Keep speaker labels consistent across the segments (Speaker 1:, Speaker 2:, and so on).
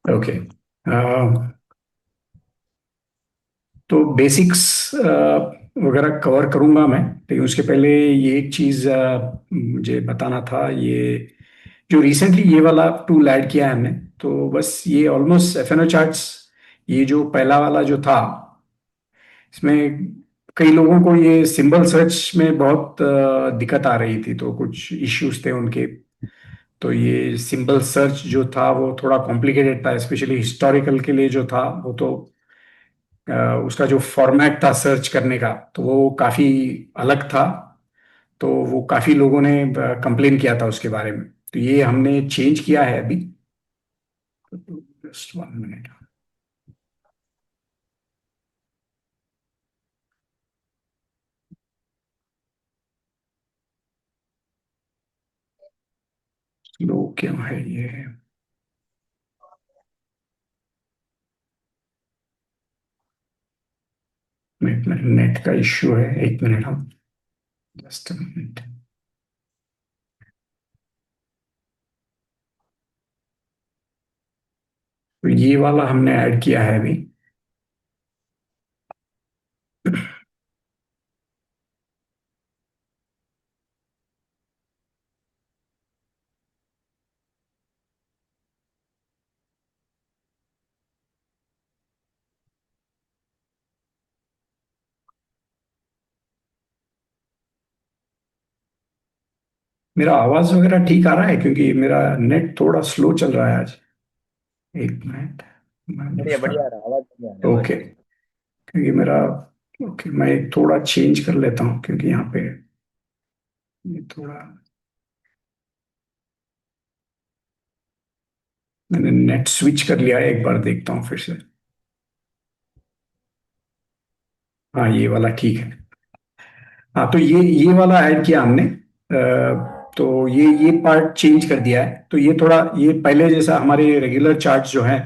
Speaker 1: Okay. तो basics वगैरह cover करूंगा मैं, लेकिन उसके पहले ये एक चीज़ मुझे बताना था। ये जो रिसेंटली ये वाला टूल ऐड किया है हमने, तो बस ये ऑलमोस्ट एफएनओ चार्ट्स, ये जो पहला वाला जो था, इसमें कई लोगों को ये सिंबल सर्च में बहुत दिक्कत आ रही थी, तो कुछ इश्यूज थे उनके। तो ये सिंबल सर्च जो था वो थोड़ा कॉम्प्लिकेटेड था, स्पेशली हिस्टोरिकल के लिए जो था वो तो अ, उसका जो फॉर्मेट था सर्च करने का, तो वो काफी अलग था। तो वो काफी लोगों ने कंप्लेन किया था उसके बारे में। तो ये हमने चेंज किया है अभी। Just 1 minute. स्लो क्यों है ये? मिनट में नेट का इश्यू है, 1 मिनट हम। Just minute. तो ये वाला हमने ऐड किया है अभी। मेरा आवाज वगैरह ठीक आ रहा है? क्योंकि मेरा नेट थोड़ा स्लो चल रहा है आज। 1 मिनट। मैं
Speaker 2: बढ़िया
Speaker 1: दूसरा।
Speaker 2: बढ़िया आ रहा है, आवाज बढ़िया आ रहा है।
Speaker 1: ओके। क्योंकि मेरा, ओके, मैं थोड़ा चेंज कर लेता हूँ क्योंकि यहाँ पे ये थोड़ा, मैंने नेट स्विच कर लिया है, एक बार देखता हूँ फिर से। हाँ, ये वाला ठीक है। हाँ, तो ये वाला ऐड किया हमने। तो ये पार्ट चेंज कर दिया है, तो ये थोड़ा, ये पहले जैसा हमारे रेगुलर चार्ट जो है,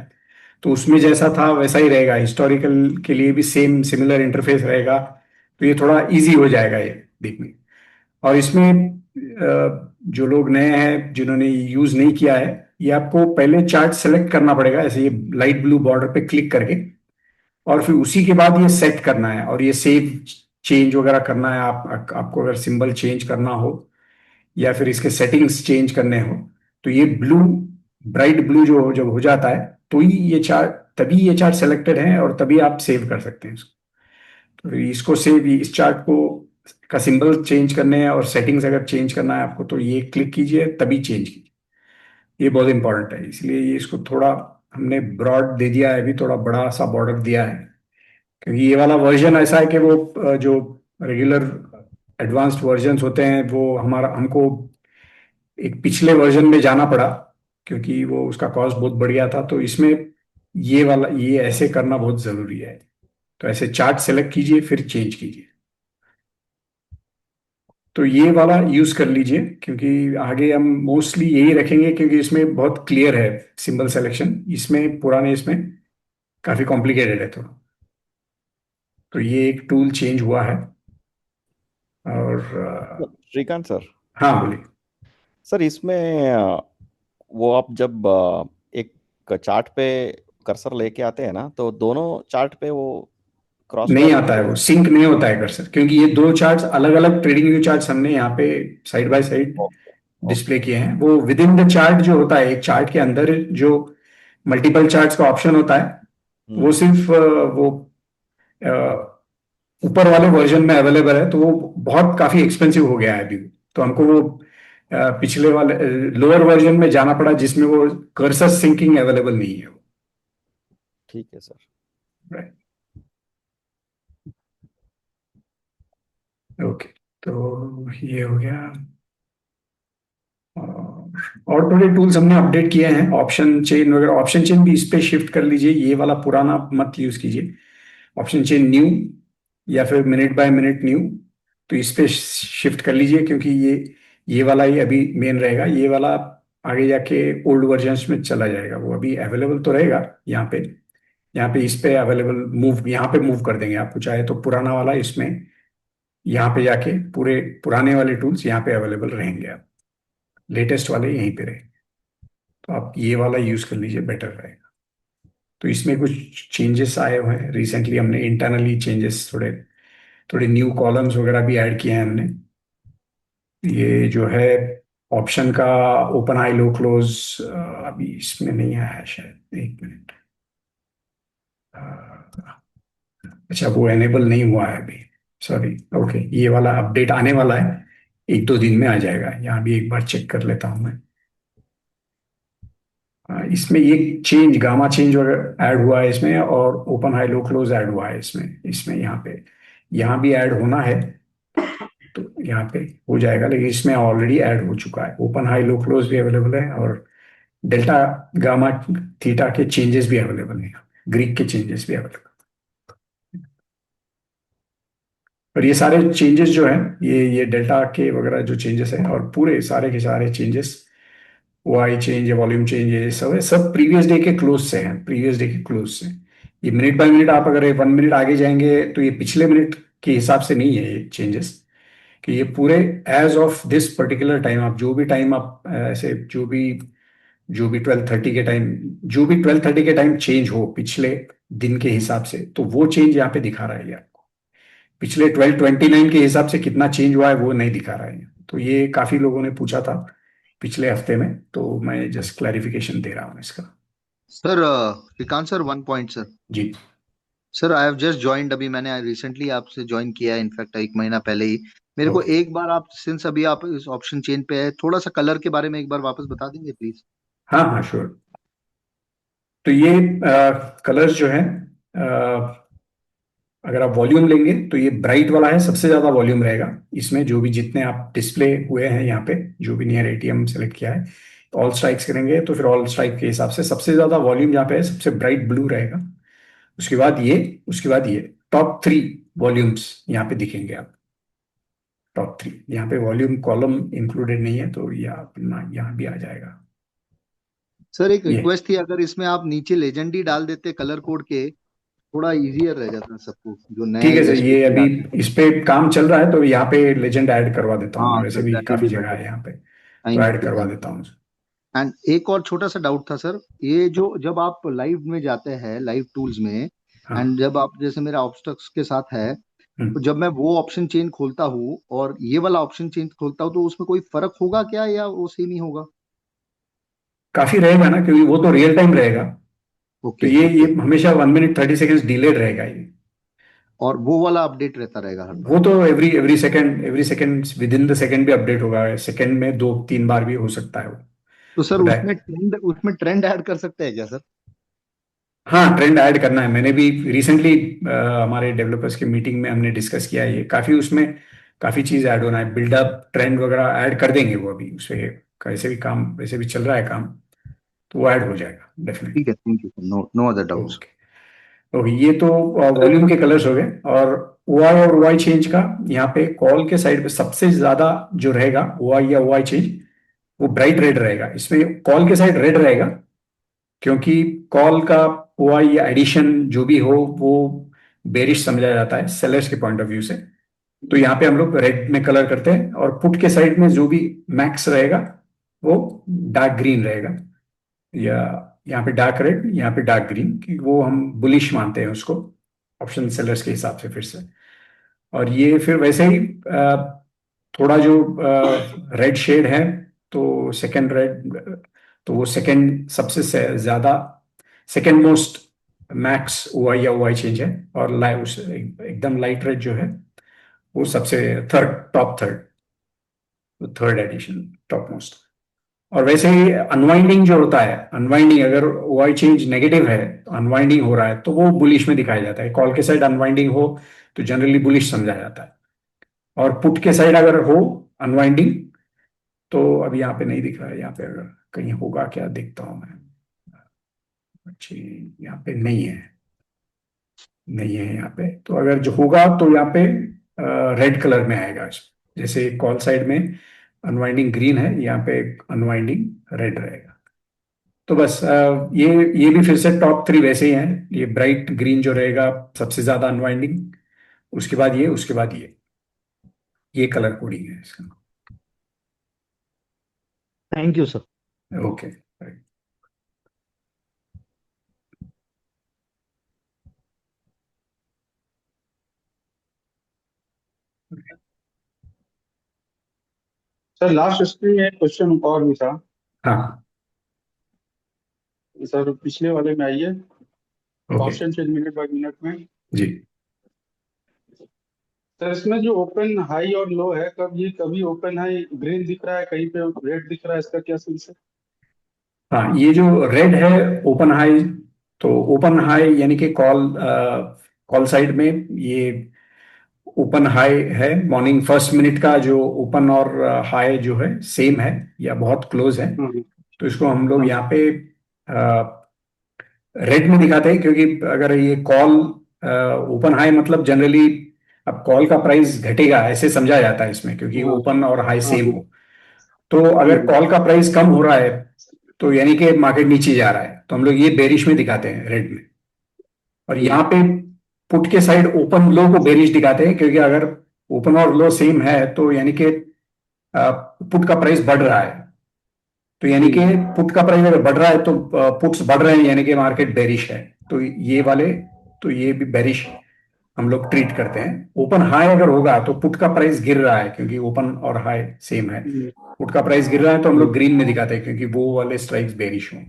Speaker 1: तो उसमें जैसा था वैसा ही रहेगा। हिस्टोरिकल के लिए भी सेम सिमिलर इंटरफेस रहेगा। तो ये थोड़ा इजी हो जाएगा ये देखने। और इसमें जो लोग नए हैं जिन्होंने यूज नहीं किया है, ये आपको पहले चार्ट सेलेक्ट करना पड़ेगा, ऐसे ये लाइट ब्लू बॉर्डर पे क्लिक करके। और फिर उसी के बाद ये सेट करना है और ये सेव चेंज वगैरह करना है। आपको अगर सिंबल चेंज करना हो या फिर इसके सेटिंग्स चेंज करने हो, तो ये ब्लू, ब्राइट ब्लू जो जब हो जाता है, तो ही ये चार्ट, तभी ये चार्ट सेलेक्टेड है और तभी आप सेव कर सकते हैं इसको। तो इसको सेव, इस चार्ट को का सिंबल चेंज करने हैं और सेटिंग्स अगर चेंज करना है आपको, तो ये क्लिक कीजिए तभी चेंज कीजिए। ये बहुत इंपॉर्टेंट है, इसलिए ये इसको थोड़ा हमने ब्रॉड दे दिया है, अभी थोड़ा बड़ा सा बॉर्डर दिया है। क्योंकि ये वाला वर्जन ऐसा है कि वो जो रेगुलर एडवांस्ड वर्जन्स होते हैं, वो हमारा हमको एक पिछले वर्जन में जाना पड़ा, क्योंकि वो उसका कॉस्ट बहुत बढ़ गया था। तो इसमें ये वाला, ये ऐसे करना बहुत जरूरी है। तो ऐसे चार्ट सेलेक्ट कीजिए फिर चेंज कीजिए। तो ये वाला यूज कर लीजिए, क्योंकि आगे हम मोस्टली यही रखेंगे, क्योंकि इसमें बहुत क्लियर है सिंबल सिलेक्शन। इसमें पुराने इसमें काफी कॉम्प्लिकेटेड है थोड़ा। तो ये एक टूल चेंज हुआ है। और
Speaker 2: श्रीकांत सर,
Speaker 1: हाँ, बोलिए।
Speaker 2: सर इसमें वो आप जब एक चार्ट पे कर्सर लेके आते हैं ना, तो दोनों चार्ट पे वो क्रॉस
Speaker 1: नहीं
Speaker 2: वायर
Speaker 1: आता है,
Speaker 2: दिखते
Speaker 1: वो
Speaker 2: हैं।
Speaker 1: सिंक नहीं होता है कर्सर, क्योंकि ये दो चार्ट्स अलग अलग ट्रेडिंग व्यू चार्ट्स हमने यहाँ पे side by side
Speaker 2: okay okay.
Speaker 1: Display किए हैं। वो विद इन द चार्ट जो होता है, एक चार्ट के अंदर जो मल्टीपल चार्ट्स का ऑप्शन होता है, वो
Speaker 2: हम्म।
Speaker 1: सिर्फ वो अ, ऊपर वाले वर्जन में अवेलेबल है। तो वो बहुत काफी एक्सपेंसिव हो गया है अभी। तो हमको वो पिछले वाले लोअर वर्जन में जाना पड़ा, जिसमें वो कर्सर सिंकिंग अवेलेबल नहीं है।
Speaker 2: ठीक है सर।
Speaker 1: राइट। ओके। तो ये हो गया। और थोड़े टूल्स हमने अपडेट किए हैं, ऑप्शन चेन वगैरह। ऑप्शन चेन भी इस पे शिफ्ट कर लीजिए, ये वाला पुराना मत यूज कीजिए। ऑप्शन चेन न्यू या फिर मिनट बाय मिनट न्यू, तो इस पे शिफ्ट कर लीजिए, क्योंकि ये वाला ही अभी मेन रहेगा। ये वाला आगे जाके ओल्ड वर्जन्स में चला जाएगा। वो अभी अवेलेबल तो रहेगा यहाँ पे। यहाँ पे इस पे अवेलेबल, मूव यहाँ पे मूव कर देंगे आपको, चाहे तो पुराना वाला इसमें, यहाँ पे जाके पूरे पुराने वाले टूल्स यहाँ पे अवेलेबल रहेंगे। आप लेटेस्ट वाले यहीं पे रहेंगे। तो आप ये वाला यूज कर लीजिए, बेटर रहेगा। तो इसमें कुछ चेंजेस आए हुए हैं रिसेंटली, हमने इंटरनली चेंजेस थोड़े थोड़े न्यू कॉलम्स वगैरह भी ऐड किए हैं हमने। ये जो है ऑप्शन का ओपन हाई लो क्लोज अभी इसमें नहीं आया है शायद, एक मिनट। अच्छा, वो एनेबल नहीं हुआ है अभी, सॉरी। ओके, ये वाला अपडेट आने वाला है, एक दो दिन में आ जाएगा। यहाँ भी एक बार चेक कर लेता हूँ मैं। इसमें ये चेंज गामा चेंज वगैरह ऐड हुआ है इसमें, और open high low close add हुआ है इसमें इसमें यहाँ पे, यहाँ भी ऐड होना है। तो यहाँ पे हो जाएगा, लेकिन इसमें ऑलरेडी ऐड हो चुका है। ओपन हाई लो क्लोज भी अवेलेबल है, और डेल्टा गामा थीटा के चेंजेस भी अवेलेबल हैं, ग्रीक के चेंजेस भी अवेलेबल। और ये सारे चेंजेस जो हैं, ये डेल्टा के वगैरह जो चेंजेस हैं, और पूरे सारे के सारे चेंजेस, वाई चेंज या वॉल्यूम चेंज, ये सब है, सब प्रीवियस डे के क्लोज से हैं, प्रीवियस डे के क्लोज से। ये मिनट बाय मिनट, आप अगर 1 मिनट आगे जाएंगे तो ये पिछले मिनट के हिसाब से नहीं है ये चेंजेस, कि ये पूरे age of this particular time, आप जो भी टाइम आप ऐसे जो भी 12:30 के टाइम, जो भी 12:30 के टाइम चेंज हो पिछले दिन के हिसाब से, तो वो चेंज यहाँ पे दिखा रहा है ये आपको। पिछले 12:29 के हिसाब से कितना चेंज हुआ है वो नहीं दिखा रहा है। तो ये काफी लोगों ने पूछा था पिछले हफ्ते में, तो मैं जस्ट क्लैरिफिकेशन दे रहा हूँ इसका।
Speaker 3: Sir Shrikant sir, one point sir.
Speaker 1: जी।
Speaker 3: Sir I have just joined, अभी मैंने रिसेंटली आपसे ज्वाइन किया है, इनफैक्ट एक महीना पहले ही। मेरे को
Speaker 1: ओके।
Speaker 3: एक बार आप, सिंस अभी आप इस ऑप्शन चेंज पे है, थोड़ा सा कलर के बारे में एक बार वापस बता देंगे प्लीज।
Speaker 1: हाँ हाँ, श्योर। तो ये कलर्स जो है, अगर आप वॉल्यूम लेंगे तो ये ब्राइट वाला है, सबसे ज्यादा वॉल्यूम रहेगा इसमें। जो भी जितने आप डिस्प्ले हुए हैं यहाँ पे, जो भी नियर एटीएम सेलेक्ट किया है, ऑल स्ट्राइक्स करेंगे तो फिर ऑल स्ट्राइक के हिसाब से सबसे ज्यादा वॉल्यूम जहाँ पे है, सबसे ब्राइट ब्लू रहेगा। उसके बाद ये टॉप 3 वॉल्यूम्स यहाँ पे दिखेंगे आप। टॉप 3 यहाँ पे वॉल्यूम कॉलम इंक्लूडेड नहीं है, तो ये अपना यहाँ भी आ जाएगा।
Speaker 3: सर एक
Speaker 1: ये
Speaker 3: रिक्वेस्ट थी, अगर इसमें आप नीचे लेजेंड ही डाल देते कलर कोड के, थोड़ा इजियर रह जाता सबको जो
Speaker 1: ठीक
Speaker 3: नए
Speaker 1: है सर,
Speaker 3: गेस्ट
Speaker 1: ये
Speaker 3: भी
Speaker 1: अभी
Speaker 3: आते हैं।
Speaker 1: इस पे काम चल रहा है, तो यहाँ पे लेजेंड ऐड करवा देता हूँ मैं,
Speaker 3: हाँ
Speaker 1: वैसे
Speaker 3: सर,
Speaker 1: भी
Speaker 3: दैट विल
Speaker 1: काफी
Speaker 3: बी
Speaker 1: जगह
Speaker 3: बेटर।
Speaker 1: है यहाँ पे, तो
Speaker 3: थैंक
Speaker 1: ऐड
Speaker 3: यू,
Speaker 1: करवा
Speaker 3: थैंक
Speaker 1: देता हूँ।
Speaker 3: यू। एंड एक और छोटा सा डाउट था सर, ये जो जब आप लाइव में जाते हैं, लाइव टूल्स में,
Speaker 1: हाँ।
Speaker 3: एंड जब आप, जैसे मेरा ऑब्स्टक्स के साथ है, तो
Speaker 1: हम्म।
Speaker 3: जब मैं वो ऑप्शन चेन खोलता हूँ और ये वाला ऑप्शन चेन खोलता हूँ, तो उसमें कोई फर्क होगा क्या, या वो सेम ही होगा?
Speaker 1: काफी रहेगा ना, क्योंकि वो तो रियल टाइम रहेगा। तो
Speaker 3: ओके,
Speaker 1: ये
Speaker 3: ओके।
Speaker 1: हमेशा 1 मिनट 30 सेकेंड्स डिलेड रहेगा ये।
Speaker 3: और वो वाला अपडेट रहता रहेगा हर बार?
Speaker 1: वो तो every second with in the second भी अपडेट होगा, सेकेंड में 2 3 बार भी हो सकता है वो।
Speaker 3: तो सर
Speaker 1: तो
Speaker 3: उसमें ट्रेंड ऐड कर सकते हैं क्या सर?
Speaker 1: हाँ, ट्रेंड ऐड करना है। मैंने भी रिसेंटली हमारे डेवलपर्स की मीटिंग में हमने डिस्कस किया है, ये काफी उसमें काफी चीज ऐड होना है। बिल्डअप ट्रेंड वगैरह ऐड कर देंगे वो अभी, उसपे कैसे भी काम, वैसे भी चल रहा है काम, तो वो ऐड हो जाएगा डेफिनेटली।
Speaker 3: ठीक है, thank you sir, no no other doubts.
Speaker 1: Okay. Okay, ये तो वॉल्यूम के कलर्स हो गए। और ओआई और ओआई चेंज का, यहाँ पे कॉल के साइड पे सबसे ज्यादा जो रहेगा ओआई या ओआई चेंज, वो ब्राइट रेड रहेगा। इसमें कॉल के साइड रेड रहेगा, क्योंकि कॉल का ओआई या एडिशन जो भी हो, वो बेरिश समझा जाता है सेलर्स के पॉइंट ऑफ व्यू से। तो यहाँ पे हम लोग रेड में कलर करते हैं, और पुट के साइड में जो भी मैक्स रहेगा वो डार्क ग्रीन रहेगा, या यहाँ पे डार्क रेड, यहाँ पे डार्क ग्रीन, कि वो हम बुलिश मानते हैं उसको ऑप्शन सेलर्स के हिसाब से फिर से। और ये फिर वैसे ही थोड़ा जो रेड शेड है, तो सेकंड रेड, तो वो सेकंड सबसे ज्यादा, सेकंड मोस्ट मैक्स ओआई या ओआई चेंज है। और एकदम लाइट रेड जो है, वो सबसे third, top third, third edition, top most. और वैसे ही अनवाइंडिंग जो होता है, अनवाइंडिंग अगर ओआई चेंज नेगेटिव है, तो अनवाइंडिंग हो रहा है, तो वो बुलिश में दिखाया जाता है। कॉल के साइड अनवाइंडिंग हो तो जनरली बुलिश समझा जाता है। और पुट के साइड अगर हो अनवाइंडिंग, तो अभी यहाँ पे नहीं दिख रहा है, यहाँ पे अगर कहीं होगा क्या देखता हूँ मैं। अच्छी, यहाँ पे नहीं है, नहीं है यहाँ पे। तो अगर जो होगा तो यहाँ पे रेड कलर में आएगा। जैसे कॉल साइड में अनवाइंडिंग ग्रीन है, यहाँ पे अनवाइंडिंग रेड रहेगा। तो बस ये भी फिर से टॉप 3 वैसे ही हैं। ये ब्राइट ग्रीन जो रहेगा सबसे ज्यादा अनवाइंडिंग, उसके बाद उसके बाद ये कलर कोडिंग है इसका।
Speaker 3: Thank you sir.
Speaker 1: Okay.
Speaker 4: Sir last screen में एक क्वेश्चन और भी था
Speaker 1: हाँ
Speaker 4: सर, पिछले वाले में आइए,
Speaker 1: okay
Speaker 4: option change minute by minute में।
Speaker 1: जी।
Speaker 4: सर इसमें जो ओपन हाई और लो है, कभी ओपन हाई ग्रीन दिख रहा है, कहीं पे रेड दिख रहा है, इसका क्या सेंस है?
Speaker 1: हाँ ये जो रेड है ओपन हाई, तो ओपन हाई यानी कि कॉल साइड में ये ओपन हाई है। मॉर्निंग फर्स्ट मिनट का जो ओपन और हाई जो है सेम है या बहुत क्लोज है,
Speaker 4: हाँ
Speaker 1: तो इसको हम लोग
Speaker 4: हाँ
Speaker 1: यहाँ पे रेड में दिखाते हैं। क्योंकि अगर ये कॉल ओपन हाई मतलब जनरली अब कॉल का प्राइस घटेगा ऐसे समझा जाता है इसमें, क्योंकि
Speaker 4: हाँ
Speaker 1: ओपन और हाई
Speaker 4: हाँ
Speaker 1: सेम हो। तो अगर
Speaker 4: हम्म,
Speaker 1: कॉल का प्राइस कम हो रहा है तो यानी कि मार्केट नीचे जा रहा है, तो हम लोग ये बेरिश में दिखाते हैं रेड में। और
Speaker 4: हम्म,
Speaker 1: यहाँ पे पुट के साइड ओपन लो को बेरिश दिखाते हैं, क्योंकि अगर ओपन और लो सेम है तो यानी कि पुट का प्राइस बढ़ रहा है। तो यानी कि
Speaker 4: हम्म,
Speaker 1: पुट का प्राइस अगर बढ़ रहा है तो पुट्स बढ़ रहे हैं, यानी कि मार्केट बेरिश है। तो ये वाले, तो ये भी बेरिश हम लोग ट्रीट करते हैं। ओपन हाई अगर होगा तो पुट का प्राइस गिर रहा है, क्योंकि ओपन और हाई सेम है।
Speaker 4: हम्म,
Speaker 1: पुट का प्राइस गिर रहा है तो हम लोग
Speaker 4: हम्म,
Speaker 1: ग्रीन में दिखाते हैं, क्योंकि वो वाले स्ट्राइक्स बेरिश हों।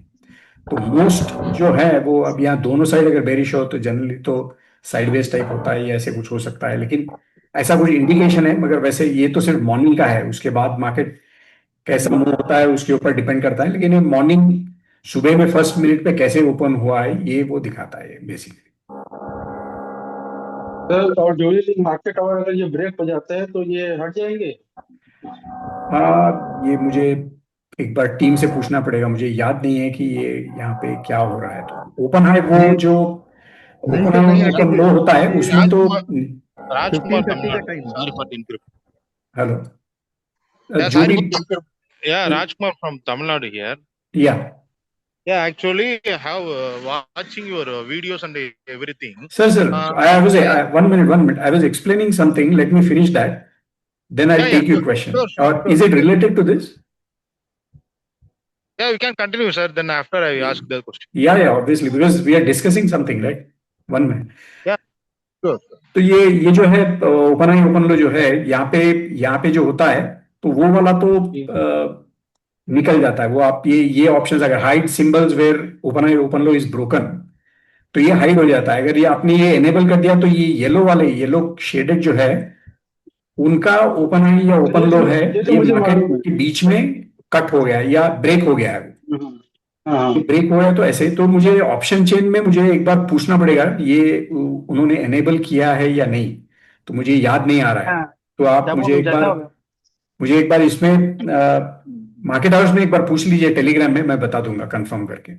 Speaker 1: तो मोस्ट जो है वो, अब यहाँ दोनों साइड अगर बेरिश हो तो जनरली तो साइडवेज टाइप होता है या ऐसे कुछ हो सकता है, लेकिन ऐसा कुछ इंडिकेशन है। मगर वैसे ये तो सिर्फ मॉर्निंग का है, उसके बाद मार्केट कैसा मूव होता है उसके ऊपर डिपेंड करता है। लेकिन ये मॉर्निंग सुबह में फर्स्ट मिनट पे कैसे ओपन हुआ है ये वो दिखाता है बेसिकली।
Speaker 4: सर और ड्यूरिंग मार्केट आवर अगर ये ब्रेक हो जाता है तो ये हट जाएंगे?
Speaker 1: ये मुझे एक बार टीम से पूछना पड़ेगा, मुझे याद नहीं है कि ये यहाँ पे क्या हो रहा है। तो ओपन हाई वो
Speaker 3: नहीं
Speaker 1: जो
Speaker 3: नहीं
Speaker 1: ओपन
Speaker 3: सर, नहीं
Speaker 1: हाई
Speaker 3: अभी
Speaker 1: ओपन लो होता है
Speaker 3: ये
Speaker 1: उसमें तो
Speaker 5: Rajkumar, Rajkumar
Speaker 3: 15:30
Speaker 5: Tamil
Speaker 3: का
Speaker 5: Nadu.
Speaker 3: टाइम है।
Speaker 5: Sorry for the interrupt.
Speaker 1: Hello
Speaker 5: Yeah,
Speaker 1: जो
Speaker 5: sorry
Speaker 1: भी
Speaker 5: for the interrupt. Yeah, Rajkumar from Tamil Nadu here.
Speaker 1: या
Speaker 5: Yeah, actually, I have watching your videos and everything.
Speaker 1: Sir I was
Speaker 5: I
Speaker 1: 1 minute I was explaining something, let me finish that, then I
Speaker 5: yeah,
Speaker 1: take your
Speaker 5: sure,
Speaker 1: question.
Speaker 5: sure, sure,
Speaker 1: और
Speaker 5: sure.
Speaker 1: Is it related to this?
Speaker 5: Yeah, we can continue, sir. Then after I ask the question.
Speaker 1: या obviously because we are discussing something right. 1 minute।
Speaker 5: Yeah, sure.
Speaker 1: तो ये जो है open high open लो जो है यहाँ पे जो होता है, तो वो वाला तो निकल जाता है। वो आप ये ऑप्शंस अगर hide symbols where open high open low is broken, तो ये हाइड हो जाता है। अगर ये आपने ये एनेबल कर दिया तो ये येलो वाले येलो शेडेड जो है उनका ओपन हाई या ओपन लो है,
Speaker 4: ये तो
Speaker 1: ये
Speaker 4: मुझे
Speaker 1: मार्केट
Speaker 4: मालूम है।
Speaker 1: के बीच में कट हो गया है या ब्रेक हो गया है।
Speaker 4: हाँ हाँ
Speaker 1: ये ब्रेक हो गया तो ऐसे, तो मुझे ऑप्शन चेन में मुझे एक बार पूछना पड़ेगा ये उन्होंने एनेबल किया है या नहीं, तो मुझे याद नहीं आ रहा है। तो आप मुझे एक बार इसमें मार्केट हाउस में एक बार पूछ लीजिए, टेलीग्राम में मैं बता दूंगा कंफर्म करके।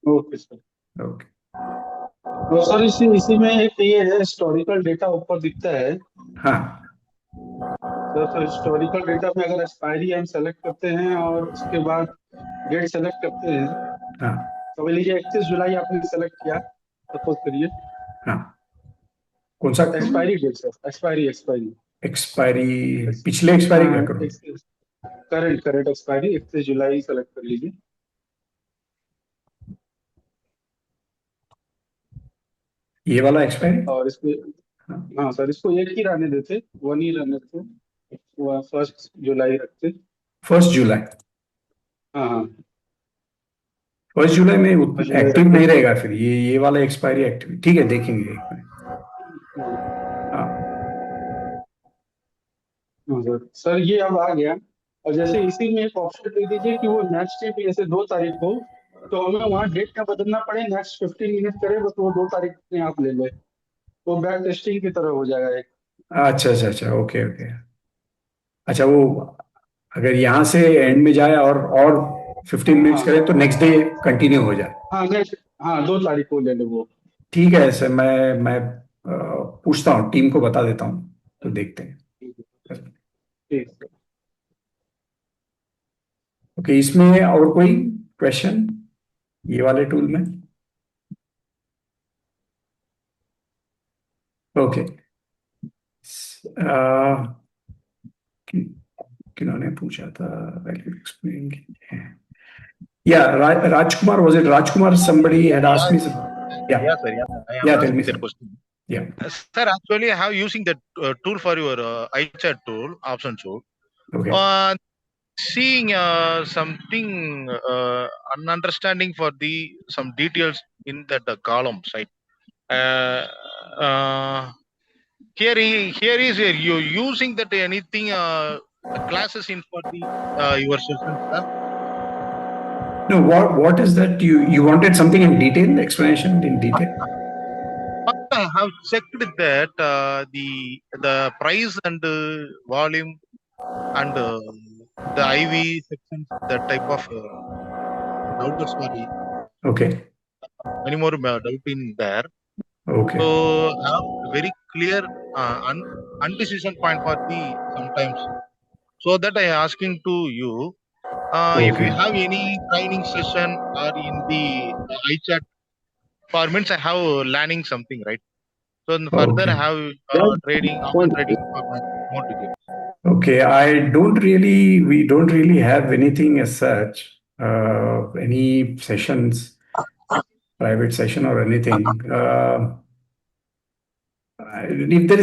Speaker 4: Okay sir.
Speaker 1: ओके
Speaker 4: तो सर इसी में एक ये है, हिस्टोरिकल डेटा ऊपर दिखता है।
Speaker 1: हाँ
Speaker 4: सर हिस्टोरिकल डेटा में अगर एक्सपायरी हम सेलेक्ट करते हैं और उसके बाद डेट सेलेक्ट करते हैं,
Speaker 1: हाँ
Speaker 4: समझ लीजिए 31 जुलाई आपने सेलेक्ट किया, सपोज करिए।
Speaker 1: हाँ कौन सा?
Speaker 4: Expiry date sir, expiry expiry
Speaker 1: expiry, पिछले एक्सपायरी क्या करूँ?
Speaker 4: करंट करंट एक्सपायरी 31 जुलाई सेलेक्ट कर लीजिए।
Speaker 1: ये वाला एक्सपायरी?
Speaker 4: और इसको,
Speaker 1: हाँ
Speaker 4: हाँ सर इसको एक ही रहने देते, 1 ही रहने देते, वो 1 जुलाई रखते।
Speaker 1: 1 जुलाई।
Speaker 4: हाँ हाँ
Speaker 1: 1 जुलाई में
Speaker 4: 1 जुलाई
Speaker 1: एक्टिव
Speaker 4: रखते।
Speaker 1: नहीं रहेगा फिर ये वाला एक्सपायरी एक्टिव, ठीक है देखेंगे एक मिनट। हाँ
Speaker 4: हाँ सर ये अब आ गया। और जैसे इसी में एक ऑप्शन दे दीजिए कि वो नेक्स्ट डे भी जैसे 2 तारीख हो, तो हमें वहाँ डेट ना बदलना पड़े, नेक्स्ट 15 मिनट करे बस वो 2 तारीख में आप ले ले, तो बैक टेस्टिंग की तरह हो जाएगा एक।
Speaker 1: अच्छा ओके ओके। अच्छा वो अगर यहाँ से एंड में जाए और 15 मिनट्स करे तो
Speaker 4: हाँ
Speaker 1: नेक्स्ट डे कंटिन्यू हो जाए।
Speaker 4: हाँ नेक्स्ट, हाँ 2 तारीख को ले लो वो।
Speaker 1: ठीक है सर, मैं पूछता हूँ टीम को बता देता हूँ, तो देखते हैं।
Speaker 4: ठीक है।
Speaker 1: ओके इसमें और कोई क्वेश्चन ये वाले टूल में? ओके किन्होंने पूछा था? वैल्यू एक्सप्लेन या Rajkumar, was it Rajkumar? somebody had asked me some, yeah
Speaker 5: yeah, sir. Yeah, I am
Speaker 1: yeah tell me
Speaker 5: asking that
Speaker 1: sir.
Speaker 5: question.
Speaker 1: Yeah
Speaker 5: Sir, actually, I have using that tool for your iChat tool, option tool.
Speaker 1: Okay.
Speaker 5: Seeing something an understanding for the some details in that column side. Here is where you using that anything classes in for the your session, sir.
Speaker 1: No, what is that? You wanted something in detail, explanation in detail?
Speaker 5: I have checked that the price and volume and the IV sections, that type of doubters were
Speaker 1: Okay.
Speaker 5: many more doubt in there.
Speaker 1: Okay.
Speaker 5: So have very clear undecision point for the sometimes. So that I asking to you, if you
Speaker 1: Okay.
Speaker 5: have any training session or in the iChat for means I have learning something, right? So further I
Speaker 1: Okay.
Speaker 5: have trading after
Speaker 3: Point.
Speaker 5: trading for more details.
Speaker 1: Okay. We don't really have anything as such, any sessions, private session or anything.
Speaker 5: Why
Speaker 1: If there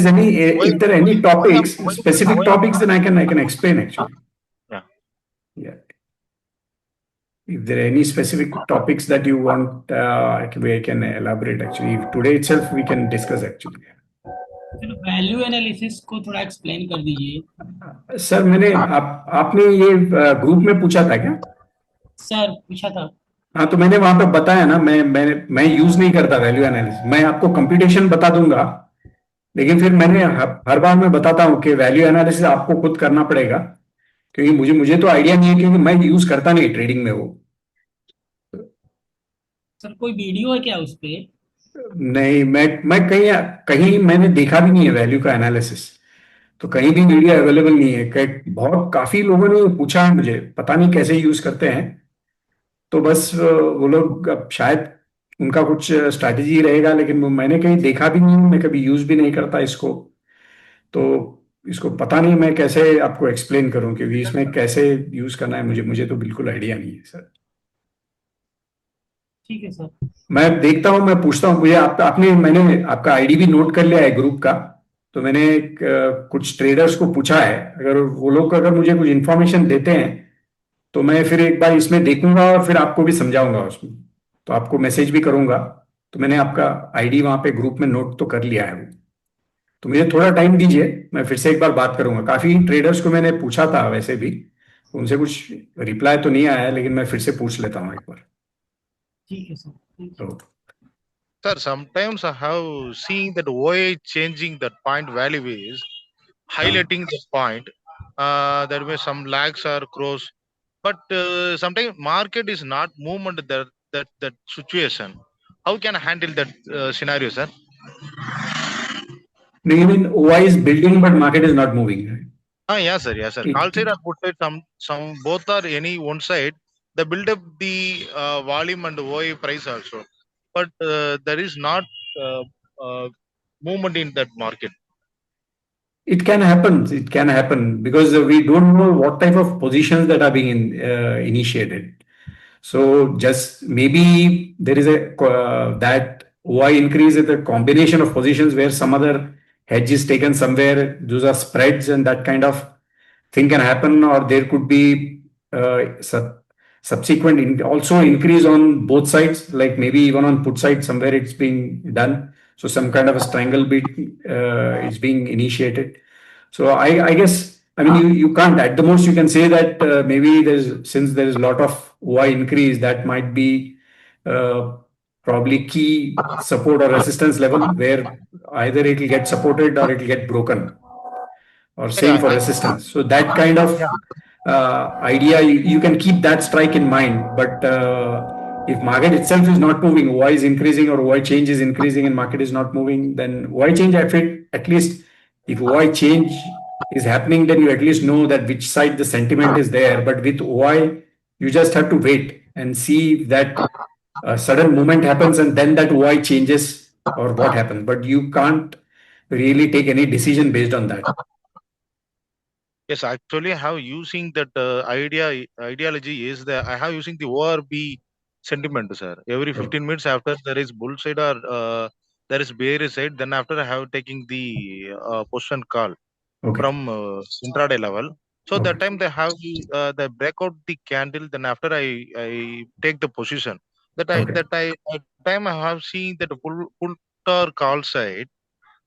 Speaker 1: are any specific topics, then I can explain actually.
Speaker 5: yeah.
Speaker 1: Yeah. If there are any specific topics that you want, I can elaborate actually. Today itself, we can discuss actually.
Speaker 6: फिर value analysis को थोड़ा explain कर दीजिए
Speaker 1: sir आपने ये group में पूछा था क्या?
Speaker 6: सर पूछा था
Speaker 1: हाँ, तो मैंने वहां पे बताया ना, मैं यूज नहीं करता वैल्यू एनालिसिस। मैं आपको कंप्यूटेशन बता दूंगा, लेकिन फिर मैंने हर बार मैं बताता हूँ कि वैल्यू एनालिसिस आपको खुद करना पड़ेगा, क्योंकि मुझे तो आइडिया नहीं है, क्योंकि मैं यूज करता नहीं ट्रेडिंग में वो।
Speaker 6: सर कोई वीडियो है क्या उस पे
Speaker 1: नहीं, मैं कहीं कहीं मैंने देखा भी नहीं है वैल्यू का एनालिसिस, तो कहीं भी वीडियो अवेलेबल नहीं है। बहुत काफी लोगों ने पूछा है मुझे, पता नहीं कैसे यूज करते हैं। तो बस वो लोग अब शायद उनका कुछ स्ट्रैटेजी रहेगा, लेकिन मैंने कहीं देखा भी नहीं, मैं कभी यूज भी नहीं करता इसको। तो इसको पता नहीं मैं कैसे आपको एक्सप्लेन करूं, क्योंकि इसमें कैसे यूज करना है मुझे तो बिल्कुल आइडिया नहीं है सर।
Speaker 6: ठीक है सर
Speaker 1: मैं देखता हूँ, मैं पूछता हूँ। मैंने आपका आईडी भी नोट कर लिया है ग्रुप का। तो मैंने कुछ ट्रेडर्स को पूछा है, अगर वो लोग अगर मुझे कुछ इन्फॉर्मेशन देते हैं तो मैं फिर एक बार इसमें देखूंगा और फिर आपको भी समझाऊंगा उसमें, तो आपको मैसेज भी करूंगा। तो मैंने आपका आईडी वहां पे ग्रुप में नोट तो कर लिया है वो। तो मुझे थोड़ा टाइम दीजिए, मैं फिर से एक बार बात करूंगा। काफी ट्रेडर्स को मैंने पूछा था वैसे भी, उनसे कुछ रिप्लाई तो नहीं आया है, लेकिन मैं फिर से पूछ लेता हूँ एक बार।
Speaker 6: ठीक है सर
Speaker 1: तो
Speaker 5: Sir, sometimes I have seen that OA changing that point value is highlighting the point. There may some lags or cross, but sometimes market is not movement that situation. How can I handle that scenario, sir?
Speaker 1: no, you mean OI is building but market is not moving, right?
Speaker 5: Yeah, sir. Yeah, sir. Call side or put side, some both are any one side. They build up the volume and OI price also, but there is not uh, uh, movement in that market.
Speaker 1: It can happen. It can happen because we don't know what type of positions that are being initiated. So just maybe there is that OI increase is a combination of positions where some other hedge is taken somewhere. Those are spreads, and that kind of thing can happen, or there could be subsequent also increase on both sides, like maybe even on put side somewhere it's being done. So some kind of a strangle bid is being initiated. So I guess, I mean, you can't, at the most you can say that maybe since there is a lot of OI increase, that might be probably key support or resistance level where either it will get supported or it will get broken, or same for resistance. So that kind of idea, you can keep that strike in mind. But if market itself is not moving, OI is increasing or OI change is increasing and market is not moving, then OI change, at least if OI change is happening, then you at least know that which side the sentiment is there. But with OI, you just have to wait and see if that sudden movement happens and then that OI changes or what happens. But you can't really take any decision based on that.
Speaker 5: Yes, actually, I have using that ideology is that I have using the ORB sentiment, sir. Every 15 minutes after there is bull side or there is bear side, then after I have taking the position call from intraday level. So that
Speaker 1: Okay.
Speaker 5: time they have they break out the candle. Then after I take the position.
Speaker 1: Okay.
Speaker 5: At time I have seen that pull or call side.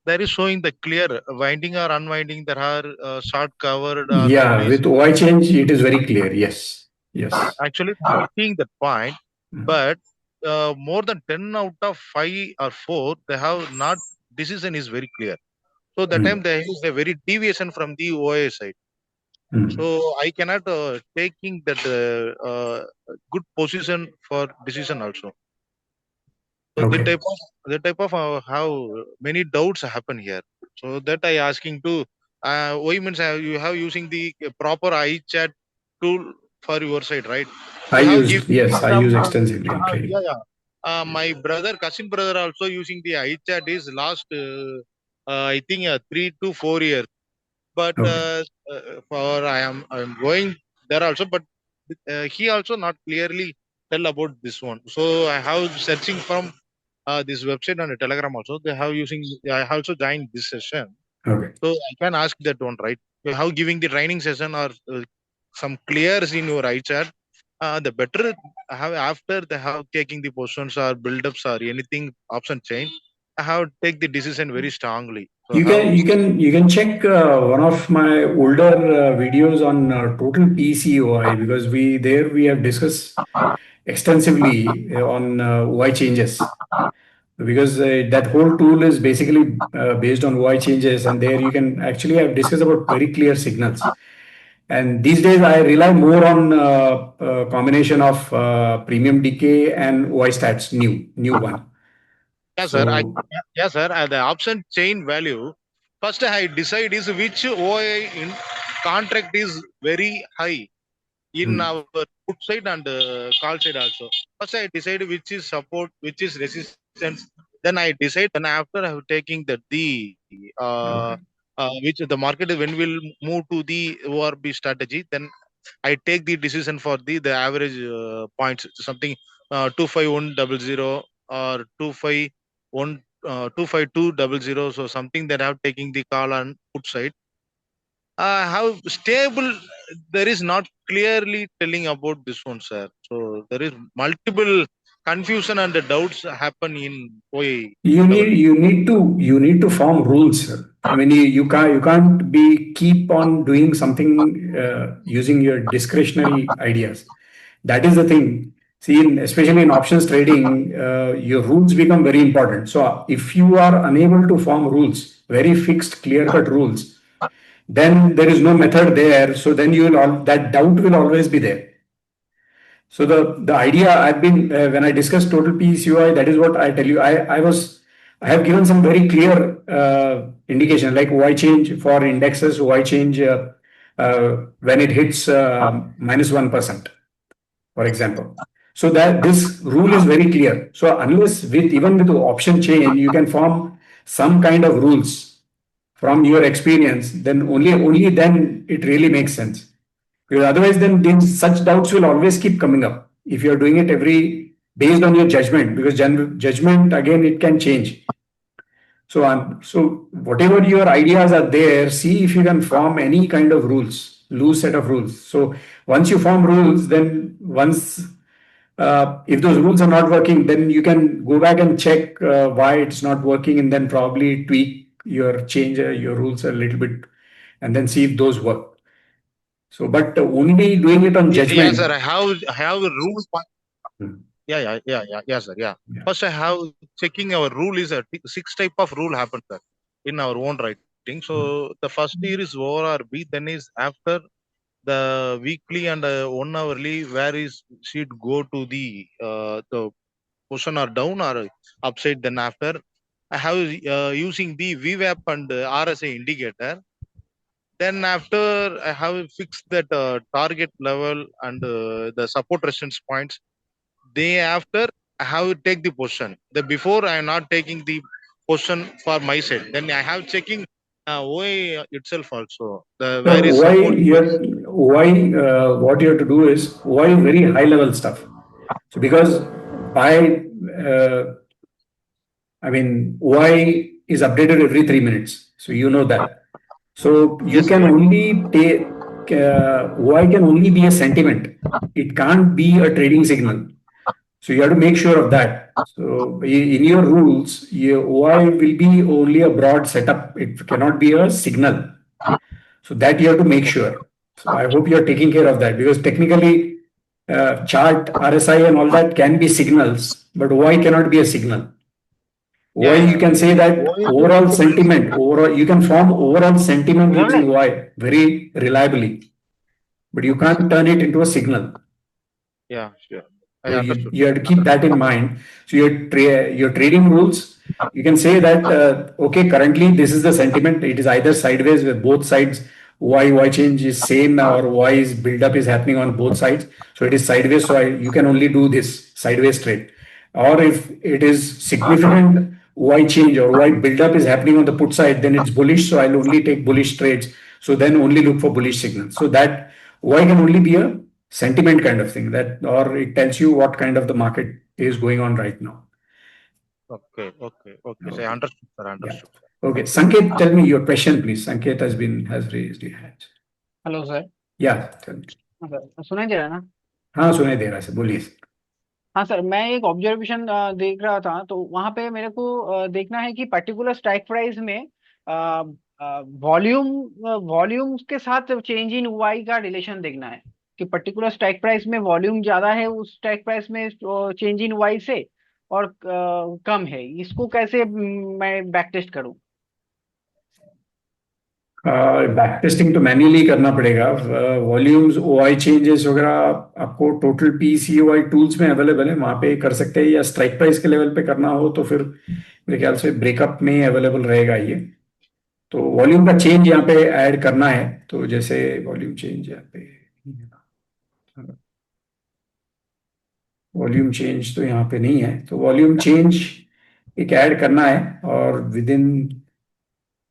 Speaker 5: There is showing the clear winding or unwinding. There are short covered or
Speaker 1: Yeah,
Speaker 5: bullish.
Speaker 1: with OI change, it is very clear. Yes. Yes.
Speaker 5: Actually, I'm seeing that point,
Speaker 1: Mm.
Speaker 5: but more than 10 out of 5 or 4, they have not. Decision is very clear. So that time
Speaker 1: Mm.
Speaker 5: there is a very deviation from the OA side.
Speaker 1: Mm.
Speaker 5: So I cannot taking that good position for decision also. So
Speaker 1: Okay.
Speaker 5: the type of how many doubts happen here. So that I asking to why means you have using the proper iChat tool for your side, right?
Speaker 1: I
Speaker 5: You have given
Speaker 1: yes, I
Speaker 5: some
Speaker 1: use extensively in
Speaker 5: yeah,
Speaker 1: trading.
Speaker 5: yeah. My cousin brother also using the iChat is last I think 3 to 4 years. But
Speaker 1: Okay.
Speaker 5: for I'm going there also, but he also not clearly tell about this one. So I have searching from this website and Telegram also. They have using. I have also joined this session,
Speaker 1: Okay.
Speaker 5: so I can ask that one, right? You have giving the training session or some clears in your iChat. The better have after they have taking the positions or build-ups or anything option change. I have take the decision very strongly. So how?
Speaker 1: You can check one of my older videos on total PCOI, because we have discussed extensively on OI changes, because that whole tool is basically based on OI changes, and there you can actually have discussed about very clear signals. And these days I rely more on combination of premium decay and OI stats, new one.
Speaker 5: Yes, sir.
Speaker 1: So
Speaker 5: Yes, sir. The option chain value. First, I decide is which OI in contract is very high in
Speaker 1: mm,
Speaker 5: our put side and call side also. First, I decide which is support, which is resistance. Then I decide. Then after I have taking the uh,
Speaker 1: okay.
Speaker 5: which the market when will move to the ORB strategy. Then I take the decision for the average points, something 25100 or 25200. So something that I have taking the call on put side. How stable there is not clearly telling about this one, sir. So there is multiple confusion and the doubts happen in OA level.
Speaker 1: You need to form rules, sir. I mean, you can't be keep on doing something using your discretionary ideas. That is the thing. See, especially in options trading, your rules become very important. So if you are unable to form rules, very fixed, clear-cut rules, then there is no method there. So then that doubt will always be there. So the idea I've been when I discuss total PCOI, that is what I tell you. I have given some very clear indication, like Y change for indexes, Y change when it hits -1%, for example. So that this rule is very clear. So unless even with the option chain, you can form some kind of rules from your experience, then only then it really makes sense. Because otherwise, then such doubts will always keep coming up if you're doing it every based on your judgment. Because judgment again, it can change. So whatever your ideas are there, see if you can form any kind of rules, loose set of rules. So once you form rules, then once if those rules are not working, then you can go back and check why it's not working, and then probably tweak your rules a little bit, and then see if those work. So, but only doing it on
Speaker 5: Yes, sir.
Speaker 1: judgment.
Speaker 5: I have a rule.
Speaker 1: Hmm.
Speaker 5: Yes, sir. Yeah.
Speaker 1: Yeah.
Speaker 5: First, I have checking our rule is a six type of rule happen, sir, in our own writing. So the first year is O or B, then is after the weekly and 1 hourly, where is sheet go to the position or down or upside. Then after I have using the VWAP and RSI indicator. Then after I have fixed that target level and the support resistance points. Day after I have to take the position. The before I am not taking the position for my side. Then I have checking OA itself also. The
Speaker 1: So
Speaker 5: where is support.
Speaker 1: what you have to do is why very high level stuff. So because by I mean Y is updated every 3 minutes. So you know that. So you
Speaker 5: Yes,
Speaker 1: can
Speaker 5: sir.
Speaker 1: only OI can only be a sentiment. It can't be a trading signal. So you have to make sure of that. So in your rules, your OI will be only a broad setup. It cannot be a signal. So that you have to make sure. So I hope you're taking care of that, because technically chart, RSI and all that can be signals, but OI cannot be a signal. OI,
Speaker 5: Yeah,
Speaker 1: you can say that
Speaker 5: OI
Speaker 1: overall sentiment, you can form overall sentiment using OI very reliably, but you can't turn it into a signal.
Speaker 5: yeah, sure.
Speaker 1: So
Speaker 5: I understood.
Speaker 1: you have to keep that in mind. So your trading rules, you can say that okay, currently this is the sentiment. It is either sideways with both sides. Y change is same, or Y is build up is happening on both sides. So it is sideways. So you can only do this sideways trade. Or if it is significant Y change or Y build up is happening on the put side, then it's bullish. So I'll only take bullish trades. So then only look for bullish signals. So that Y can only be a sentiment kind of thing, that, or it tells you what kind of the market is going on right now.
Speaker 5: Okay. So I
Speaker 1: Okay.
Speaker 5: understood, sir.
Speaker 1: Yeah.
Speaker 5: Understood.
Speaker 1: Okay. Sanket, tell me your question, please. Sanket has raised your hand.
Speaker 7: Hello sir.
Speaker 1: Yeah, tell me.
Speaker 7: हाँ sir, सुनाई दे रहा है ना?
Speaker 1: हाँ, सुनाई दे रहा है, बोलिए।
Speaker 7: हाँ सर, मैं एक ऑब्जर्वेशन देख रहा था, तो वहां पे मेरे को देखना है कि पर्टिकुलर स्ट्राइक प्राइस में वॉल्यूम वॉल्यूम के साथ चेंज इन वाई का रिलेशन देखना है कि पर्टिकुलर स्ट्राइक प्राइस में वॉल्यूम ज्यादा है उस स्ट्राइक प्राइस में चेंज इन वाई से, और कम है, इसको कैसे मैं बैक टेस्ट करूं?
Speaker 1: बैक टेस्टिंग तो मैन्युअली करना पड़ेगा। वॉल्यूम्स, OI चेंजेस वगैरह आपको टोटल PCOI टूल्स में अवेलेबल है, वहां पे कर सकते हैं, या स्ट्राइक प्राइस के लेवल पे करना हो तो फिर मेरे ख्याल से ब्रेकअप में अवेलेबल रहेगा ये। तो वॉल्यूम का चेंज यहाँ पे ऐड करना है, तो जैसे वॉल्यूम चेंज यहाँ पे, वॉल्यूम चेंज तो यहाँ पे नहीं है, तो वॉल्यूम चेंज एक ऐड करना है, और with in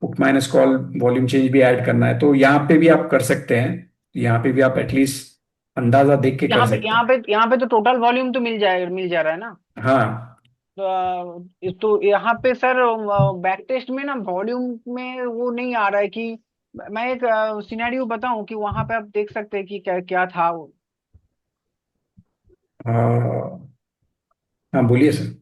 Speaker 1: put minus call volume change भी ऐड करना है। तो यहाँ पे भी आप कर सकते हैं, यहाँ पे भी आप एटलीस्ट अंदाजा देख के कर सकते हैं।
Speaker 7: यहाँ पे तो टोटल वॉल्यूम तो मिल जा रहा है ना?
Speaker 1: हाँ,
Speaker 7: तो यहाँ पे सर बैक टेस्ट में ना वॉल्यूम में वो नहीं आ रहा है कि मैं एक सिनेरियो बताऊं कि वहां पे आप देख सकते हैं कि क्या क्या था वो।
Speaker 1: हाँ, हाँ, बोलिए सर।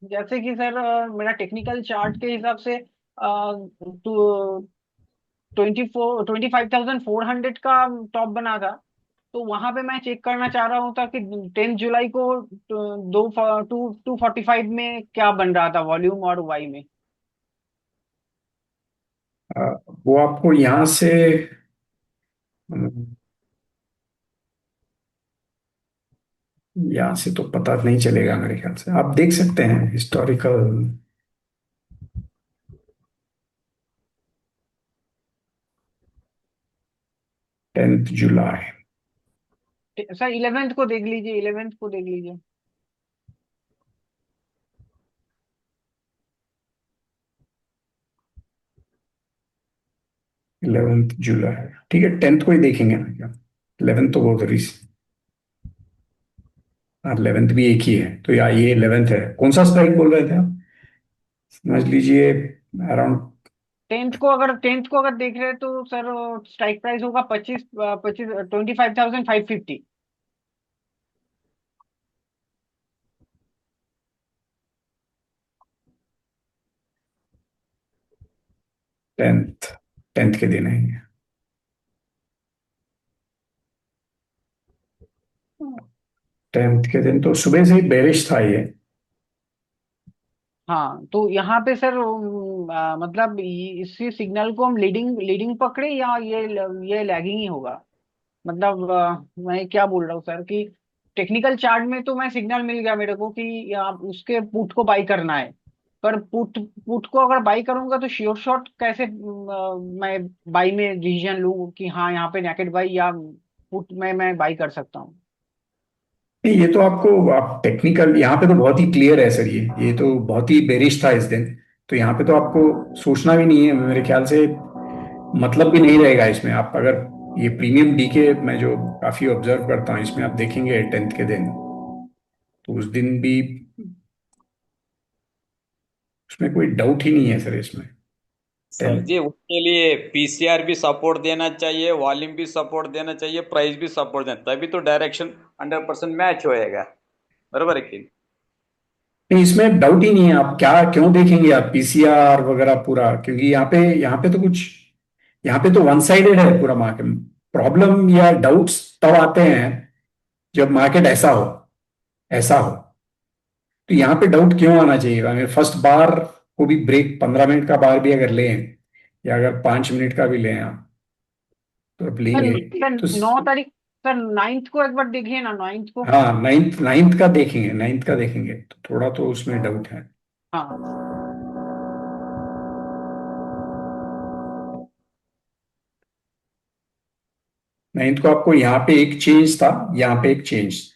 Speaker 7: जैसे कि सर मेरा टेक्निकल चार्ट के हिसाब से तो 25,400 का टॉप बना था, तो वहां पे मैं चेक करना चाह रहा हूँ था कि 10 जुलाई को 245 में क्या बन रहा था वॉल्यूम और वाई में।
Speaker 1: वो आपको यहाँ से तो पता नहीं चलेगा मेरे ख्याल से। आप देख सकते हैं हिस्टोरिकल 10 जुलाई।
Speaker 7: सर 11th को देख लीजिए, 11th को देख लीजिए।
Speaker 1: 11 जुलाई, ठीक है, 10 को ही देखेंगे ना क्या? 11 तो बहुत रिस, हाँ 11 भी एक ही है, तो या ये 11 है। कौन सा स्ट्राइक बोल रहे थे आप? समझ लीजिए अराउंड
Speaker 7: 10th को अगर देख रहे हैं तो सर स्ट्राइक प्राइस होगा 25,550।
Speaker 1: 10th के दिन है। 10th के दिन तो सुबह से ही बेरिश था ये।
Speaker 7: हाँ, तो यहाँ पे सर मतलब इसी सिग्नल को हम लीडिंग लीडिंग पकड़े या ये लैगिंग ही होगा? मतलब मैं क्या बोल रहा हूँ सर कि टेक्निकल चार्ट में तो मैं सिग्नल मिल गया मेरे को कि आप उसके पुट को बाई करना है, पर पुट पुट को अगर बाई करूंगा तो श्योर शॉट कैसे मैं बाई में डिसीजन लूँ कि हाँ यहाँ पे नेकेड बाई या पुट में मैं बाई कर सकता हूँ?
Speaker 1: नहीं, ये तो आपको, आप टेक्निकल यहाँ पे तो बहुत ही क्लियर है सर। ये तो बहुत ही बेरिश था इस दिन, तो यहाँ पे तो आपको सोचना भी नहीं है मेरे ख्याल से, मतलब भी नहीं रहेगा इसमें। आप अगर ये प्रीमियम डीके मैं जो काफी ऑब्जर्व करता हूँ, इसमें आप देखेंगे 10th के दिन, तो उस दिन भी उसमें कोई डाउट ही नहीं है सर इसमें।
Speaker 8: सर जी उसके लिए पीसीआर भी सपोर्ट देना चाहिए, वॉल्यूम भी सपोर्ट देना चाहिए, प्राइस भी सपोर्ट देना, तभी तो डायरेक्शन 100% मैच होएगा, बराबर है कि नहीं?
Speaker 1: नहीं, इसमें डाउट ही नहीं है। आप क्या क्यों देखेंगे आप पीसीआर वगैरह पूरा, क्योंकि यहाँ पे तो कुछ, यहाँ पे तो वन साइडेड है पूरा मार्केट। प्रॉब्लम या डाउट्स तब आते हैं जब मार्केट ऐसा हो। तो यहाँ पे डाउट क्यों आना चाहिए? अगर फर्स्ट बार को भी ब्रेक, 15 मिनट का बार भी अगर लें या अगर 5 मिनट का भी लें आप, तो आप
Speaker 7: सर
Speaker 1: लेंगे
Speaker 7: सर
Speaker 1: तो
Speaker 7: 9 तारीख, सर 9th को एक बार देखिए ना, 9th को।
Speaker 1: हाँ, नाइन्थ का देखेंगे तो थोड़ा तो उसमें डाउट है।
Speaker 7: हाँ
Speaker 1: 9th को आपको यहाँ पे एक चेंज था, यहाँ पे एक चेंज,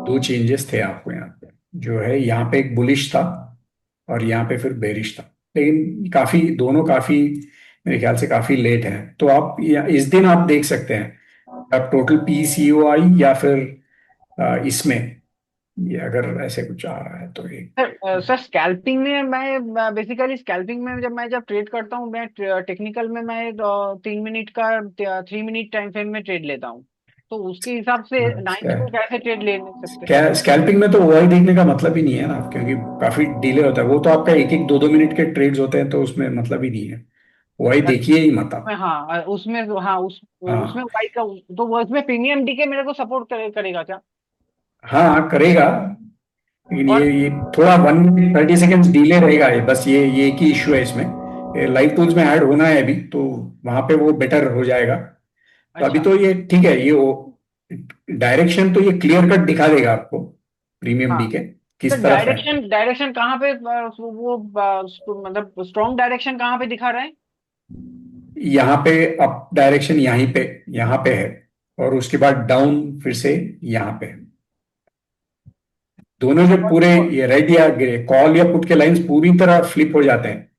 Speaker 1: दो चेंजेस थे आपको यहाँ पे। जो है यहाँ पे एक बुलिश था और यहाँ पे फिर बेरिश था, लेकिन दोनों काफी, मेरे ख्याल से काफी लेट है। तो आप इस दिन आप देख सकते हैं, आप टोटल पीसीओआई या फिर इसमें ये अगर ऐसे कुछ आ रहा है तो ये।
Speaker 7: सर स्कैल्पिंग में मैं बेसिकली, स्कैल्पिंग में जब ट्रेड करता हूँ, मैं टेक्निकल में मैं 3 मिनट का 3 मिनट टाइम फ्रेम में ट्रेड लेता हूँ। तो उसके हिसाब से 9th को कैसे ट्रेड ले सकते?
Speaker 1: स्कैल्पिंग में तो ओआई देखने का मतलब ही नहीं है ना, क्योंकि काफी डिले होता है। वो तो आपका एक एक 2-2 मिनट के ट्रेड्स होते हैं, तो उसमें मतलब ही नहीं है। ओआई देखिए ही मत आप।
Speaker 7: हाँ उसमें, हाँ उसमें
Speaker 1: हाँ
Speaker 7: वाई का, तो वो उसमें प्रीमियम डीके मेरे को सपोर्ट करेगा क्या?
Speaker 1: हाँ, करेगा, लेकिन
Speaker 7: और
Speaker 1: ये थोड़ा 1 मिनट 30 सेकेंड्स डिले रहेगा। ये बस ये एक ही इश्यू है इसमें। लाइव टूल्स में ऐड होना है अभी, तो वहां पे वो बेटर हो जाएगा। तो अभी
Speaker 7: अच्छा
Speaker 1: तो ये ठीक है, ये डायरेक्शन तो ये क्लियर कट दिखा देगा आपको, प्रीमियम
Speaker 7: हाँ।
Speaker 1: डी के
Speaker 7: तो
Speaker 1: किस तरफ है।
Speaker 7: डायरेक्शन कहाँ पे, मतलब स्ट्रॉन्ग डायरेक्शन कहाँ पे दिखा रहा है?
Speaker 1: यहाँ पे अप डायरेक्शन यहाँ पे है, और उसके बाद डाउन फिर से यहाँ पे है। दोनों जब पूरे ये रेड या कॉल या पुट के लाइंस पूरी तरह फ्लिप हो जाते हैं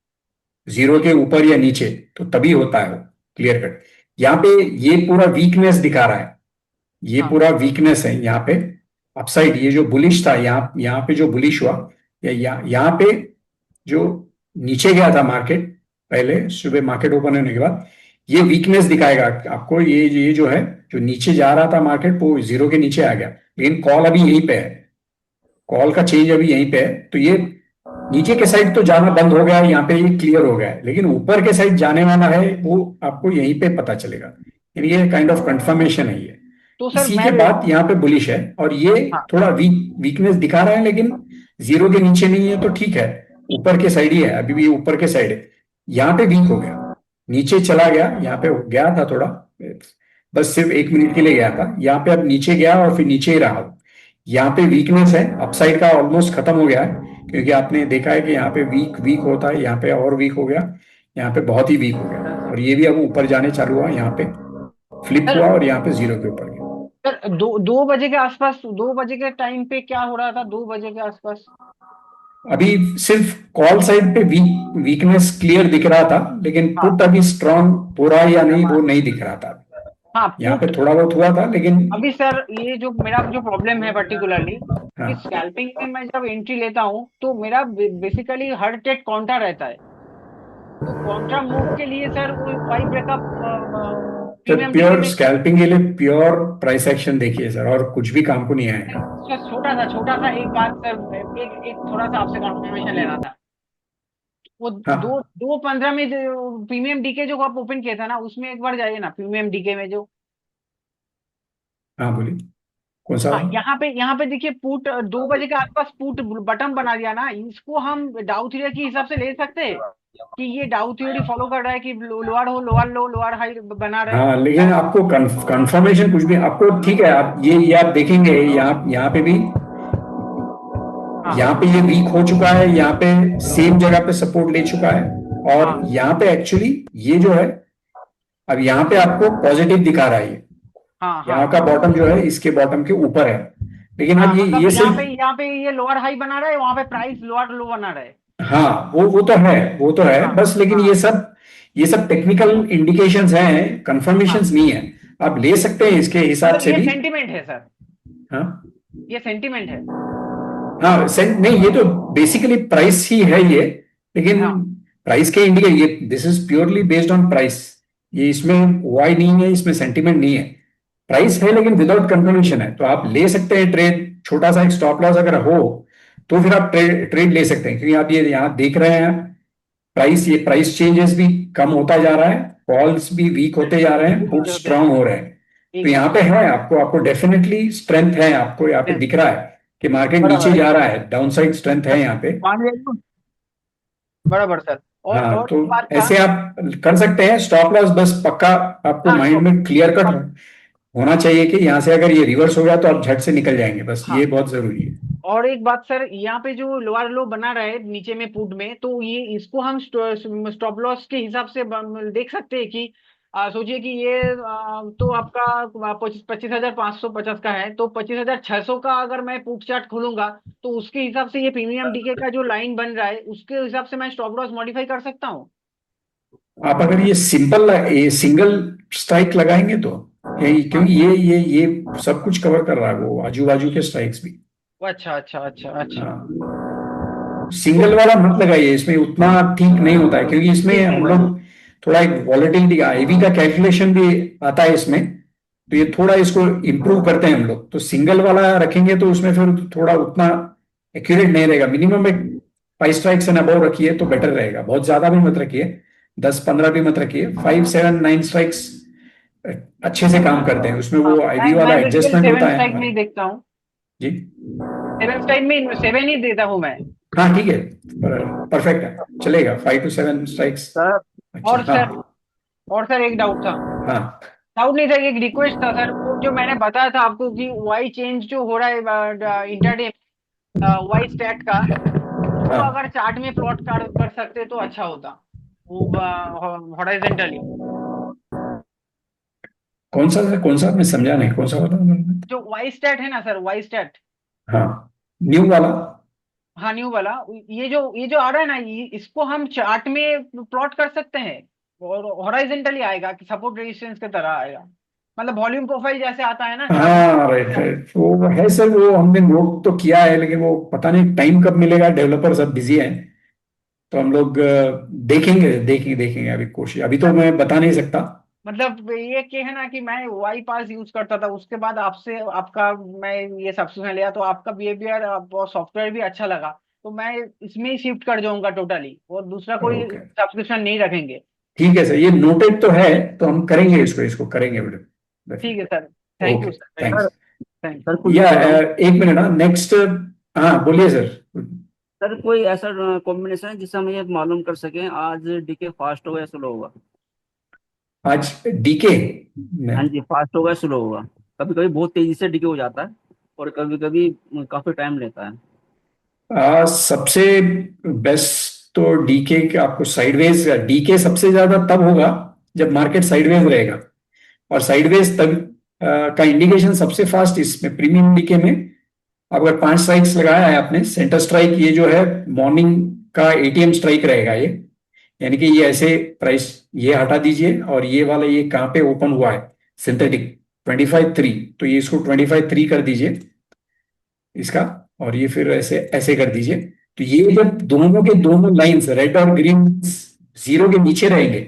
Speaker 1: जीरो के ऊपर या नीचे, तो तभी होता है वो क्लियर कट। यहाँ पे ये पूरा वीकनेस दिखा रहा है, ये
Speaker 7: हाँ
Speaker 1: पूरा वीकनेस है यहाँ पे। अपसाइड ये जो बुलिश था, यहाँ पे जो बुलिश हुआ, या यहाँ पे जो नीचे गया था मार्केट, पहले सुबह मार्केट ओपन होने के बाद, ये वीकनेस दिखाएगा आपको। ये जो है, जो नीचे जा रहा था मार्केट, वो जीरो के नीचे आ गया, लेकिन कॉल अभी यहीं पे है, कॉल का चेंज अभी यहीं पे है। तो ये नीचे के साइड तो जाना बंद हो गया है, यहाँ पे ये क्लियर हो गया है, लेकिन ऊपर के साइड जाने वाला है वो आपको यहीं पे पता चलेगा। यानी ये काइंड ऑफ कंफर्मेशन है ये।
Speaker 7: तो सर
Speaker 1: इसी
Speaker 7: मैं,
Speaker 1: के बाद यहाँ पे बुलिश है, और ये
Speaker 7: हाँ
Speaker 1: थोड़ा वीकनेस दिखा रहा है, लेकिन जीरो के नीचे नहीं है, तो ठीक है, ऊपर के साइड ही है। अभी भी ऊपर के साइड है, यहाँ पे वीक हो गया, नीचे चला गया, यहाँ पे गया था थोड़ा, बस सिर्फ 1 मिनट के लिए गया था, यहाँ पे अब नीचे गया और फिर नीचे ही रहा। यहाँ पे वीकनेस है, अपसाइड का ऑलमोस्ट खत्म हो गया है, क्योंकि आपने देखा है कि यहाँ पे वीक वीक होता है, यहाँ पे और वीक हो गया, यहाँ पे बहुत ही वीक हो गया, और ये भी अब ऊपर जाने चालू हुआ, यहाँ पे फ्लिप
Speaker 7: सर,
Speaker 1: हुआ और यहाँ पे जीरो के ऊपर गया।
Speaker 7: सर 2 बजे के आसपास, 2 बजे के टाइम पे क्या हो रहा था 2 बजे के आसपास?
Speaker 1: अभी सिर्फ कॉल साइड पे वीकनेस क्लियर दिख रहा था, लेकिन
Speaker 7: हाँ
Speaker 1: पुट अभी स्ट्रांग हो रहा है या नहीं वो नहीं दिख रहा था।
Speaker 7: हाँ
Speaker 1: यहाँ पे
Speaker 7: पुट।
Speaker 1: थोड़ा बहुत हुआ था, लेकिन
Speaker 7: अभी सर ये जो मेरा जो प्रॉब्लम है पर्टिकुलरली, कि
Speaker 1: हाँ
Speaker 7: स्कैल्पिंग में मैं जब एंट्री लेता हूँ तो मेरा बेसिकली हर ट्रेड काउंटर रहता है। तो काउंटर मूव के लिए सर वो Y breakup
Speaker 1: sir,
Speaker 7: premium DK
Speaker 1: pure
Speaker 7: में,
Speaker 1: स्कैल्पिंग के लिए प्योर प्राइस एक्शन देखिए सर, और कुछ भी काम को नहीं आएगा।
Speaker 7: सर छोटा सा एक बात सर, एक थोड़ा सा आपसे कंफर्मेशन लेना था। वो दो
Speaker 1: हाँ
Speaker 7: 2:15 में जो प्रीमियम डीके जो आप ओपन किया था ना, उसमें एक बार जाइए ना, प्रीमियम डीके में जो,
Speaker 1: हाँ, बोलिए कौन सा
Speaker 7: हाँ
Speaker 1: वाला?
Speaker 7: यहाँ पे देखिए, पुट 2 बजे के आसपास पुट बटन बना दिया ना, इसको हम डाउ थ्योरी के हिसाब से ले सकते हैं कि ये डाउ थ्योरी फॉलो कर रहा है कि लोअर हो, लोअर लो, लोअर हाई बना रहा है।
Speaker 1: हाँ, लेकिन आपको कंफर्मेशन कुछ भी आपको, ठीक है, आप ये आप देखेंगे, यहाँ पे भी,
Speaker 7: हाँ
Speaker 1: यहाँ पे ये वीक हो चुका है, यहाँ पे सेम जगह पे सपोर्ट ले चुका है, और
Speaker 7: हाँ
Speaker 1: यहाँ पे एक्चुअली ये जो है, अब यहाँ पे आपको पॉजिटिव दिखा रहा है। ये
Speaker 7: हाँ हाँ
Speaker 1: यहाँ का बॉटम जो है इसके बॉटम के ऊपर है, लेकिन
Speaker 7: हाँ,
Speaker 1: अब
Speaker 7: मतलब
Speaker 1: ये
Speaker 7: यहाँ पे
Speaker 1: सिर्फ,
Speaker 7: ये लोअर हाई बना रहा है, वहां पे प्राइस लोअर लो बना रहा है।
Speaker 1: हाँ, वो तो है
Speaker 7: हाँ
Speaker 1: बस, लेकिन
Speaker 7: हाँ
Speaker 1: ये सब टेक्निकल इंडिकेशंस हैं, कंफर्मेशंस
Speaker 7: हाँ,
Speaker 1: नहीं है। आप ले सकते हैं इसके हिसाब
Speaker 7: मतलब
Speaker 1: से
Speaker 7: ये
Speaker 1: भी।
Speaker 7: सेंटिमेंट है सर,
Speaker 1: हाँ
Speaker 7: ये सेंटिमेंट है।
Speaker 1: हाँ नहीं, ये तो बेसिकली प्राइस ही है ये, लेकिन
Speaker 7: हाँ
Speaker 1: प्राइस के इंडिकेट, ये this is purely based on price. ये इसमें वाई नहीं है, इसमें सेंटीमेंट नहीं है, प्राइस है लेकिन विदाउट कंफर्मेशन है। तो आप ले सकते हैं ट्रेड, छोटा सा एक स्टॉप लॉस अगर हो तो फिर आप ट्रेड ले सकते हैं, क्योंकि आप ये यहाँ देख रहे हैं प्राइस, ये प्राइस चेंजेस भी कम होता जा रहा है, कॉल्स भी वीक होते जा रहे हैं, पुट स्ट्रांग हो रहे हैं। तो यहाँ पे है, आपको डेफिनेटली स्ट्रेंथ है, आपको यहाँ पे दिख रहा है कि मार्केट नीचे जा रहा है, डाउन साइड स्ट्रेंथ है यहाँ पे।
Speaker 7: बराबर सर।
Speaker 1: हाँ,
Speaker 7: और
Speaker 1: तो
Speaker 7: बात था,
Speaker 1: ऐसे आप कर सकते हैं स्टॉप लॉस, बस पक्का आपको
Speaker 7: हाँ
Speaker 1: माइंड में क्लियर कट होना चाहिए कि यहाँ से अगर ये रिवर्स हो गया तो आप झट से निकल जाएंगे, बस
Speaker 7: हाँ।
Speaker 1: ये बहुत जरूरी है।
Speaker 7: और एक बात सर, यहाँ पे जो लोअर लो बना रहा है नीचे में पुट में, तो ये इसको हम स्टॉप लॉस के हिसाब से देख सकते हैं कि सोचिए कि ये तो आपका 25,550 का है, तो 25,600 का अगर मैं पुट चार्ट खोलूंगा तो उसके हिसाब से ये प्रीमियम डीके का जो लाइन बन रहा है उसके हिसाब से मैं स्टॉप लॉस मॉडिफाई कर सकता हूँ।
Speaker 1: आप अगर ये सिंगल स्ट्राइक लगाएंगे तो क्योंकि ये सब कुछ कवर कर रहा है, वो आजू बाजू के स्ट्राइक्स भी।
Speaker 7: अच्छा अच्छा अच्छा अच्छा।
Speaker 1: सिंगल वाला मत लगाइए, इसमें उतना ठीक नहीं होता है, क्योंकि इसमें हम लोग थोड़ा एक वॉलेटिलिटी का, आईवी का कैलकुलेशन भी आता है इसमें, तो ये थोड़ा इसको इम्प्रूव करते हैं हम लोग। तो सिंगल वाला रखेंगे तो उसमें फिर थोड़ा उतना एक्यूरेट नहीं रहेगा। मिनिमम एक 5 स्ट्राइक्स एंड अबव रखिए तो बेटर रहेगा, बहुत ज्यादा भी मत रखिए, 10-15 भी मत रखिए। 5, 7, 9 स्ट्राइक्स अच्छे से काम करते हैं, उसमें वो आईवी वाला एडजस्टमेंट होता है
Speaker 7: स्ट्राइक
Speaker 1: हमारे।
Speaker 7: में देखता हूँ,
Speaker 1: जी
Speaker 7: 7 स्ट्राइक में 7 ही देता हूँ मैं।
Speaker 1: हाँ ठीक है, परफेक्ट है, चलेगा 5 to 7 स्ट्राइक्स।
Speaker 7: और सर, और सर एक डाउट था,
Speaker 1: हाँ
Speaker 7: डाउट नहीं था, एक रिक्वेस्ट था सर। वो जो मैंने बताया था आपको कि वाई चेंज जो हो रहा है इंटरडे वाई स्टैट का, वो
Speaker 1: हाँ,
Speaker 7: अगर चार्ट में प्लॉट कर सकते तो अच्छा होता, वो हॉरिजॉन्टली।
Speaker 1: कौन सा मैं समझा नहीं, कौन सा वाला?
Speaker 7: जो वाई स्टैट है ना सर, वाई स्टैट,
Speaker 1: हाँ, न्यू वाला।
Speaker 7: हाँ न्यू वाला, ये जो आ रहा है ना, इसको हम चार्ट में प्लॉट कर सकते हैं और हॉरिजॉन्टली आएगा कि सपोर्ट रेजिस्टेंस की तरह आएगा, मतलब वॉल्यूम प्रोफाइल जैसे आता है ना चार्ट में।
Speaker 1: हाँ राइट राइट, वो है सर, वो हमने नोट तो किया है, लेकिन वो पता नहीं टाइम कब मिलेगा, डेवलपर सब बिजी हैं। तो हम लोग देखेंगे अभी कोशिश, अभी तो मैं बता नहीं सकता।
Speaker 7: मतलब ये कि है ना कि मैं वाई पास यूज करता था, उसके बाद आपसे आपका मैं ये सब्सक्रिप्शन लिया तो आपका बिहेवियर और सॉफ्टवेयर भी अच्छा लगा, तो मैं इसमें ही शिफ्ट कर जाऊंगा टोटली, और दूसरा कोई
Speaker 1: ओके
Speaker 7: सब्सक्रिप्शन नहीं रखेंगे।
Speaker 1: ठीक है सर, ये नोटेड तो है, तो हम करेंगे इसको करेंगे बेटा।
Speaker 7: ठीक है sir, thank you
Speaker 1: okay
Speaker 7: sir,
Speaker 1: thanks.
Speaker 7: Thank
Speaker 9: sir कुछ
Speaker 1: या
Speaker 9: बोल रहा हूँ।
Speaker 1: एक मिनट ना, नेक्स्ट। हाँ बोलिए सर।
Speaker 9: सर कोई ऐसा कॉम्बिनेशन है जिससे हम ये मालूम कर सकें आज डीके फास्ट होगा या स्लो होगा?
Speaker 1: आज डीके
Speaker 9: हाँ जी, फास्ट होगा या स्लो होगा? कभी कभी बहुत तेजी से डीके हो जाता है और कभी कभी काफी टाइम लेता है।
Speaker 1: सबसे बेस्ट तो डीके के, आपको साइडवेज डीके सबसे ज्यादा तब होगा जब मार्केट साइडवेज रहेगा, और साइडवेज तब का इंडिकेशन सबसे फास्ट इसमें प्रीमियम डीके में। अब अगर 5 स्ट्राइक्स लगाया है आपने, सेंटर स्ट्राइक ये जो है मॉर्निंग का एटीएम स्ट्राइक रहेगा ये, यानी कि ये ऐसे प्राइस ये हटा दीजिए, और ये वाला ये कहाँ पे ओपन हुआ है सिंथेटिक 25.3, तो ये इसको 25.3 कर दीजिए इसका, और ये फिर ऐसे ऐसे कर दीजिए। तो ये जब दोनों के दोनों लाइंस रेड और ग्रीन जीरो के नीचे रहेंगे,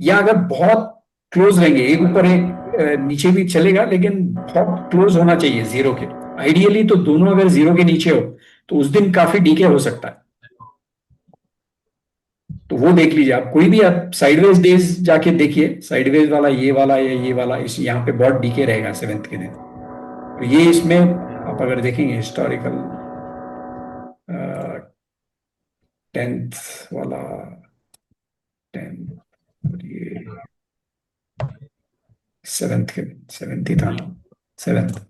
Speaker 1: या अगर बहुत क्लोज रहेंगे, एक ऊपर एक नीचे भी चलेगा, लेकिन बहुत क्लोज होना चाहिए जीरो के, आइडियली तो दोनों अगर जीरो के नीचे हो तो उस दिन काफी डीके हो सकता है। तो वो देख लीजिए आप, कोई भी आप साइडवेज डेज जाके देखिए, साइडवेज वाला ये वाला या ये वाला, इस यहाँ पे बहुत डीके रहेगा 7th के दिन। तो ये इसमें आप अगर देखेंगे हिस्टोरिकल 10th वाला 10, और ये 7th के दिन, 7th ही था ना, 7th।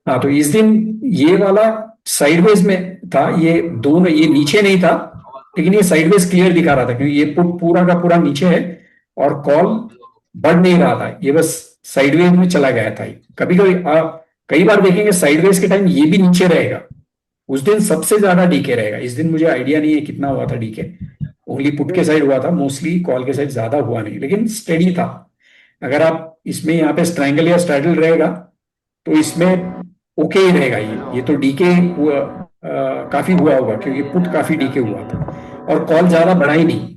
Speaker 1: हाँ, तो इस दिन ये वाला साइडवेज में था, ये दोनों, ये नीचे नहीं था, लेकिन ये साइडवेज क्लियर दिखा रहा था, क्योंकि ये पुट पूरा का पूरा नीचे है और कॉल बढ़ नहीं रहा था, ये बस साइडवेज में चला गया था। कभी कभी कई बार देखेंगे साइडवेज के टाइम ये भी नीचे रहेगा, उस दिन सबसे ज्यादा डीके रहेगा। इस दिन मुझे आइडिया नहीं है कितना हुआ था डीके, ओनली पुट के साइड हुआ था मोस्टली, कॉल के साइड ज्यादा हुआ नहीं, लेकिन स्टेडी था। अगर आप इसमें यहाँ पे स्ट्रैंगल या स्ट्रैडल रहेगा तो इसमें ओके ही रहेगा। ये तो डीके हुआ, काफी हुआ होगा क्योंकि पुट काफी डीके हुआ था और कॉल ज्यादा बढ़ा ही नहीं।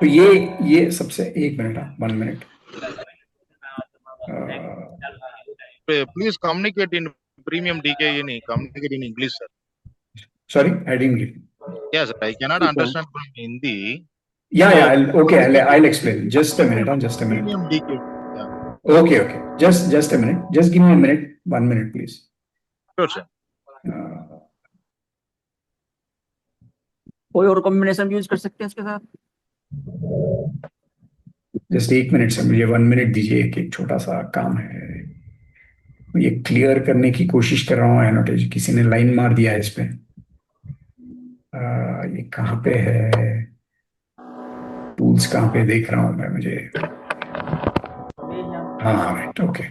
Speaker 1: तो ये सबसे, एक minute, 1 minute,
Speaker 5: Please communicate in premium DK in communicate in English, sir.
Speaker 1: Sorry, I didn't get.
Speaker 5: Yes, I cannot understand from Hindi.
Speaker 1: Yeah,
Speaker 5: So
Speaker 1: okay, I'll explain. Just a minute, just a minute.
Speaker 5: premium DK. Yeah.
Speaker 1: Okay. Just a minute. Just give me a minute. 1 minute, please.
Speaker 5: Sure, sir.
Speaker 9: कोई और combination use कर सकते हैं इसके साथ?
Speaker 1: Just 1 minute से मुझे 1 minute दीजिए, एक छोटा सा काम है, ये क्लियर करने की कोशिश कर रहा हूँ। एनोटेशन किसी ने लाइन मार दिया है इस पे। ये कहाँ पे है, टूल्स कहाँ पे देख रहा हूँ मैं, मुझे, हाँ राइट, ओके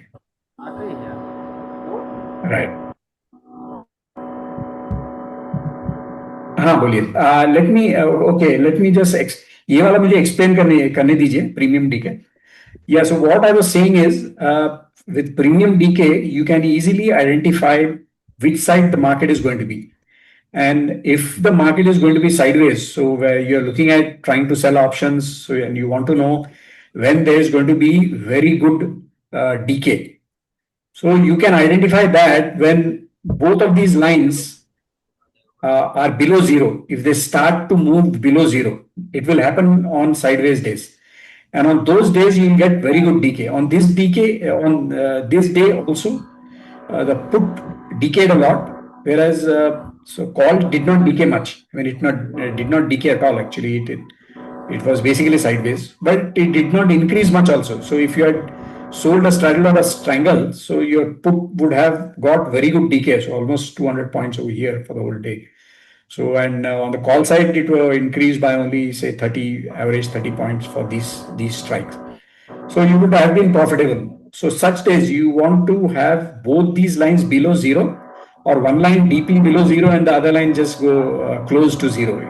Speaker 1: राइट, हाँ बोलिए। लेट मी जस्ट, ये वाला मुझे एक्सप्लेन करने दीजिए, premium DK. Yeah, so what I was saying is, with premium DK, you can easily identify which side the market is going to be. And if the market is going to be sideways, so where you're looking at trying to sell options, so and you want to know when there is going to be very good DK. So you can identify that when both of these lines are below zero. If they start to move below zero, it will happen on sideways days. And on those days, you will get very good decay. On this decay, on this day also, the put decayed a lot, whereas so call did not decay much. I mean, it did not decay at all. Actually, it was basically sideways, but it did not increase much also. So if you had sold a straddle or a strangle, so your put would have got very good decay, so almost 200 points over here for the whole day. So, and on the call side, it will increase by only say 30, average 30 points for these strikes. So you would have been profitable. So such days you want to have both these lines below zero, or one line deeply below zero and the other line just go close to zero.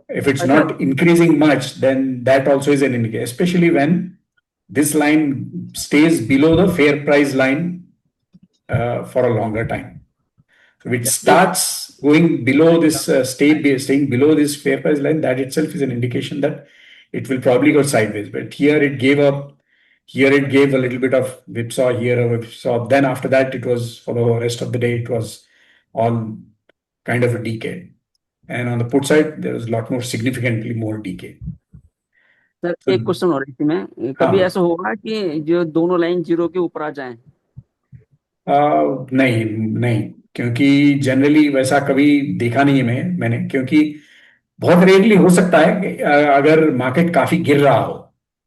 Speaker 1: If it's not increasing much, then that also is an indicator, especially when this line stays below the fair price line for a longer time. So it starts going below this staying below this fair price line, that itself is an indication that it will probably go sideways. But here it gave up, here it gave a little bit of whipsaw, here a whipsaw. Then after that, it was, for the rest of the day, it was all kind of a decay. And on the put side, there was a lot more, significantly more decay.
Speaker 9: Sir एक question और है इसमें, कभी ऐसा होगा कि जो दोनों लाइन जीरो के ऊपर आ जाएं?
Speaker 1: नहीं, क्योंकि जनरली वैसा कभी देखा नहीं है मैंने, क्योंकि बहुत रेयरली हो सकता है कि अगर मार्केट काफी गिर रहा हो,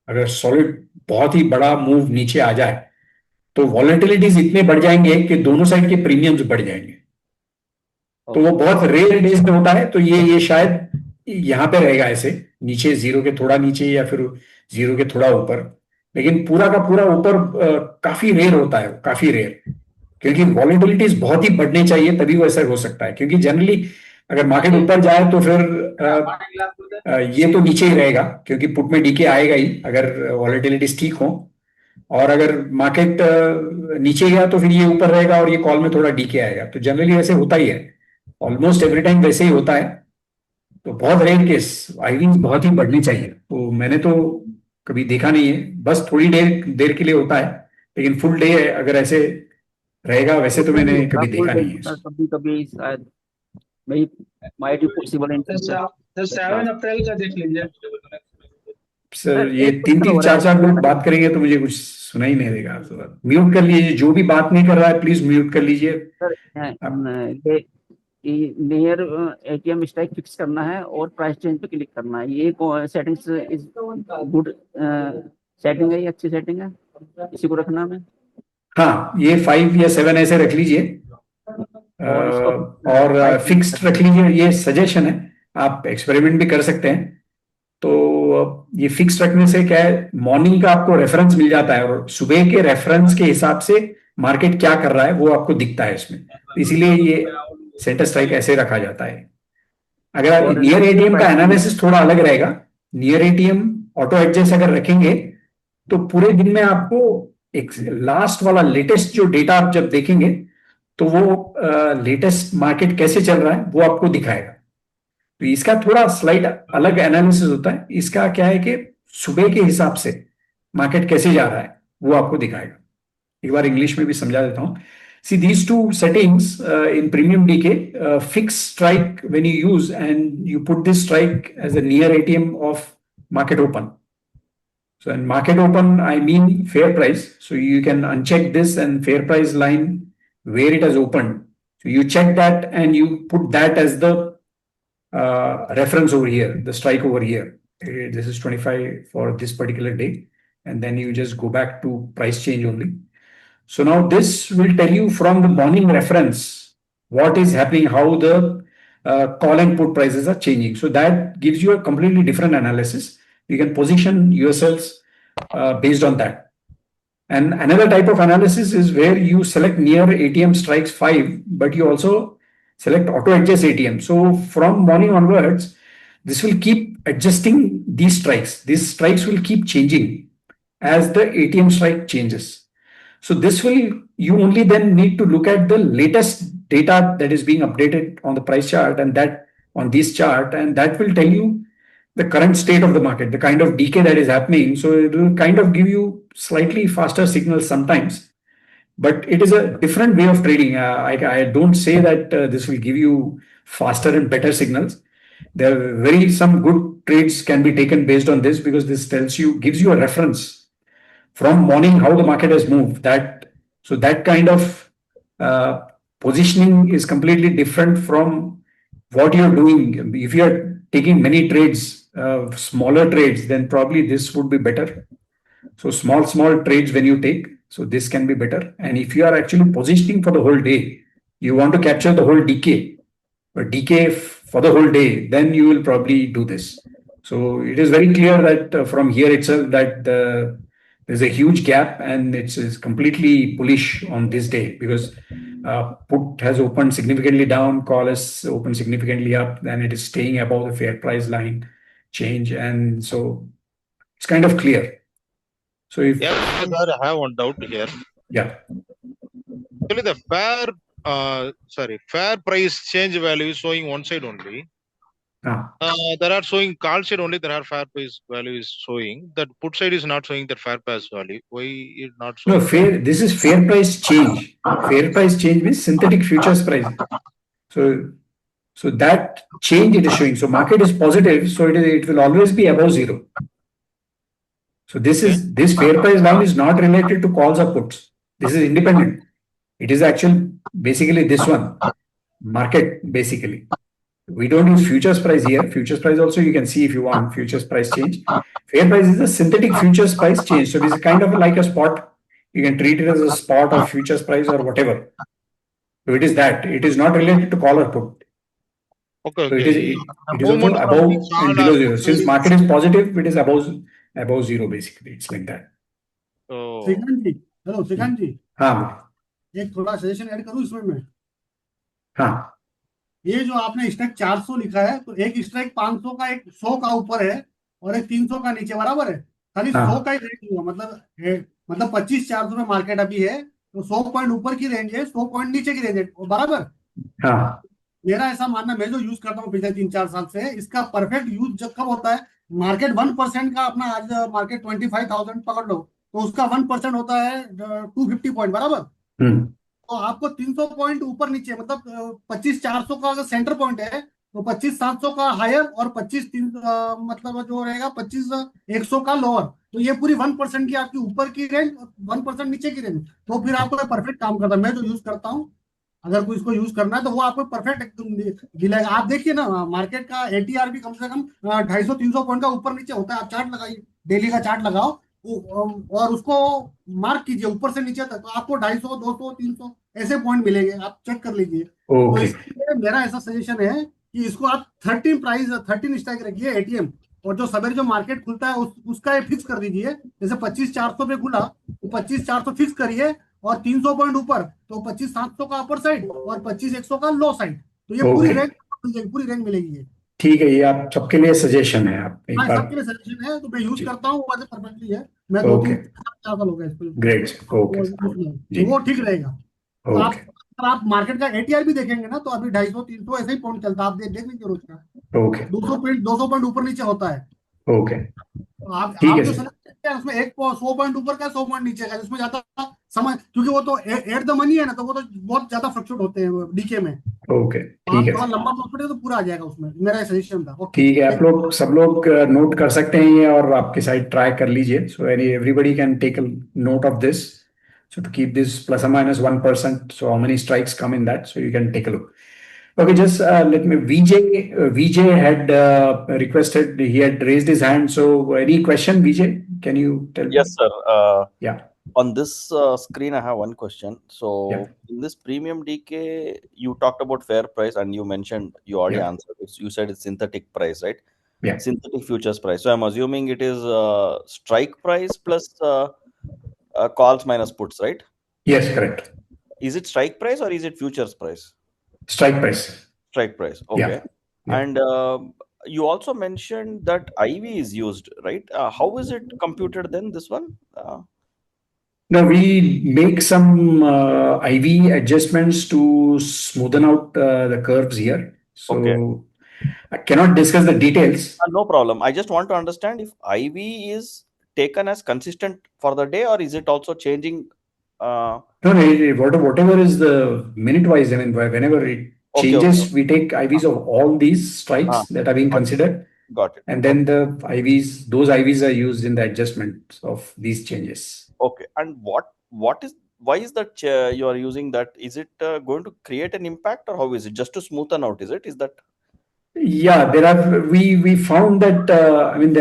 Speaker 1: अगर सॉलिड बहुत ही बड़ा मूव नीचे आ जाए, तो वॉलेटिलिटीज इतने बढ़ जाएंगे कि दोनों साइड के प्रीमियम्स बढ़ जाएंगे। तो वो बहुत रेयर डेज में होता है। तो ये शायद यहाँ पे रहेगा ऐसे, नीचे जीरो के थोड़ा नीचे या फिर जीरो के थोड़ा ऊपर, लेकिन पूरा का पूरा ऊपर काफी रेयर होता है, काफी रेयर, क्योंकि वॉलेटिलिटीज बहुत ही बढ़ने चाहिए तभी वो ऐसा हो सकता है। क्योंकि जनरली अगर मार्केट ऊपर जाए तो फिर ये तो नीचे ही रहेगा, क्योंकि पुट में डीके आएगा ही अगर वॉलेटिलिटीज ठीक हो, और अगर मार्केट नीचे गया तो फिर ये ऊपर रहेगा और ये कॉल में थोड़ा डीके आएगा। तो जनरली वैसे होता ही है, ऑलमोस्ट एवरी टाइम वैसे ही होता है। तो बहुत रेयर केस आईविंग बहुत ही बढ़नी चाहिए, तो मैंने तो कभी देखा नहीं है, बस थोड़ी देर के लिए होता है, लेकिन फुल डे अगर ऐसे रहेगा वैसे तो मैंने कभी देखा नहीं है।
Speaker 9: कभी शायद माइट बी पॉसिबल इन
Speaker 4: 7 अप्रैल का देख लीजिए
Speaker 1: सर। ये 3-3 4-4 लोग बात करेंगे तो मुझे कुछ सुना ही नहीं देगा। म्यूट कर लीजिए, जो भी बात नहीं कर रहा है प्लीज म्यूट कर लीजिए।
Speaker 9: नियर एटीएम स्ट्राइक फिक्स करना है और प्राइस चेंज पे क्लिक करना है, ये सेटिंग्स इज गुड सेटिंग है, ये अच्छी सेटिंग है, इसी को रखना है।
Speaker 1: हाँ, ये 5 या 7 ऐसे रख लीजिए और फिक्स्ड रख लीजिए, ये सजेशन है, आप एक्सपेरिमेंट भी कर सकते हैं। तो ये फिक्स्ड रखने से क्या है, मॉर्निंग का आपको रेफरेंस मिल जाता है और सुबह के रेफरेंस के हिसाब से मार्केट क्या कर रहा है वो आपको दिखता है इसमें, इसीलिए ये सेंटर स्ट्राइक ऐसे रखा जाता है। अगर आप नियर एटीएम का एनालिसिस थोड़ा अलग रहेगा, नियर एटीएम ऑटो एडजस्ट अगर रखेंगे तो पूरे दिन में आपको एक लास्ट वाला लेटेस्ट जो डेटा आप जब देखेंगे तो वो लेटेस्ट मार्केट कैसे चल रहा है वो आपको दिखाएगा। तो इसका थोड़ा स्लाइड अलग एनालिसिस होता है। इसका क्या है कि सुबह के हिसाब से मार्केट कैसे जा रहा है वो आपको दिखाएगा। एक बार इंग्लिश में भी समझा देता हूं। See these two settings in premium DK, fix strike when you use, and you put this strike as a near ATM of market open. So in market open, I mean fair price. So you can uncheck this and fair price line where it has opened. So you check that and you put that as the reference over here, the strike over here. This is 25 for this particular day. And then you just go back to price change only. So now this will tell you from the morning reference what is happening, how the call and put prices are changing. So that gives you a completely different analysis. You can position yourselves based on that. And another type of analysis is where you select near ATM strikes 5, but you also select auto adjust ATM. So from morning onwards, this will keep adjusting these strikes. These strikes will keep changing as the ATM strike changes. So this will, you only then need to look at the latest data that is being updated on the price chart and that on this chart, and that will tell you the current state of the market, the kind of decay that is happening. So it will kind of give you slightly faster signals sometimes, but it is a different way of trading. I don't say that this will give you faster and better signals. There are some good trades can be taken based on this, because this tells you, gives you a reference from morning how the market has moved. So that kind of positioning is completely different from what you're doing. If you're taking many trades, smaller trades, then probably this would be better. So small trades when you take, so this can be better. And if you are actually positioning for the whole day, you want to capture the whole decay, but decay for the whole day, then you will probably do this. So it is very clear that from here itself that there's a huge gap, and it's completely bullish on this day, because put has opened significantly down, call has opened significantly up, and it is staying above the fair price line change, and so it's kind of clear. So if
Speaker 5: Yeah, sir, I have one doubt here.
Speaker 1: yeah,
Speaker 5: Actually, the fair price change value is showing one side only. There are showing call side only. There are fair price value is showing. That put side is not showing that fair price value. Why is not showing?
Speaker 1: no, fair. This is fair price change. Fair price change means synthetic futures price. So that change it is showing. So market is positive, so it will always be above zero. So this fair price line is not related to calls or puts. This is independent. It is actually basically this one, market basically. We don't use futures price here. Futures price also you can see if you want futures price change. Fair price is a synthetic futures price change. So this is kind of like a spot. You can treat it as a spot or futures price or whatever. So it is that. It is not related to call or put.
Speaker 5: Okay.
Speaker 1: So it is also above and below zero. Since market is positive, it is above zero basically. It's like that.
Speaker 5: So
Speaker 10: Srikanth ji, hello Srikanth ji,
Speaker 1: हाँ
Speaker 10: एक थोड़ा suggestion add करूं इसमें मैं।
Speaker 1: हाँ
Speaker 10: ये जो आपने स्ट्राइक 400 लिखा है, तो एक स्ट्राइक 500 का, एक 100 का ऊपर है और एक 300 का नीचे, बराबर है। खाली 100 का ही रेंज हुआ, मतलब 25,400 में मार्केट अभी है, तो 100 पॉइंट ऊपर की रेंज है, 100 पॉइंट नीचे की रेंज है, बराबर।
Speaker 1: हाँ
Speaker 10: मेरा ऐसा मानना, मैं जो यूज करता हूँ पिछले 3-4 साल से, इसका परफेक्ट यूज जब कब होता है, मार्केट 1% का, अपना आज मार्केट 25,000 पकड़ लो, तो उसका 1% होता है 250 पॉइंट, बराबर। तो आपको 300 पॉइंट ऊपर नीचे, मतलब 25,400 का अगर सेंटर पॉइंट है, तो 25,700 का हायर और 25,300 मतलब जो रहेगा 25,100 का लोअर। तो ये पूरी 1% की आपकी ऊपर की रेंज, 1% नीचे की रेंज, तो फिर आपको परफेक्ट काम करता है। मैं जो यूज करता हूँ, अगर कोई इसको यूज करना है तो वो आपको परफेक्ट एकदम दिलाएगा। आप देखिए ना, मार्केट का ATR भी कम से कम 250-300 पॉइंट का ऊपर नीचे होता है। आप चार्ट लगाइए, डेली का चार्ट लगाओ और उसको मार्क कीजिए ऊपर से नीचे तक, तो आपको 250, 200, 300 ऐसे पॉइंट मिलेंगे। आप चेक कर लीजिए। तो इसलिए मेरा ऐसा सजेशन है कि इसको आप 13 स्ट्राइक रखिए ATM, और जो सवेरे जो मार्केट खुलता है उसका फिक्स कर दीजिए। जैसे 25,400 पे खुला तो 25,400 फिक्स करिए, और 300 पॉइंट ऊपर तो 25,700 का अपर साइड और 25,100 का लो साइड। तो ये पूरी रेंज मिलेगी।
Speaker 1: ठीक है, ये आप सबके लिए सजेशन है। आप एक बार
Speaker 10: सबके लिए सजेशन है, तो मैं यूज करता हूँ, परफेक्टली है। मैं 2-3 4 साल हो गया इसको।
Speaker 1: ग्रेट, ओके जी,
Speaker 10: तो वो ठीक रहेगा। तो आप
Speaker 1: ओके
Speaker 10: अगर आप मार्केट का एटीआर भी देखेंगे ना, तो अभी 250-300 ऐसे ही पॉइंट चलता है, आप देख लीजिए रोज का।
Speaker 1: ओके
Speaker 10: 200 पॉइंट ऊपर नीचे होता है।
Speaker 1: ओके,
Speaker 10: तो आप
Speaker 1: ठीक है
Speaker 10: जो
Speaker 1: सर,
Speaker 10: सेलेक्ट है उसमें 100 पॉइंट ऊपर का, 100 पॉइंट नीचे का, जिसमें ज्यादा समय, क्योंकि वो तो एट द मनी है ना, तो वो तो बहुत ज्यादा फ्लक्चुएट होते हैं डीके में।
Speaker 1: ओके
Speaker 10: तो आप
Speaker 1: ठीक है
Speaker 10: थोड़ा
Speaker 1: सर,
Speaker 10: लंबा प्रॉफिट है तो पूरा आ जाएगा उसमें, मेरा सजेशन था। ओके,
Speaker 1: ठीक है। आप लोग सब लोग नोट कर सकते हैं ये, और आपके साइड ट्राई कर लीजिए। So everybody can take a note of this, so to keep this plus or minus 1%, so how many strikes come in that, so you can take a look. Okay, just let me, VJ had requested, he had raised his hand, so any question, VJ, can you tell me?
Speaker 2: Yes, sir.
Speaker 1: Yeah,
Speaker 2: On this screen, I have one question. So,
Speaker 1: yeah,
Speaker 2: in this premium DK, you talked about fair price, and you mentioned you already
Speaker 1: yeah,
Speaker 2: answered it. You said it's synthetic price, right?
Speaker 1: yeah,
Speaker 2: Synthetic futures price. So, I'm assuming it is strike price plus calls minus puts, right?
Speaker 1: yes, correct,
Speaker 2: Is it strike price or is it futures price?
Speaker 1: strike price,
Speaker 2: Strike price.
Speaker 1: yeah,
Speaker 2: Okay.
Speaker 1: yeah.
Speaker 2: And you also mentioned that IV is used, right? How is it computed then, this one?
Speaker 1: Now we make some IV adjustments to smoothen out the curves here,
Speaker 2: Okay.
Speaker 1: so I cannot discuss the details.
Speaker 2: No problem. I just want to understand if IV is taken as consistent for the day, or is it also changing?
Speaker 1: No, no, whatever is the minute wise, I mean, whenever it
Speaker 2: Okay, okay.
Speaker 1: changes, we take IVs of all these strikes that are being
Speaker 2: Got it.
Speaker 1: considered,
Speaker 2: Got it.
Speaker 1: and then the IVs, those IVs are used in the adjustment of these changes.
Speaker 2: Okay. And why is that you are using that? Is it going to create an impact, or how is it? Just to smoothen out, is it? Is that?
Speaker 1: Yeah, there are, we found that, I mean,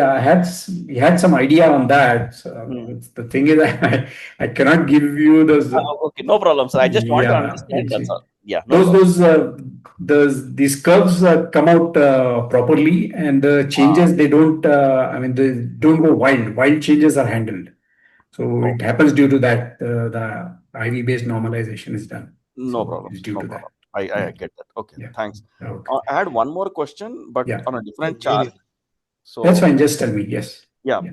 Speaker 1: we had some idea on that. So, the thing is, I cannot give you those.
Speaker 2: Okay, no problem, sir. I just want to
Speaker 1: Yeah,
Speaker 2: understand. That's all. Yeah, no
Speaker 1: those
Speaker 2: problem.
Speaker 1: these curves come out properly, and the changes, they don't, I mean, they don't go wild. Wild changes are handled. So it happens due to that, the IV based normalization is done.
Speaker 2: No
Speaker 1: So
Speaker 2: problem.
Speaker 1: it's due
Speaker 2: No
Speaker 1: to
Speaker 2: problem.
Speaker 1: that.
Speaker 2: I
Speaker 1: Yeah.
Speaker 2: get that. Okay,
Speaker 1: Yeah.
Speaker 2: thanks.
Speaker 1: Okay.
Speaker 2: I had one more question, but
Speaker 1: Yeah.
Speaker 2: on a different chart. So
Speaker 1: That's fine. Just tell me. Yes.
Speaker 2: yeah,
Speaker 1: Yeah.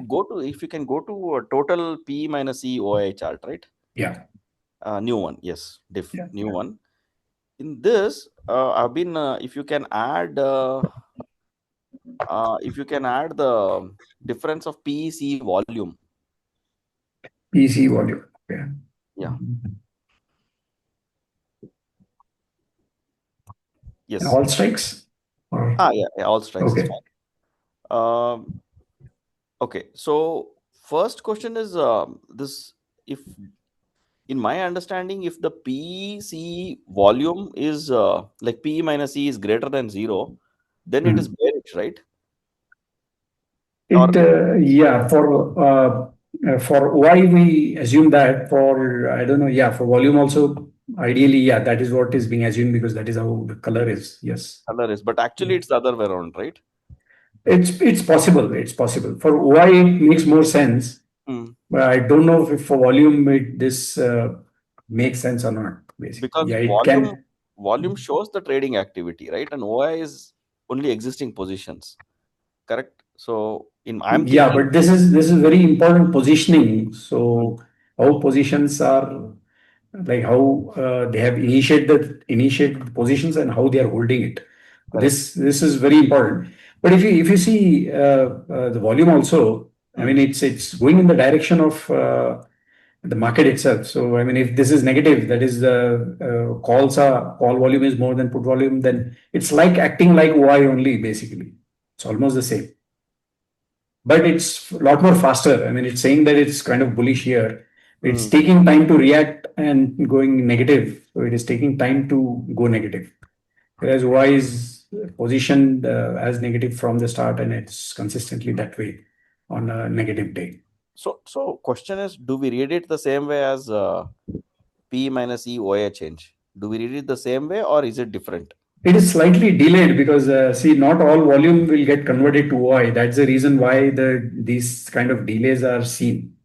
Speaker 2: if you can go to a total P minus E OI chart, right?
Speaker 1: Yeah.
Speaker 2: New one, yes,
Speaker 1: Yeah.
Speaker 2: new one. In this, I've been if you can add the difference of PEC volume.
Speaker 1: PC volume. Yeah.
Speaker 2: Yeah. Yes.
Speaker 1: And all strikes? Or,
Speaker 2: yeah, all strikes is
Speaker 1: okay.
Speaker 2: fine. Okay, so first question is this: if in my understanding, if the PEC volume is like P minus E is greater than 0, then it is bearish, right?
Speaker 1: Yeah, for OI, we assume that. For, I don't know, yeah, for volume also, ideally, yeah, that is what is being assumed, because that is how the color is. Yes.
Speaker 2: Color is, but actually it's the other way around, right?
Speaker 1: It's possible. It's possible. For OI, it makes more sense. But I don't know if for volume this makes sense or not. Basically,
Speaker 2: Because
Speaker 1: yeah, it can.
Speaker 2: volume shows the trading activity, right? And OI is only existing positions, correct? So I'm
Speaker 1: Yeah,
Speaker 2: thinking,
Speaker 1: but this is very important positioning. So how positions are, like how they have initiated the positions and how they are holding it. This is very important. But if you see the volume also, I mean, it's going in the direction of the market itself. So I mean, if this is negative, that is the call volume is more than put volume, then it's like acting like OI only, basically. It's almost the same, but it's a lot more faster. I mean, it's saying that it's kind of bullish here. It's taking time to react and going negative. So it is taking time to go negative. Whereas Y is positioned as negative from the start, and it's consistently that way on a negative day.
Speaker 2: So question is, do we read it the same way as P minus E OA change? Do we read it the same way, or is it different?
Speaker 1: It is slightly delayed because see, not all volume will get converted to OI. That's the reason why these kind of delays are seen.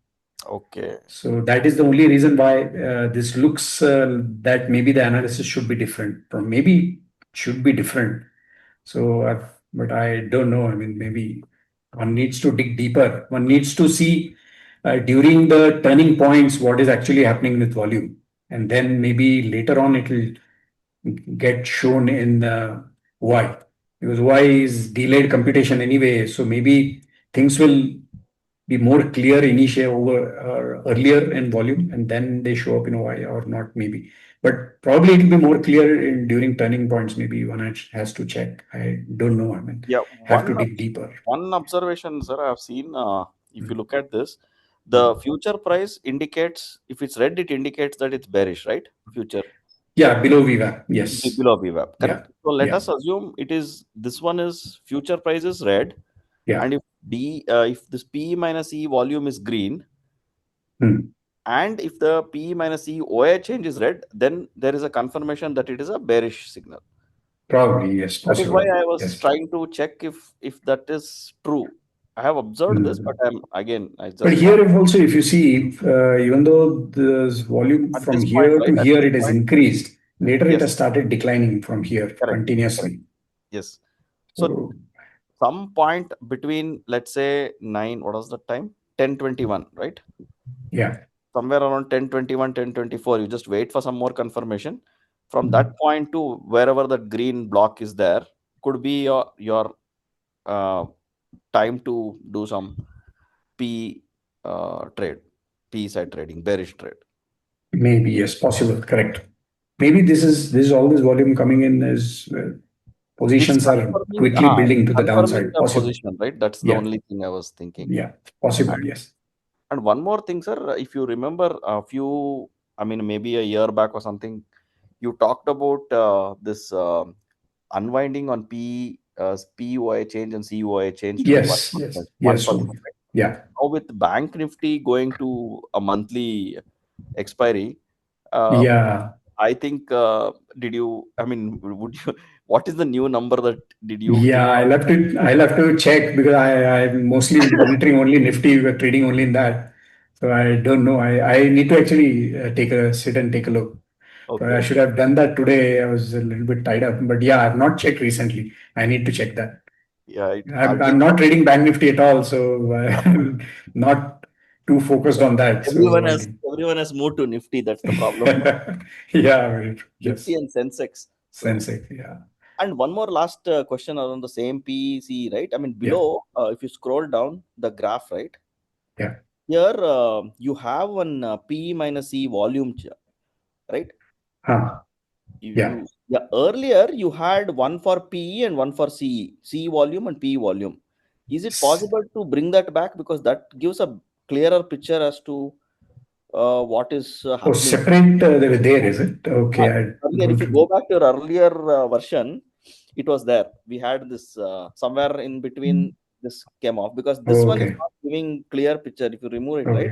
Speaker 2: Okay.
Speaker 1: So that is the only reason why this looks that maybe the analysis should be different. From maybe should be different. So, but I don't know. I mean, maybe one needs to dig deeper. One needs to see during the turning points what is actually happening with volume, and then maybe later on it will get shown in Y, because Y is delayed computation anyway. So maybe things will be more clear initially over earlier in volume, and then they show up in Y, or not maybe. But probably it will be more clear during turning points. Maybe one has to check. I don't know. I mean,
Speaker 2: Yeah,
Speaker 1: have to dig deeper.
Speaker 2: one observation, sir, I have seen. If you look at this, the future price indicates, if it's red, it indicates that it's bearish, right? Future.
Speaker 1: Yeah, below VWAP. Yes.
Speaker 2: Below VWAP, correct?
Speaker 1: Yeah.
Speaker 2: So let
Speaker 1: Yeah.
Speaker 2: us assume it is, this one is future price is red,
Speaker 1: Yeah.
Speaker 2: and if this P minus E volume is green, and if the P minus E OA change is red, then there is a confirmation that it is a bearish signal.
Speaker 1: Probably, yes,
Speaker 2: That is
Speaker 1: possible.
Speaker 2: why I was
Speaker 1: Yes.
Speaker 2: trying to check if that is true. I have observed this, but I just
Speaker 1: But here, if also, if you see, even though the volume
Speaker 2: At
Speaker 1: from
Speaker 2: this
Speaker 1: here
Speaker 2: point,
Speaker 1: to
Speaker 2: right, at
Speaker 1: here
Speaker 2: this
Speaker 1: it has
Speaker 2: point-
Speaker 1: increased, later it
Speaker 2: Yes.
Speaker 1: has started declining from here
Speaker 2: Correct.
Speaker 1: continuously.
Speaker 2: Yes. So some point between, let's say 9, what was the time? 10:21, right?
Speaker 1: Yeah.
Speaker 2: Somewhere around 10:21, 10:24, you just wait for some more confirmation. From that point to wherever that green block is there, could be your time to do some P trade, P side trading, bearish trade.
Speaker 1: Maybe, yes, possible, correct. Maybe this is all this volume coming in as positions are quickly building to the downside.
Speaker 2: The
Speaker 1: Possible.
Speaker 2: position, right? That's the only thing I was thinking.
Speaker 1: Yeah, possible, yes.
Speaker 2: And one more thing, sir, if you remember maybe a year back or something, you talked about this unwinding on POI change and COI change.
Speaker 1: Yes,
Speaker 2: 1%,
Speaker 1: yes,
Speaker 2: 1%, right?
Speaker 1: yeah.
Speaker 2: Now with Bank Nifty going to a monthly expiry, I think, what is the new number that
Speaker 1: Yeah, I'll have to check, because I'm mostly monitoring only Nifty. We're trading only in that. So I don't know. I need to actually sit and take a look.
Speaker 2: Okay.
Speaker 1: So I should have done that today. I was a little bit tied up, but yeah, I've not checked recently. I need to check that.
Speaker 2: Yeah,
Speaker 1: I'm not trading Bank Nifty at all, so I'm not too focused on that.
Speaker 2: Everyone has moved to Nifty. That's the problem.
Speaker 1: Yeah, very true. Yes.
Speaker 2: Nifty and Sensex.
Speaker 1: Sensex, yeah.
Speaker 2: And one more last question around the same PEC, right? I mean, below, if you scroll down the graph, right?
Speaker 1: Yeah.
Speaker 2: Here you have one P minus E volume, right?
Speaker 1: Yeah.
Speaker 2: Earlier you had one for PE and one for CE, CE volume and PE volume. Is it possible to bring that back, because that gives a clearer picture as to what is happening?
Speaker 1: Oh, separate they were there, is it? Okay.
Speaker 2: Earlier, if you go back to your earlier version, it was there. We had this somewhere in between. This came off because this one is not giving clear picture. If you remove it, right?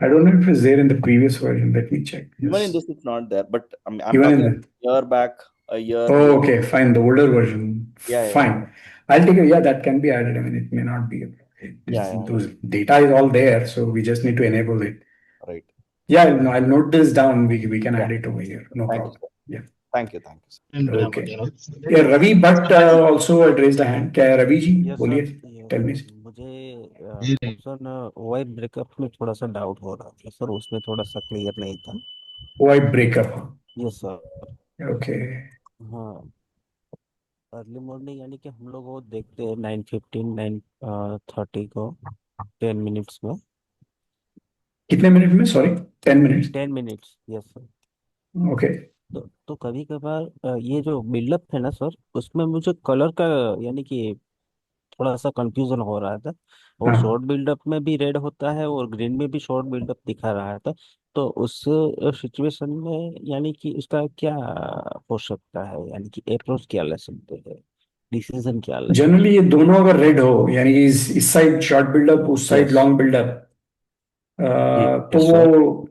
Speaker 1: I don't know if it was there in the previous version. Let me check.
Speaker 2: Even in this, it's not there. But I'm
Speaker 1: Even
Speaker 2: talking
Speaker 1: in
Speaker 2: a year back, a year.
Speaker 1: Oh, okay, fine. The older version.
Speaker 2: Yeah.
Speaker 1: Fine. I'll take it. Yeah, that can be added. I mean, it may not be. Those data is all there, so we just need to enable it.
Speaker 2: Right.
Speaker 1: Yeah, I'll note this down. We can add it over here. No problem. Yeah.
Speaker 2: Thank you.
Speaker 1: Okay. Yeah, Ravi Bhatt also had raised a hand. क्या है रवि जी? बोलिए. Tell me.
Speaker 11: मुझे sir OI breakup में थोड़ा सा doubt हो रहा था सर, उसमें थोड़ा सा क्लियर नहीं था.
Speaker 1: OI breakup.
Speaker 11: Yes sir.
Speaker 1: Okay.
Speaker 11: हाँ, अर्ली मॉर्निंग यानी कि हम लोग वो देखते हैं 9:15 9:30 को 10 मिनट्स में.
Speaker 1: कितने मिनट में? Sorry, 10 minutes.
Speaker 11: 10 minutes. Yes sir.
Speaker 1: Okay.
Speaker 11: तो कभी कभार ये जो बिल्डअप है ना सर, उसमें मुझे कलर का यानी कि थोड़ा सा कंफ्यूजन हो रहा था. और शॉर्ट बिल्डअप में भी रेड होता है और ग्रीन में भी शॉर्ट बिल्डअप दिखा रहा था. तो उस सिचुएशन में यानी कि उसका क्या हो सकता है, यानी कि अप्रोच क्या ले सकते हैं, डिसीजन क्या ले?
Speaker 1: जनरली ये दोनों अगर रेड हो, यानी कि इस साइड शॉर्ट बिल्डअप, उस साइड लॉन्ग बिल्डअप, तो वो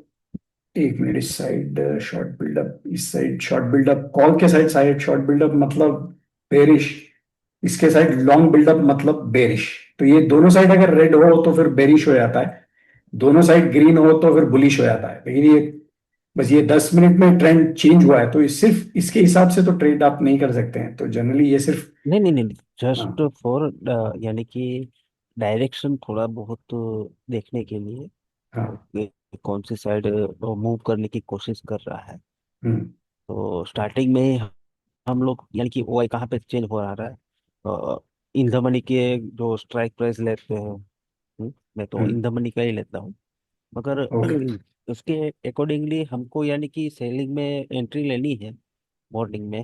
Speaker 1: एक मिनट, इस साइड शॉर्ट बिल्डअप, इस साइड शॉर्ट बिल्डअप, कॉल के साइड शॉर्ट बिल्डअप मतलब बेरिश, इसके साइड लॉन्ग बिल्डअप मतलब बेरिश. तो ये दोनों साइड अगर रेड हो तो फिर बेरिश हो जाता है, दोनों साइड ग्रीन हो तो फिर बुलिश हो जाता है. लेकिन ये बस ये 10 मिनट में ट्रेंड चेंज हुआ है, तो सिर्फ इसके हिसाब से तो ट्रेड आप नहीं कर सकते हैं. तो जनरली ये सिर्फ
Speaker 11: नहीं, जस्ट फॉर यानी कि डायरेक्शन थोड़ा बहुत देखने के लिए
Speaker 1: हाँ।
Speaker 11: कि कौन सी साइड मूव करने की कोशिश कर रहा है।
Speaker 1: हम्म।
Speaker 11: तो स्टार्टिंग में ही हम लोग यानी कि ओआई कहाँ पे चेंज हो रहा है, इन द मनी के जो स्ट्राइक प्राइस लेते हैं। मैं तो इन द मनी का ही लेता हूँ, मगर
Speaker 1: ओके।
Speaker 11: उसके अकॉर्डिंगली हमको यानी कि सेलिंग में एंट्री लेनी है मॉर्निंग में।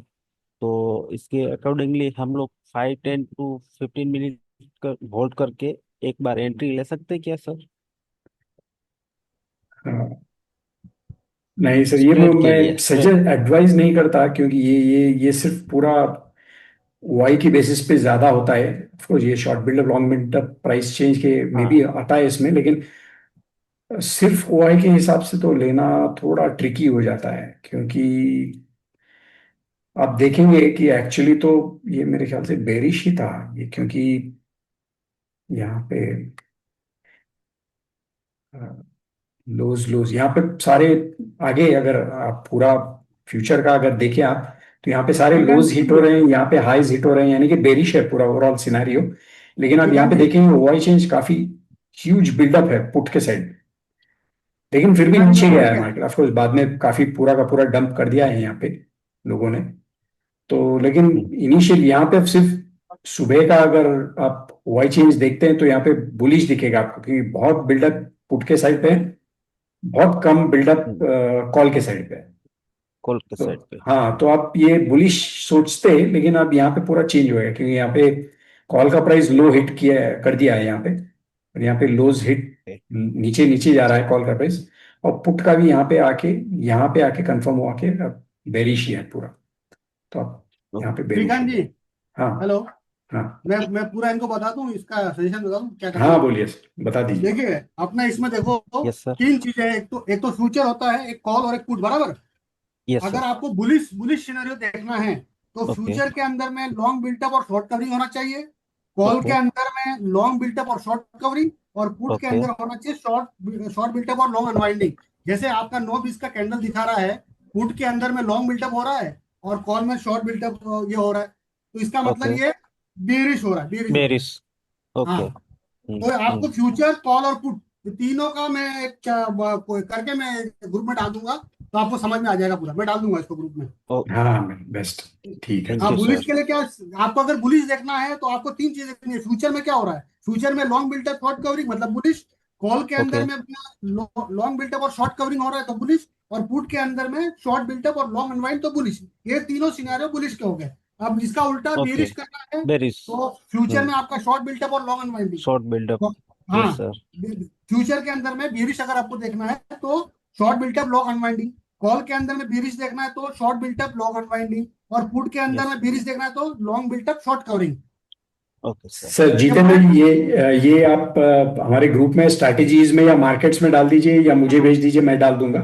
Speaker 11: तो इसके अकॉर्डिंगली हम लोग 5 10 to 15 मिनट कर होल्ड करके एक बार एंट्री ले सकते हैं क्या सर?
Speaker 1: हाँ। नहीं सर, ये
Speaker 11: स्प्रेड के लिए
Speaker 1: मैं
Speaker 11: स्प्रेड।
Speaker 1: सजेस्ट एडवाइस नहीं करता, क्योंकि ये सिर्फ पूरा वाई की बेसिस पे ज्यादा होता है। ऑफ कोर्स ये short buildup long buildup price change के में भी
Speaker 11: हाँ।
Speaker 1: आता है इसमें, लेकिन सिर्फ ओआई के हिसाब से तो लेना थोड़ा ट्रिकी हो जाता है, क्योंकि आप देखेंगे कि एक्चुअली तो ये मेरे ख्याल से बेरिश ही था ये, क्योंकि यहाँ पे लोज लोज यहाँ पे सारे आगे, अगर आप पूरा फ्यूचर का अगर देखें आप, तो यहाँ पे सारे
Speaker 10: श्रीकांत
Speaker 1: लोज हिट हो
Speaker 10: जी,
Speaker 1: रहे हैं, यहाँ पे हाईज हिट हो रहे हैं, यानी कि बेरिश है पूरा ओवरऑल सिनेरियो। लेकिन आप यहाँ
Speaker 10: श्रीकांत
Speaker 1: पे
Speaker 10: जी,
Speaker 1: देखेंगे ओआई चेंज काफी ह्यूज बिल्डअप है पुट के साइड, लेकिन फिर भी
Speaker 10: श्रीकांत जी,
Speaker 1: नीचे
Speaker 10: मैं
Speaker 1: गया
Speaker 10: समझ
Speaker 1: है
Speaker 10: गया।
Speaker 1: मार्केट। ऑफकोर्स बाद में काफी पूरा का पूरा डंप कर दिया है यहाँ पे लोगों ने। तो लेकिन इनिशियल यहाँ पे सिर्फ सुबह का अगर आप वाई चेंज देखते हैं तो यहाँ पे बुलिश दिखेगा आपको, क्योंकि बहुत बिल्डअप पुट के साइड पे है, बहुत कम बिल्डअप कॉल के साइड पे है।
Speaker 11: कॉल के
Speaker 1: तो
Speaker 11: साइड पे।
Speaker 1: हाँ, तो आप ये बुलिश सोचते हैं, लेकिन अब यहाँ पे पूरा चेंज होएगा, क्योंकि यहाँ पे कॉल का प्राइस लो हिट किया कर दिया है यहाँ पे, और यहाँ पे लोज हिट नीचे नीचे जा रहा है कॉल का प्राइस। और पुट का भी यहाँ पे आके कंफर्म हुआ कि अब बेरिश ही है पूरा, तो आप यहाँ पे बेरिश हो
Speaker 10: श्रीकांत जी,
Speaker 1: गया। हाँ।
Speaker 10: हेलो।
Speaker 1: हाँ।
Speaker 10: मैं पूरा इनको बता दूं, इसका सजेशन बता दूं क्या करना
Speaker 1: हाँ
Speaker 10: है।
Speaker 1: बोलिए सर, बता दीजिए।
Speaker 10: देखिए, अपना इसमें देखो,
Speaker 11: यस सर।
Speaker 10: तीन चीजें हैं। एक तो फ्यूचर होता है, एक कॉल और एक पुट, बराबर।
Speaker 11: यस
Speaker 10: अगर
Speaker 11: सर।
Speaker 10: आपको बुलिश बुलिश सिनेरियो देखना है तो
Speaker 11: ओके।
Speaker 10: फ्यूचर के अंदर में लॉन्ग बिल्टअप और शॉर्ट कवरिंग होना चाहिए। कॉल के
Speaker 11: ओके।
Speaker 10: अंदर में लॉन्ग बिल्टअप और शॉर्ट कवरिंग, और पुट के
Speaker 11: ओके।
Speaker 10: अंदर होना चाहिए शॉर्ट शॉर्ट बिल्टअप और लॉन्ग अनवाइंडिंग। जैसे आपका 9 20 का कैंडल दिखा रहा है, पुट के अंदर में लॉन्ग बिल्टअप हो रहा है और कॉल में शॉर्ट बिल्टअप ये हो रहा है, तो इसका मतलब
Speaker 11: ओके।
Speaker 10: ये बेरिश हो रहा है, बेरिश हो रहा है।
Speaker 11: बेरिस। ओके।
Speaker 10: हाँ, तो आपको फ्यूचर कॉल और पुट तीनों का मैं एक करके मैं ग्रुप में डाल दूंगा, तो आपको समझ में आ जाएगा पूरा। मैं डाल दूंगा इसको ग्रुप में।
Speaker 1: हाँ बेस्ट। ठीक है।
Speaker 11: थैंक
Speaker 10: हाँ,
Speaker 11: यू
Speaker 10: बुलिश
Speaker 11: सर।
Speaker 10: के लिए क्या, आपको अगर बुलिश देखना है तो आपको तीन चीजें देखनी है। फ्यूचर में क्या हो रहा है, फ्यूचर में लॉन्ग बिल्टअप शॉर्ट कवरिंग मतलब बुलिश, कॉल के अंदर
Speaker 11: ओके।
Speaker 10: में लॉन्ग बिल्टअप और शॉर्ट कवरिंग हो रहा है तो बुलिश, और पुट के अंदर में शॉर्ट बिल्टअप और लॉन्ग अनवाइंड तो बुलिश। ये तीनों सिनेरियो बुलिश के हो गए। अब इसका उल्टा
Speaker 11: ओके।
Speaker 10: बेरिश करना है
Speaker 11: बेरिस।
Speaker 10: तो फ्यूचर में आपका शॉर्ट बिल्टअप और लॉन्ग अनवाइंडिंग।
Speaker 11: Short buildup.
Speaker 10: हाँ,
Speaker 11: यस सर।
Speaker 10: फ्यूचर के अंदर में बेरिश अगर आपको देखना है तो short buildup long unwinding, call के अंदर में बेरिश देखना है तो शॉर्ट बिल्टअप लॉन्ग अनवाइंडिंग, और पुट के अंदर
Speaker 11: यस।
Speaker 10: में बेरिश देखना है तो long buildup short covering.
Speaker 11: Okay sir.
Speaker 1: Sir
Speaker 10: ये
Speaker 1: जितेंद्र
Speaker 10: मैं
Speaker 1: जी, ये आप हमारे ग्रुप में स्ट्रैटेजीज में या मार्केट्स में डाल दीजिए, या मुझे भेज दीजिए, मैं डाल दूंगा।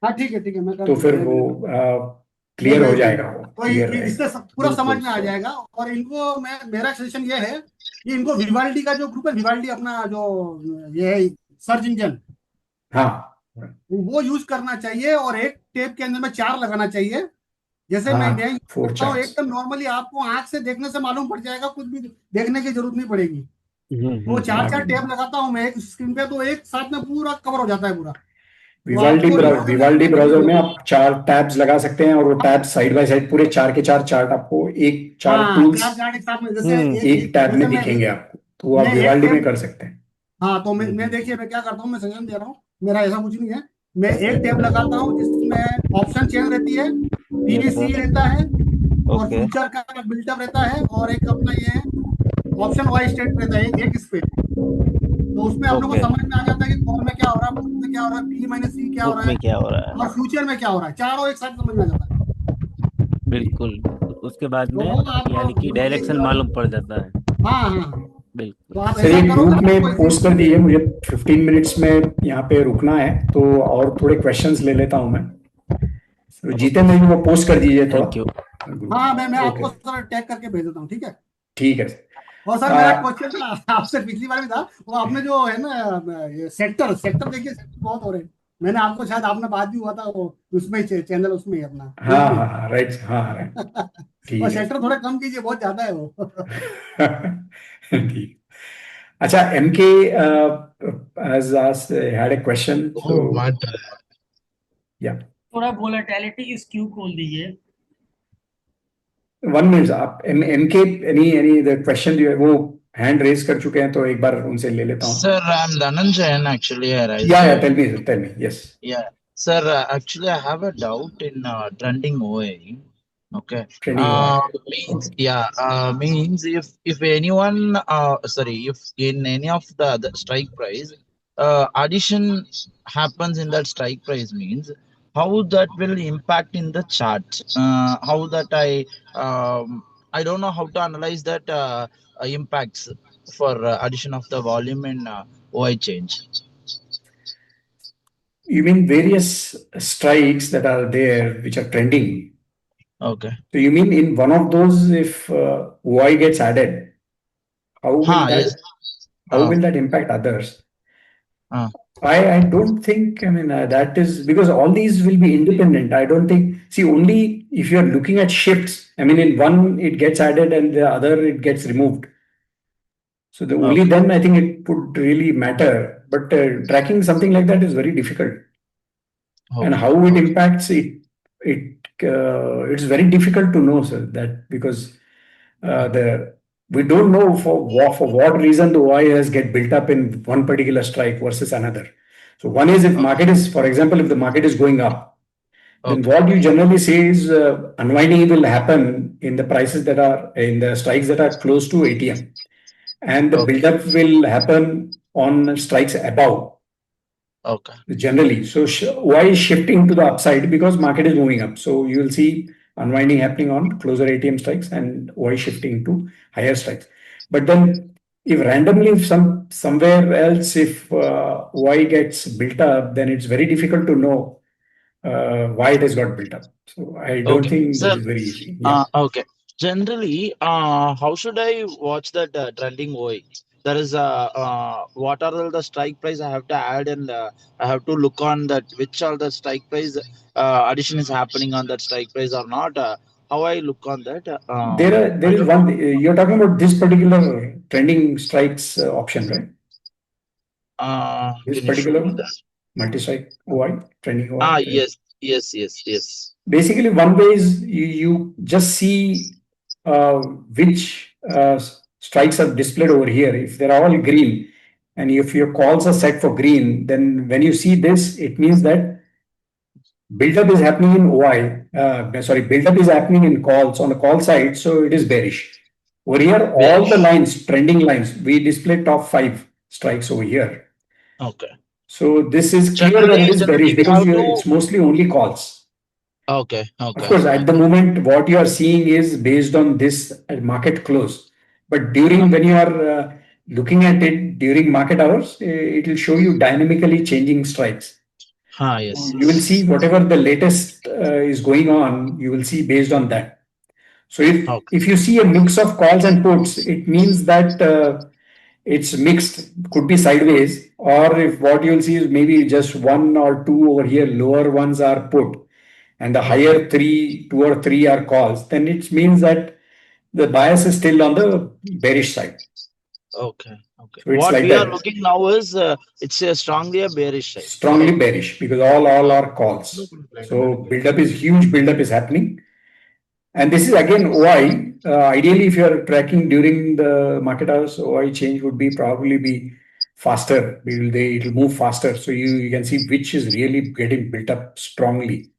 Speaker 10: हाँ, ठीक है, ठीक है, मैं कर
Speaker 1: तो
Speaker 10: दूंगा,
Speaker 1: फिर
Speaker 10: मैं
Speaker 1: वो
Speaker 10: भेज मैं
Speaker 1: क्लियर हो
Speaker 10: भेज दूंगा।
Speaker 1: जाएगा, वो
Speaker 10: तो
Speaker 1: क्लियर
Speaker 10: इससे
Speaker 1: रहेगा।
Speaker 10: पूरा समझ
Speaker 11: बिल्कुल
Speaker 10: में आ
Speaker 11: सर।
Speaker 10: जाएगा। और इनको मेरा सजेशन ये है कि इनको विवाल्डी का जो ग्रुप है, विवाल्डी अपना जो ये है सर्च इंजन,
Speaker 1: हाँ।
Speaker 10: वो यूज करना चाहिए, और एक टेप के अंदर में चार लगाना चाहिए। जैसे मैं यूज
Speaker 1: हाँ, 4
Speaker 10: करता हूँ,
Speaker 1: चार्ट्स।
Speaker 10: एकदम नॉर्मली आपको आंख से देखने से मालूम पड़ जाएगा, कुछ भी देखने की जरूरत नहीं पड़ेगी। तो वो चार
Speaker 1: हाँ,
Speaker 10: चार टैब लगाता हूँ मैं एक स्क्रीन पे, तो एक साथ में पूरा कवर हो जाता है पूरा। तो
Speaker 1: विवाल्डी
Speaker 10: आपको इधर उधर
Speaker 1: विवाल्डी
Speaker 10: देखने की
Speaker 1: ब्राउजर
Speaker 10: जरूरत
Speaker 1: में
Speaker 10: नहीं।
Speaker 1: आप 4 टैब्स लगा सकते हैं, और वो टैब साइड बाय साइड पूरे 4 के 4 चार्ट आपको एक 4
Speaker 10: हाँ,
Speaker 1: टूल्स
Speaker 10: चार चार्ट एक साथ में, जैसे
Speaker 1: एक टैब में
Speaker 10: जैसे
Speaker 1: दिखेंगे आपको, तो वो आप
Speaker 10: मैं एक
Speaker 1: विवाल्डी में
Speaker 10: टैब,
Speaker 1: कर सकते हैं।
Speaker 10: हाँ, तो मैं देखिए मैं क्या करता हूँ, मैं सजेशन दे रहा हूँ, मेरा ऐसा कुछ नहीं है। मैं एक टैब लगाता हूँ जिसमें ऑप्शन चेन रहती है,
Speaker 11: यस
Speaker 10: पीवीसी
Speaker 11: सर।
Speaker 10: रहता है, और
Speaker 11: ओके।
Speaker 10: फ्यूचर का बिल्टअप रहता है, और एक अपना ये ऑप्शन वाइज स्टेट रहता है एक इस पे। तो उसमें आप लोगों को
Speaker 11: ओके।
Speaker 10: समझ में आ जाता है कि कॉल में क्या हो रहा है, पुट में क्या हो रहा है, पी माइनस सी क्या हो
Speaker 11: पुट
Speaker 10: रहा है,
Speaker 11: में क्या हो रहा है?
Speaker 10: और फ्यूचर में क्या हो रहा है, चारों एक साथ समझ में आ जाता है।
Speaker 11: बिल्कुल। उसके बाद
Speaker 10: तो
Speaker 11: में
Speaker 10: वो आप
Speaker 11: यानी कि डायरेक्शन मालूम पड़ जाता है।
Speaker 10: हाँ, हाँ, हाँ। तो
Speaker 11: बिल्कुल।
Speaker 10: आप
Speaker 1: सर
Speaker 10: ऐसा
Speaker 1: ये
Speaker 10: करोगे
Speaker 1: ग्रुप
Speaker 10: तो
Speaker 1: में
Speaker 10: आपको
Speaker 1: पोस्ट कर दीजिए, मुझे 15 मिनट्स में यहाँ पे रुकना है, तो और थोड़े क्वेश्चंस ले लेता हूँ मैं। तो
Speaker 11: ओके
Speaker 1: जितेंद्र जी
Speaker 11: सर।
Speaker 1: वो पोस्ट कर दीजिए थोड़ा
Speaker 11: थैंक यू।
Speaker 1: ग्रुप
Speaker 10: हाँ, मैं
Speaker 1: में। ओके
Speaker 10: आपको सर टैग करके भेज देता हूँ, ठीक है।
Speaker 1: ठीक है
Speaker 10: और सर मेरा
Speaker 1: सर।
Speaker 10: क्वेश्चन था आपसे पिछली बार भी था, वो आपने जो है ना ये सेक्टर सेक्टर देखिए, सेक्टर बहुत हो रहे हैं। मैंने आपको शायद आपने बात भी हुआ था वो उसमें ही चैनल उसमें ही अपना ग्रुप
Speaker 1: हाँ
Speaker 10: में
Speaker 1: हाँ हाँ, राइट, हाँ राइट।
Speaker 10: और
Speaker 1: ठीक है
Speaker 10: सेक्टर थोड़ा कम कीजिए, बहुत ज्यादा है वो।
Speaker 1: ठीक। अच्छा, MK has asked, had a question.
Speaker 12: Oh,
Speaker 1: So
Speaker 12: what?
Speaker 1: yeah,
Speaker 6: थोड़ा वोलेटिलिटी स्क्यू खोल दीजिए.
Speaker 1: 1 minute. आप MK any the question वो hand raise कर चुके हैं, तो एक बार उनसे ले लेता हूँ.
Speaker 12: Sir, I'm Dhananjayan. Actually, I raised
Speaker 1: Yeah, tell me. Yes.
Speaker 12: Yeah, sir. Actually, I have a doubt in trending OA. Okay.
Speaker 1: Trending OI.
Speaker 12: Means
Speaker 1: Okay.
Speaker 12: means if anyone if in any of the strike price addition happens in that strike price, means how that will impact in the chart. How that I don't know how to analyze that impacts for addition of the volume and OI change.
Speaker 1: You mean various strikes that are there which are trending?
Speaker 12: Okay.
Speaker 1: So you mean in one of those, if OI gets added, how will
Speaker 12: Yes.
Speaker 1: that impact others? I don't think, I mean, that is because all these will be independent. I don't think, see, only if you're looking at shifts, I mean, in one it gets added and the other it gets removed. So the only then I think it would really matter. But tracking something like that is very difficult. And how it impacts it's very difficult to know, sir, that because we don't know for what reason the OI has get built up in one particular strike versus another. So one is if market is, for example, if the market is going up, then what you generally say is unwinding will happen in the prices that are in the strikes that are close to ATM, and the buildup will happen on strikes above.
Speaker 12: Okay.
Speaker 1: Generally, so OI is shifting to the upside because market is moving up. So you will see unwinding happening on closer ATM strikes and OI shifting to higher strikes. But then, if randomly, if somewhere else, if OI gets built up, then it's very difficult to know why it has got built up. So I don't think that is very easy. Yeah.
Speaker 12: Okay. Generally, how should I watch that trending OI? There is what are all the strike price I have to add, and I have to look on that which are the strike price addition is happening on that strike price or not. How I look on that?
Speaker 1: There is one. You're talking about this particular trending strikes option, right? This particular multi-strike OI, trending OI.
Speaker 12: Yes.
Speaker 1: Basically, one way is you just see which strikes are displayed over here. If they're all green, and if your calls are set for green, then when you see this, it means that buildup is happening in OI. Buildup is happening in calls on the call side, so it is bearish. Over here, all the lines, trending lines, we display top 5 strikes over here.
Speaker 12: Okay.
Speaker 1: So this is clear that it is bearish because it's mostly only calls.
Speaker 12: Okay.
Speaker 1: Of course, at the moment, what you are seeing is based on this market close. But when you are looking at it during market hours, it will show you dynamically changing strikes.
Speaker 12: Yes.
Speaker 1: You will see whatever the latest is going on, you will see based on that. So if you see a mix of calls and puts, it means that it's mixed, could be sideways, or if what you'll see is maybe just 1 or 2 over here, lower ones are put, and the higher 2 or 3 are calls, then it means that the bias is still on the bearish side.
Speaker 12: Okay.
Speaker 1: So it's
Speaker 12: what
Speaker 1: like
Speaker 12: we
Speaker 1: that.
Speaker 12: are looking now is it's a strongly a bearish side.
Speaker 1: Strongly bearish because all are calls. So huge buildup is happening. And this is again OI. Ideally, if you are tracking during the market hours, OI change would probably be faster. It will move faster. So you can see which is really getting built up strongly.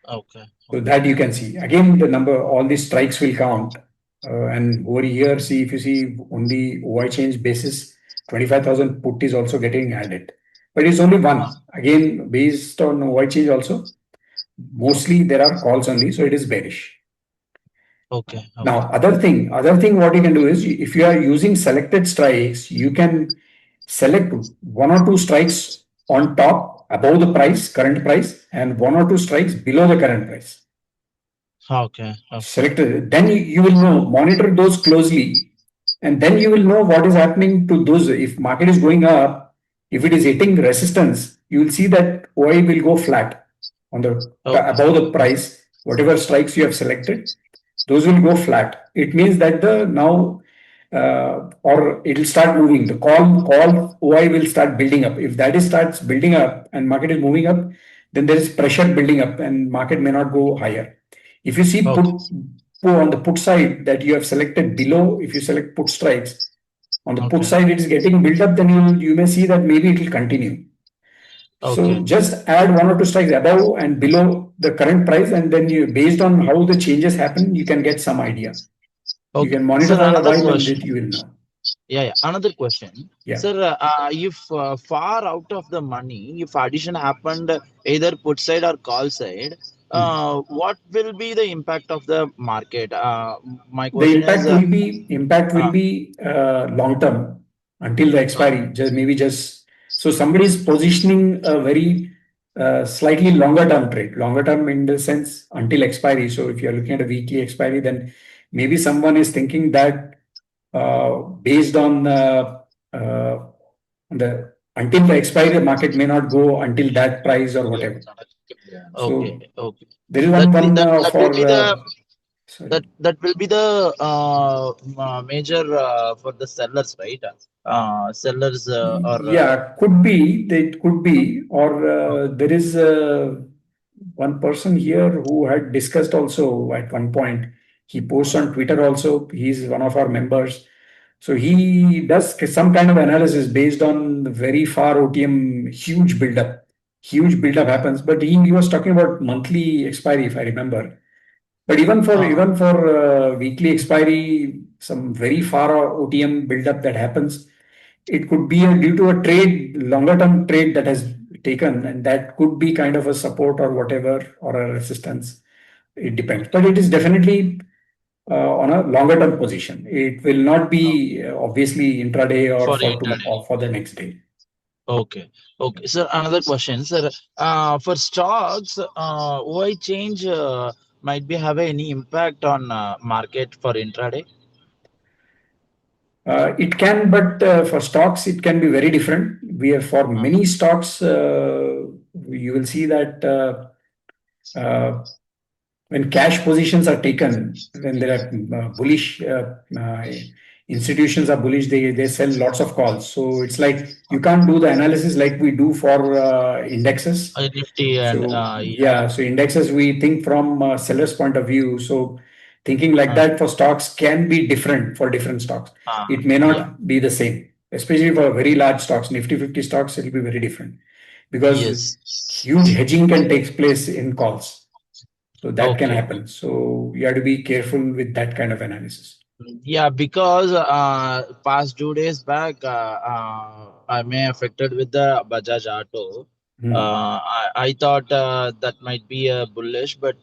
Speaker 12: Okay.
Speaker 1: So that you can see. Again, the number, all these strikes will count. And over here, if you see only OI change basis, 25,000 put is also getting added. But it's only one. Again, based on OI change also, mostly there are calls only. So it is bearish.
Speaker 12: Okay.
Speaker 1: Now, other thing what you can do is if you are using selected strikes, you can select 1 or 2 strikes on top above the current price, and 1 or 2 strikes below the current price.
Speaker 12: Okay.
Speaker 1: Selected. Then you will know, monitor those closely, and then you will know what is happening to those. If market is going up, if it is hitting resistance, you will see that OI will go flat on the above the price. Whatever strikes you have selected, those will go flat. It means that now or it'll start moving. The call OI will start building up. If that is starts building up and market is moving up, then there is pressure building up and market may not go higher. If you see
Speaker 12: Okay.
Speaker 1: on the put side that you have selected below, if you select put strikes on the put
Speaker 12: Okay.
Speaker 1: side, it is getting built up, then you may see that maybe it will continue. So
Speaker 12: Okay.
Speaker 1: just add 1 or 2 strikes above and below the current price, and then you, based on how the changes happen, you can get some idea. You
Speaker 12: Okay.
Speaker 1: can monitor
Speaker 12: Sir,
Speaker 1: for a
Speaker 12: another
Speaker 1: while and
Speaker 12: question.
Speaker 1: then you will know.
Speaker 12: Yeah. Another question.
Speaker 1: Yeah.
Speaker 12: Sir, if far out of the money, if addition happened either put side or call side, what will be the impact of the market? My
Speaker 1: The
Speaker 12: question is,
Speaker 1: impact will be long term until the expiry. Just so somebody is positioning a very slightly longer term trade, longer term in the sense until expiry. So if you are looking at a weekly expiry, then maybe someone is thinking that based on the until the expiry, the market may not go until that price or whatever. So
Speaker 12: okay.
Speaker 1: there is
Speaker 12: That
Speaker 1: one
Speaker 12: will be the
Speaker 1: sorry.
Speaker 12: that will be the major for the sellers, right? Sellers or
Speaker 1: Yeah, could be. It could be. Or there is one person here who had discussed also at one point. He posts on Twitter also. He's one of our members. So he does some kind of analysis based on the very far OTM, huge buildup. Huge buildup happens. But he was talking about monthly expiry, if I remember. But even for weekly expiry, some very far OTM buildup that happens, it could be due to a trade, longer term trade that has taken, and that could be kind of a support or whatever or a resistance. It depends, but it is definitely on a longer term position. It will not be obviously intraday or
Speaker 12: for
Speaker 1: for
Speaker 12: intraday.
Speaker 1: or for the next day.
Speaker 12: Okay. Sir, another question, sir. For stocks, why change might be have any impact on market for intraday?
Speaker 1: It can, but for stocks, it can be very different. We have for many stocks, you will see that when cash positions are taken, when there are bullish institutions are bullish, they sell lots of calls. So it's like you can't do the analysis like we do for indexes.
Speaker 12: Nifty and
Speaker 1: So yeah, so indexes we think from a seller's point of view. So thinking like that for stocks can be different for different stocks. It may not be the same, especially for very large stocks. Nifty 50 stocks, it will be very different because
Speaker 12: yes.
Speaker 1: huge hedging can take place in calls. So that can
Speaker 12: Okay.
Speaker 1: happen. So you have to be careful with that kind of analysis.
Speaker 12: Yeah, because past 2 days back, I may affected with the Bajaj Auto. I thought that might be a bullish, but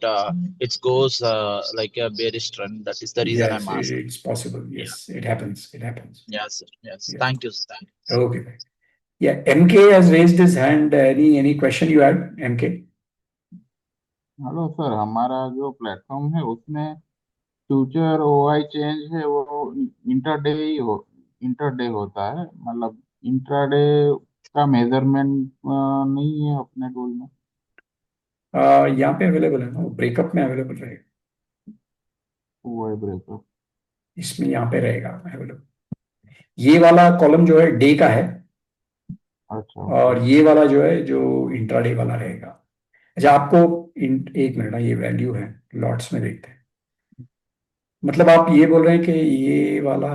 Speaker 12: it goes like a bearish trend. That is the reason
Speaker 1: Yes,
Speaker 12: I'm asking.
Speaker 1: it's possible. Yes, it happens. It happens.
Speaker 12: Yes, sir. Yes.
Speaker 1: Yeah.
Speaker 12: Thank you.
Speaker 1: Okay. Yeah, MK has raised his hand. Any question you had, MK?
Speaker 13: Hello sir, हमारा जो platform है उसमें future OI change है वो intraday होता है, मतलब intraday का मेजरमेंट नहीं है अपने टूल में।
Speaker 1: यहाँ पे अवेलेबल है ना, ब्रेकअप में अवेलेबल रहेगा।
Speaker 13: वो ब्रेकअप
Speaker 1: इसमें यहाँ पे रहेगा अवेलेबल। ये वाला कॉलम जो है डे का है।
Speaker 13: अच्छा।
Speaker 1: और ये वाला जो है जो इंट्राडे वाला रहेगा। अच्छा, आपको एक मिनट ना, ये वैल्यू है, लॉट्स में देखते हैं। मतलब आप ये बोल रहे हैं कि ये वाला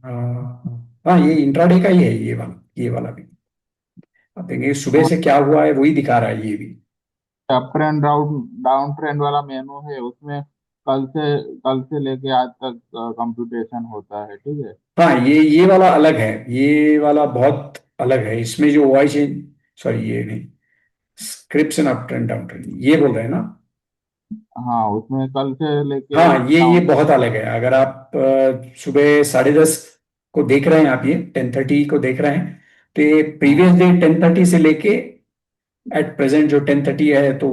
Speaker 1: हाँ, ये इंट्राडे का ही है, ये वाला भी आप देखेंगे सुबह से क्या हुआ है वही दिखा रहा है। ये भी
Speaker 13: अप ट्रेंड डाउन ट्रेंड वाला मेनू है, उसमें कल से लेके आज तक कंप्यूटेशन होता है, ठीक है।
Speaker 1: हाँ, ये वाला अलग है, ये वाला बहुत अलग है। इसमें जो वाई चेंज, सॉरी ये नहीं, Scripps and up trend down trend ये बोल रहे हैं ना।
Speaker 13: हाँ, उसमें कल से लेके
Speaker 1: हाँ, ये बहुत अलग है। अगर आप सुबह 10:30 को देख रहे हैं, आप ये 10:30 को देख रहे हैं, तो ये प्रीवियस डे 10:30 से लेके एट प्रेजेंट जो 10:30 है, तो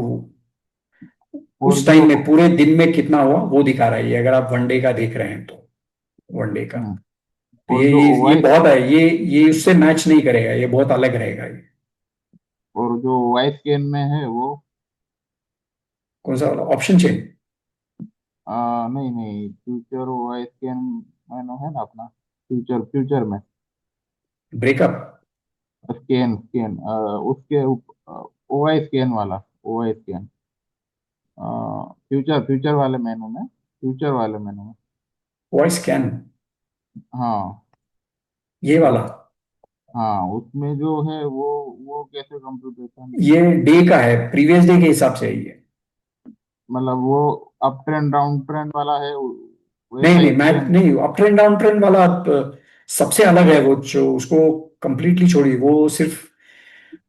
Speaker 1: उस टाइम में पूरे दिन में कितना हुआ वो दिखा रहा है। ये अगर आप 1 डे का देख रहे हैं तो 1 डे का, तो ये बहुत है। ये उससे मैच नहीं करेगा, ये बहुत अलग रहेगा ये।
Speaker 13: और जो वाई स्कैन में है वो
Speaker 1: कौन सा वाला ऑप्शन चेन?
Speaker 13: नहीं फ्यूचर वाई स्कैन मेनू है ना अपना। फ्यूचर फ्यूचर में
Speaker 1: ब्रेकअप।
Speaker 13: स्कैन स्कैन उसके ओआई स्कैन वाला, ओआई स्कैन फ्यूचर फ्यूचर वाले मेनू में, फ्यूचर वाले मेनू में।
Speaker 1: वॉइस स्कैन,
Speaker 13: हाँ
Speaker 1: ये वाला।
Speaker 13: हाँ, उसमें जो है वो कैसे कंप्यूटेशन,
Speaker 1: ये डे का है, प्रीवियस डे के हिसाब से है ये।
Speaker 13: मतलब वो अप ट्रेंड डाउन ट्रेंड वाला है
Speaker 1: नहीं
Speaker 13: वैसा
Speaker 1: नहीं, मैं
Speaker 13: स्कैन?
Speaker 1: नहीं, अप ट्रेंड डाउन ट्रेंड वाला सबसे अलग है वो, जो उसको कंप्लीटली छोड़िए, वो सिर्फ,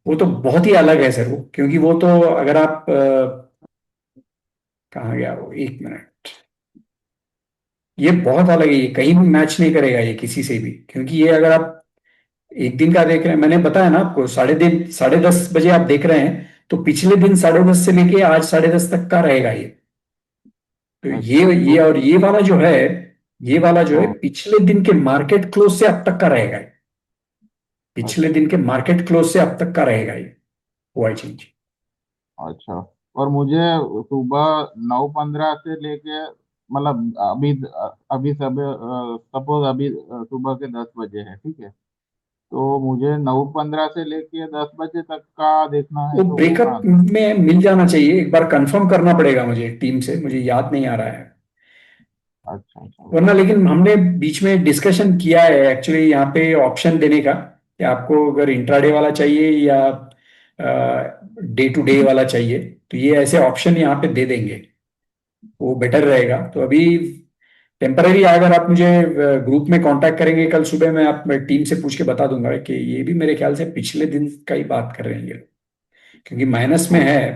Speaker 1: वो तो बहुत ही अलग है सर वो, क्योंकि वो तो अगर आप कहाँ गया वो, एक मिनट, ये बहुत अलग है, ये कहीं भी मैच नहीं करेगा ये किसी से भी, क्योंकि ये अगर आप एक दिन का देख रहे हैं, मैंने बताया ना आपको, 10:30 बजे आप देख रहे हैं, तो पिछले दिन 10:30 से लेके आज 10:30 तक का रहेगा ये। तो
Speaker 13: अच्छा
Speaker 1: ये
Speaker 13: तो
Speaker 1: और ये वाला जो है, ये वाला जो है
Speaker 13: हाँ
Speaker 1: पिछले दिन के मार्केट क्लोज से अब तक का रहेगा ये। पिछले
Speaker 13: अच्छा
Speaker 1: दिन के मार्केट क्लोज से अब तक का रहेगा ये, हुआ चेंज।
Speaker 13: अच्छा। और मुझे सुबह 9:15 से लेके, मतलब अभी अभी सब सपोज अभी सुबह के 10 बजे है, ठीक है, तो मुझे 9:15 से लेके 10 बजे तक का देखना है,
Speaker 1: वो
Speaker 13: तो वो
Speaker 1: ब्रेकअप
Speaker 13: कहाँ?
Speaker 1: में मिल जाना चाहिए, एक बार कंफर्म करना पड़ेगा मुझे टीम से, मुझे याद नहीं आ रहा है।
Speaker 13: अच्छा अच्छा
Speaker 1: वरना लेकिन हमने बीच में डिस्कशन किया है एक्चुअली यहाँ पे ऑप्शन देने का, कि आपको अगर इंट्राडे वाला चाहिए या डे टू डे वाला चाहिए, तो ये ऐसे ऑप्शन यहाँ पे दे देंगे, वो बेटर रहेगा। तो अभी टेम्पररी अगर आप मुझे ग्रुप में कांटेक्ट करेंगे कल सुबह, मैं आप टीम से पूछ के बता दूंगा कि ये भी मेरे ख्याल से पिछले दिन का ही बात कर रहे हैं ये लोग, क्योंकि माइनस में
Speaker 13: अच्छा।
Speaker 1: है,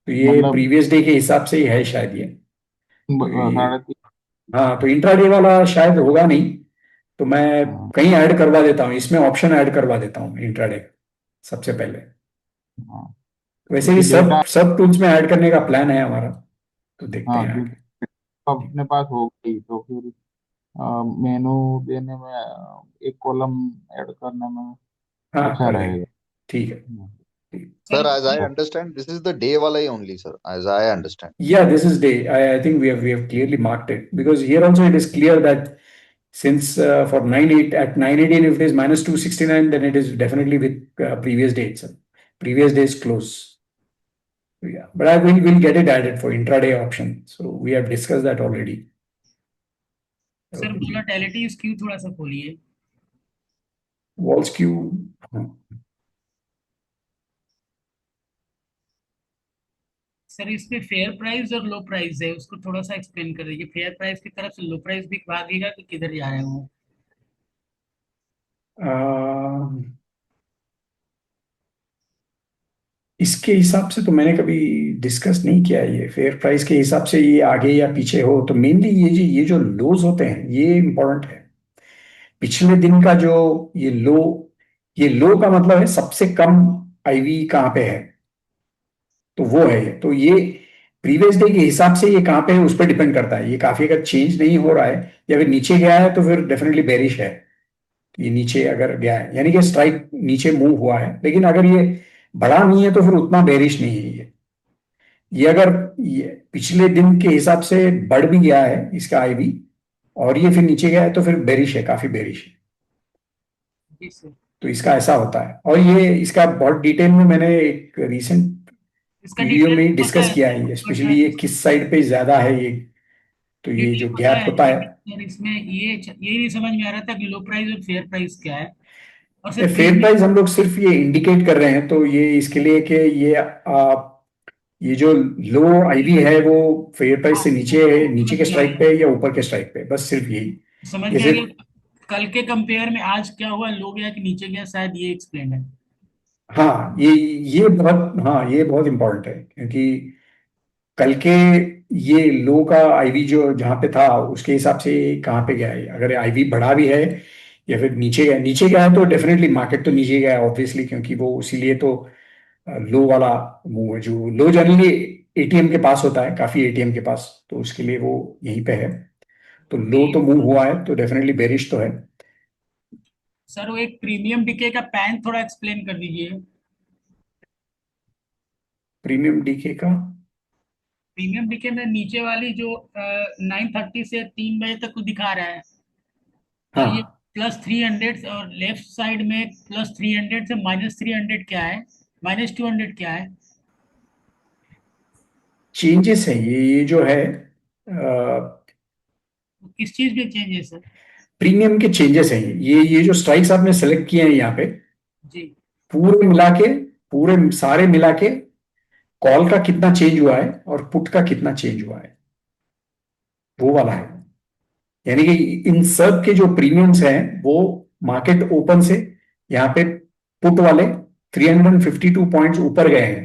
Speaker 1: तो ये
Speaker 13: मतलब
Speaker 1: प्रीवियस डे के हिसाब से ही है शायद ये। तो ये,
Speaker 13: 3:30।
Speaker 1: हाँ, तो इंट्राडे वाला शायद होगा नहीं, तो मैं
Speaker 13: हाँ
Speaker 1: कहीं ऐड करवा देता हूँ, इसमें ऑप्शन ऐड करवा देता हूँ इंट्राडे सबसे पहले।
Speaker 13: हाँ,
Speaker 1: वैसे भी
Speaker 13: क्योंकि
Speaker 1: सब
Speaker 13: डेटा,
Speaker 1: सब टूल्स में ऐड करने का प्लान है हमारा, तो देखते
Speaker 13: हाँ
Speaker 1: हैं
Speaker 13: क्योंकि
Speaker 1: आगे।
Speaker 13: अपने पास हो गई तो फिर मेनू देने में एक कॉलम ऐड करने में
Speaker 1: हाँ,
Speaker 13: अच्छा
Speaker 1: कर देंगे,
Speaker 13: रहेगा।
Speaker 1: ठीक है।
Speaker 13: हम्म,
Speaker 1: ठीक।
Speaker 6: Sir
Speaker 14: Sir, as I
Speaker 13: oh,
Speaker 14: understand, this is the day wala hi only, sir. As I understand.
Speaker 1: Yeah, this is day. I think we have clearly marked it, because here also it is clear that since for 9/8 at 9/18, if it is -269, then it is definitely with previous day itself. Previous day's close. Yeah, but I will get it added for intraday option. So we have discussed that already.
Speaker 6: Sir
Speaker 1: Okay.
Speaker 6: Volatility skew थोड़ा सा खोलिए।
Speaker 1: Wall skew.
Speaker 6: Sir इस पे fair price और लो price है, उसको थोड़ा सा एक्सप्लेन कर दीजिए, फेयर प्राइस की तरफ से लो प्राइस भी भागेगा कि किधर जा रहे हैं वो?
Speaker 1: इसके हिसाब से तो मैंने कभी डिस्कस नहीं किया है, ये फेयर प्राइस के हिसाब से ये आगे या पीछे हो, तो मेनली ये जो लोज होते हैं ये इंपॉर्टेंट है। पिछले दिन का जो ये लो, ये लो का मतलब है सबसे कम आईवी कहाँ पे है, तो वो है ये। तो ये प्रीवियस डे के हिसाब से ये कहाँ पे है उस पर डिपेंड करता है, ये काफी अगर चेंज नहीं हो रहा है या फिर नीचे गया है तो फिर डेफिनेटली बेरिश है। ये नीचे अगर गया है यानी कि स्ट्राइक नीचे मूव हुआ है, लेकिन अगर ये बढ़ा नहीं है तो फिर उतना बेरिश नहीं है ये अगर ये पिछले दिन के हिसाब से बढ़ भी गया है इसका आईवी, और ये फिर नीचे गया है, तो फिर बेरिश है, काफी बेरिश है।
Speaker 6: जी सर।
Speaker 1: तो इसका ऐसा होता है, और ये इसका बहुत डिटेल में मैंने एक रीसेंट
Speaker 6: इसका
Speaker 1: वीडियो
Speaker 6: डिटेल
Speaker 1: में
Speaker 6: पता
Speaker 1: डिस्कस
Speaker 6: है
Speaker 1: किया
Speaker 6: सर,
Speaker 1: है, ये
Speaker 6: बट
Speaker 1: स्पेशली ये किस साइड पे ज्यादा है ये, तो ये
Speaker 6: डिटेल
Speaker 1: जो
Speaker 6: पता
Speaker 1: गैप
Speaker 6: है,
Speaker 1: होता है।
Speaker 6: लेकिन सर इसमें ये नहीं समझ में आ रहा था कि लो प्राइस और फेयर प्राइस क्या है, और सर
Speaker 1: फेयर प्राइस
Speaker 6: प्रीमियम।
Speaker 1: हम लोग सिर्फ ये इंडिकेट कर रहे हैं, तो ये इसके लिए कि ये जो लो आईवी है वो फेयर प्राइस से नीचे है, नीचे
Speaker 6: समझ
Speaker 1: के
Speaker 6: गया,
Speaker 1: स्ट्राइक पे है या ऊपर के स्ट्राइक पे, बस सिर्फ यही।
Speaker 6: समझ गया
Speaker 1: जैसे
Speaker 6: कि कल के कंपेयर में आज क्या हुआ, लो गया कि नीचे गया, शायद ये एक्सप्लेन है।
Speaker 1: हाँ, ये बहुत, हाँ ये बहुत इंपॉर्टेंट है, क्योंकि कल के ये लो का आईवी जो जहाँ पे था उसके हिसाब से कहाँ पे गया है, अगर आईवी बढ़ा भी है या फिर नीचे गया है, तो डेफिनेटली मार्केट तो नीचे गया है ऑब्वियसली, क्योंकि वो इसीलिए तो लो वाला मूव है, जो लो जनरली एटीएम के पास होता है, काफी एटीएम के पास, तो उसके लिए वो यहीं पे है। तो लो तो मूव हुआ है, तो डेफिनेटली बेरिश तो है।
Speaker 6: सर वो एक प्रीमियम डीके का पैन थोड़ा एक्सप्लेन कर दीजिए।
Speaker 1: प्रीमियम डीके का
Speaker 6: प्रीमियम डीके में नीचे वाली जो 9:30 से 3 बजे तक को दिखा रहा है, सर ये
Speaker 1: हाँ
Speaker 6: +300 और लेफ्ट साइड में +300 से -300 क्या है, -200 क्या है?
Speaker 1: चेंजेस है ये जो है
Speaker 6: किस चीज में चेंज है सर?
Speaker 1: प्रीमियम के चेंजेस हैं ये जो स्ट्राइक्स आपने सेलेक्ट किए हैं यहाँ पे
Speaker 6: जी
Speaker 1: पूरे मिला के, पूरे सारे मिला के कॉल का कितना चेंज हुआ है और पुट का कितना चेंज हुआ है वो वाला है। यानी कि इन सब के जो प्रीमियम्स हैं वो मार्केट ओपन से यहाँ पे पुट वाले 352 पॉइंट्स ऊपर गए हैं।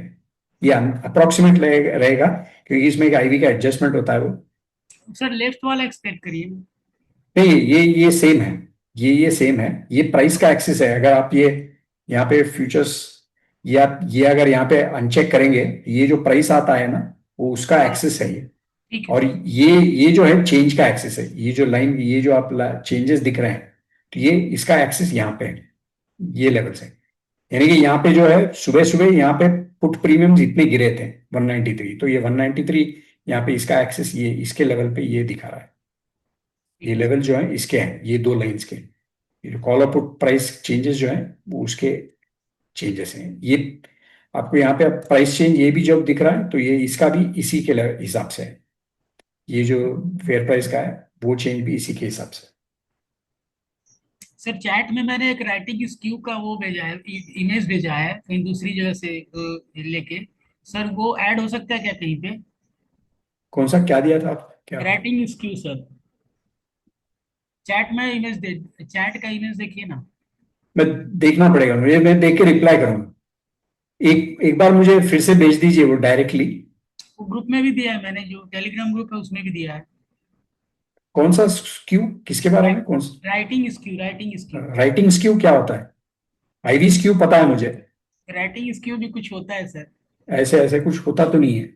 Speaker 1: ये अप्रोक्सीमेट रहेगा क्योंकि इसमें एक आईवी का एडजस्टमेंट होता है वो।
Speaker 6: सर लेफ्ट वाला एक्सपेक्ट करिए।
Speaker 1: नहीं ये सेम है, ये सेम है, ये प्राइस का एक्सिस है। अगर आप ये यहाँ पे फ्यूचर्स या ये अगर यहाँ पे अनचेक करेंगे ये जो प्राइस आता है ना वो उसका एक्सिस है ये। और ये जो है चेंज का एक्सिस है, ये जो लाइन, ये जो आप चेंजेस दिख रहे हैं तो ये इसका एक्सिस यहाँ पे है, ये लेवल से। यानी कि यहाँ पे जो है सुबह सुबह यहाँ पे पुट प्रीमियम्स इतने गिरे थे 193, तो ये 193 यहाँ पे इसका एक्सिस ये इसके लेवल पे ये दिखा रहा है। ये लेवल जो है इसके हैं, ये दो लाइंस के, ये जो कॉल और पुट प्राइस चेंजेस जो है वो उसके चेंजेस हैं। ये आपको यहाँ पे प्राइस चेंज ये भी जब दिख रहा है तो ये इसका भी इसी के हिसाब से है। ये जो फेयर प्राइस का है वो चेंज भी इसी के हिसाब से।
Speaker 6: सर चैट में मैंने एक राइटिंग स्क्यू का वो भेजा है, इमेज भेजा है कहीं दूसरी जगह से लेके। सर वो ऐड हो सकता है क्या कहीं पे?
Speaker 1: कौन सा क्या दिया था आप, क्या
Speaker 6: राइटिंग स्क्यू सर, चैट में इमेज दे, चैट का इमेज देखिए ना।
Speaker 1: मैं देखना पड़ेगा मुझे, मैं देख के रिप्लाई करूंगा। एक बार मुझे फिर से भेज दीजिए वो डायरेक्टली।
Speaker 6: वो ग्रुप में भी दिया है मैंने, जो टेलीग्राम ग्रुप है उसमें भी दिया है।
Speaker 1: कौन सा स्क्यू, किसके बारे में, कौन सा?
Speaker 6: Writing skew, writing skew.
Speaker 1: Writing skew क्या होता है? आईवी स्क्यू पता है मुझे,
Speaker 6: राइटिंग स्क्यू भी कुछ होता है सर।
Speaker 1: ऐसे ऐसे कुछ होता तो नहीं है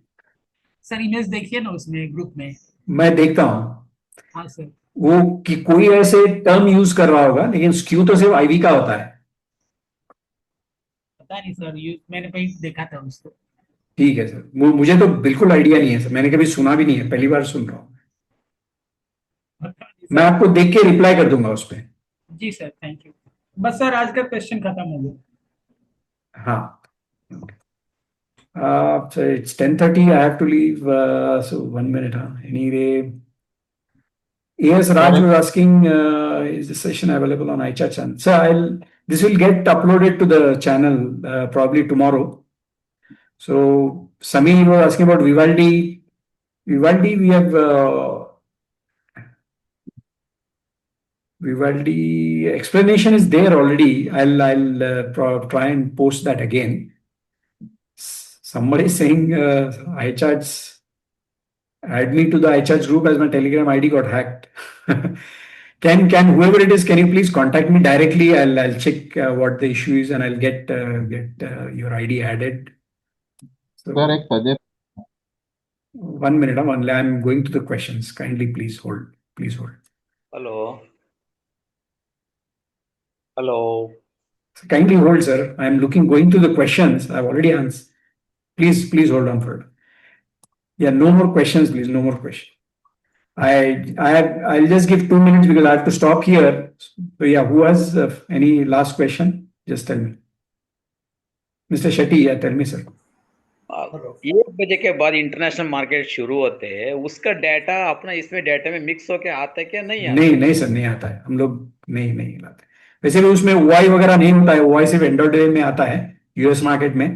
Speaker 6: सर इमेज देखिए ना उसमें ग्रुप में।
Speaker 1: मैं देखता हूँ
Speaker 6: हाँ सर।
Speaker 1: वो कि कोई ऐसे टर्म यूज कर रहा होगा, लेकिन स्क्यू तो सिर्फ आईवी का होता है।
Speaker 6: पता नहीं सर, मैंने कहीं देखा था उसको।
Speaker 1: ठीक है सर, मुझे तो बिल्कुल आइडिया नहीं है सर, मैंने कभी सुना भी नहीं है, पहली बार सुन रहा हूँ। मैं आपको देख के रिप्लाई कर दूंगा उस पर।
Speaker 6: जी सर, थैंक यू। बस सर आज का क्वेश्चन खत्म हो गया।
Speaker 1: हाँ, so it's 10:30. I have to leave. So 1 minute. Anyway, yes, Raj was asking, is the session available on iChat channel? So this will get uploaded to the channel probably tomorrow. So Samir was asking about Vivaldi. Vivaldi, we have Vivaldi explanation is there already. I'll try and post that again. Somebody is saying iCharts, add me to the iCharts group as my Telegram ID got hacked. Can whoever it is, can you please contact me directly? I'll check what the issue is and I'll get your ID added. So,
Speaker 13: sir एक suggest
Speaker 1: 1 minute. I'm going to the questions. Kindly please hold. Please hold.
Speaker 8: Hello. Hello.
Speaker 1: Kindly hold, sir. I'm going to the questions. I've already answered. Please hold on for it. Yeah, no more questions, please. No more questions. I'll just give 2 minutes because I have to stop here. So yeah, who has any last question? Just tell me. Mr. Shetty, yeah, tell me, sir.
Speaker 8: 1 बजे के बाद international market शुरू होते हैं, उसका data अपना इसमें data में मिक्स होके आता है क्या? नहीं आता?
Speaker 1: नहीं सर, नहीं आता है। हम लोग नहीं लाते। वैसे भी उसमें OI वगैरह नहीं होता है, OI सिर्फ एंड ऑफ डे में आता है यूएस मार्केट में,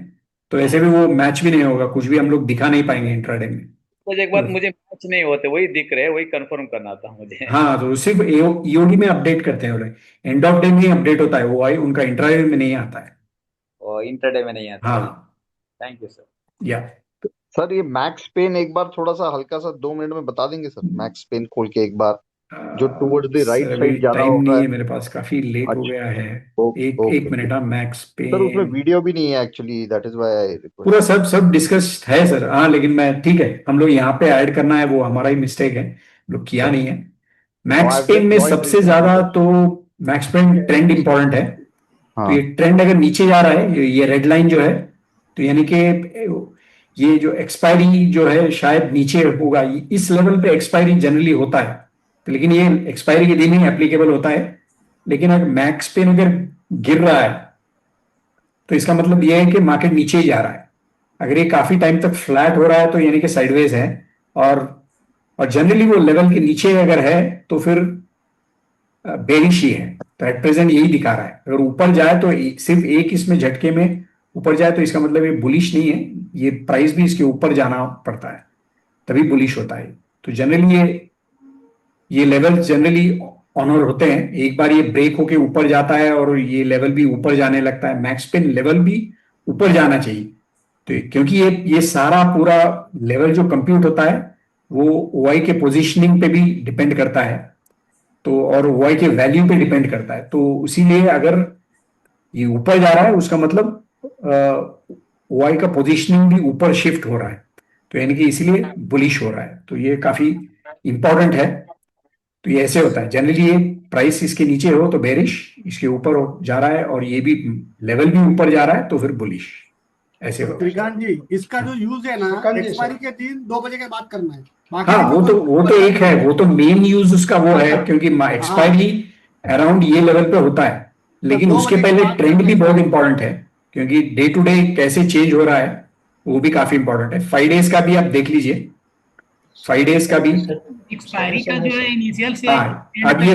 Speaker 1: तो ऐसे भी वो मैच भी नहीं होगा, कुछ भी हम लोग दिखा नहीं पाएंगे इंट्राडे में।
Speaker 8: बजे के बाद मुझे मैच नहीं होते, वही दिख रहे, वही कंफर्म करना था मुझे।
Speaker 1: हाँ, तो सिर्फ EOD में अपडेट करते हैं वो लोग, एंड ऑफ डे में ही अपडेट होता है OI, उनका इंट्राडे में नहीं आता है।
Speaker 8: और इंटरडे में नहीं आता।
Speaker 1: हाँ,
Speaker 8: थैंक यू सर।
Speaker 1: या
Speaker 14: सर ये मैक्स पेन एक बार थोड़ा सा हल्का सा 2 मिनट में बता देंगे सर? मैक्स पेन खोल के एक बार, जो टुवर्ड्स द राइट साइड जा रहा
Speaker 1: टाइम
Speaker 14: होगा।
Speaker 1: नहीं है मेरे पास, काफी लेट हो गया है। एक मिनट। मैक्स पे
Speaker 14: सर उसमें वीडियो भी नहीं है actually, that is why I request.
Speaker 1: पूरा सब डिस्कस है सर। हाँ, लेकिन मैं ठीक है, हम लोग यहाँ पे ऐड करना है, वो हमारा ही मिस्टेक है, लोग किया नहीं है। मैक्स पेन में सबसे ज्यादा तो मैक्स पेन ट्रेंड इंपॉर्टेंट है। तो ये ट्रेंड अगर नीचे जा रहा है, ये रेड लाइन जो है, तो यानी कि ये जो एक्सपायरी जो है शायद नीचे होगा। इस लेवल पे एक्सपायरी जनरली होता है, तो लेकिन ये एक्सपायरी के दिन ही एप्लीकेबल होता है, लेकिन अगर मैक्स पेन अगर गिर रहा है तो इसका मतलब यह है कि मार्केट नीचे ही जा रहा है। अगर ये काफी टाइम तक फ्लैट हो रहा है तो यानी कि साइडवेज है, और और जनरली वो लेवल के नीचे अगर है तो फिर बेरिश ही है। तो एट प्रेजेंट यही दिखा रहा है। अगर ऊपर जाए तो सिर्फ एक इसमें झटके में ऊपर जाए तो इसका मतलब ये बुलिश नहीं है, ये प्राइस भी इसके ऊपर जाना पड़ता है तभी बुलिश होता है। तो जनरली ये लेवल जनरली ऑनर होते हैं। एक बार ये ब्रेक होके ऊपर जाता है और ये लेवल भी ऊपर जाने लगता है, मैक्स पेन लेवल भी ऊपर जाना चाहिए। तो क्योंकि ये सारा पूरा लेवल जो कंप्यूट होता है वो ओआई के पोजीशनिंग पे भी डिपेंड करता है, तो और ओआई के वैल्यू पे डिपेंड करता है। तो इसीलिए अगर ये ऊपर जा रहा है उसका मतलब ओआई का पोजीशनिंग भी ऊपर शिफ्ट हो रहा है, तो यानी कि इसीलिए बुलिश हो रहा है। तो ये काफी इंपॉर्टेंट है। तो ये ऐसे होता है जनरली, ये प्राइस इसके नीचे हो तो बेरिश, इसके ऊपर जा रहा है और ये भी लेवल भी ऊपर जा रहा है तो फिर बुलिश, ऐसे होता है।
Speaker 10: श्रीकांत जी, इसका जो यूज है ना, एक्सपायरी के दिन 2 बजे के बाद करना है। बाकी
Speaker 1: हाँ, वो तो एक है, वो तो मेन यूज उसका वो है, क्योंकि एक्सपायरी अराउंड ये लेवल पे होता है। लेकिन उसके पहले ट्रेंड भी बहुत इंपॉर्टेंट है, क्योंकि डे टू डे कैसे चेंज हो रहा है वो भी काफी इंपॉर्टेंट है। 5 डेज का भी आप देख लीजिए, 5 डेज का भी।
Speaker 6: एक्सपायरी का जो है इनिशियल से
Speaker 1: हाँ, अब ये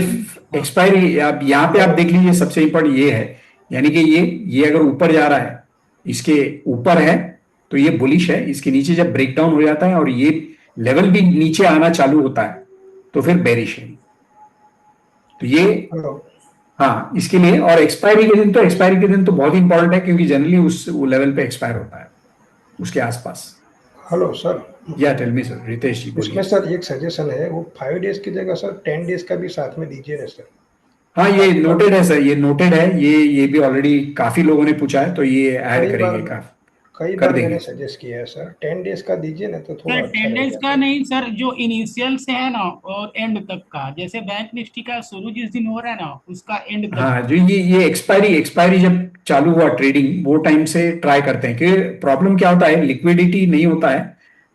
Speaker 1: एक्सपायरी अब यहाँ पे आप देख लीजिए, सबसे इंपॉर्टेंट ये है, यानी कि ये अगर ऊपर जा रहा है, इसके ऊपर है तो ये बुलिश है, इसके नीचे जब ब्रेकडाउन हो जाता है और ये लेवल भी नीचे आना चालू होता है तो फिर बेरिश है। तो ये हाँ इसके लिए। और एक्सपायरी के दिन तो बहुत इंपॉर्टेंट है, क्योंकि जनरली उस वो लेवल पे एक्सपायर होता है उसके आसपास।
Speaker 15: Hello sir.
Speaker 1: या टेल मी सर, रितेश जी
Speaker 15: इसमें
Speaker 1: बोलिए।
Speaker 15: सर एक सजेशन है, वो 5 डेज की जगह सर 10 डेज का भी साथ में दीजिए ना सर।
Speaker 1: हाँ, ये नोटेड है सर, ये नोटेड है, ये भी ऑलरेडी काफी लोगों ने पूछा है, तो ये ऐड करेंगे,
Speaker 15: कई
Speaker 1: कर
Speaker 15: बार
Speaker 1: देंगे।
Speaker 15: मैंने सजेस्ट किया है सर, 10 डेज का दीजिए ना तो थोड़ा
Speaker 6: सर
Speaker 15: अच्छा
Speaker 6: 10 डेज
Speaker 15: रहेगा।
Speaker 6: का नहीं सर, जो इनिशियल से है ना और एंड तक का, जैसे बैंक निफ्टी का शुरू जिस दिन हो रहा है ना उसका एंड तक।
Speaker 1: हाँ, जो ये एक्सपायरी जब चालू हुआ ट्रेडिंग, वो टाइम से ट्राई करते हैं। कि प्रॉब्लम क्या होता है, लिक्विडिटी नहीं होता है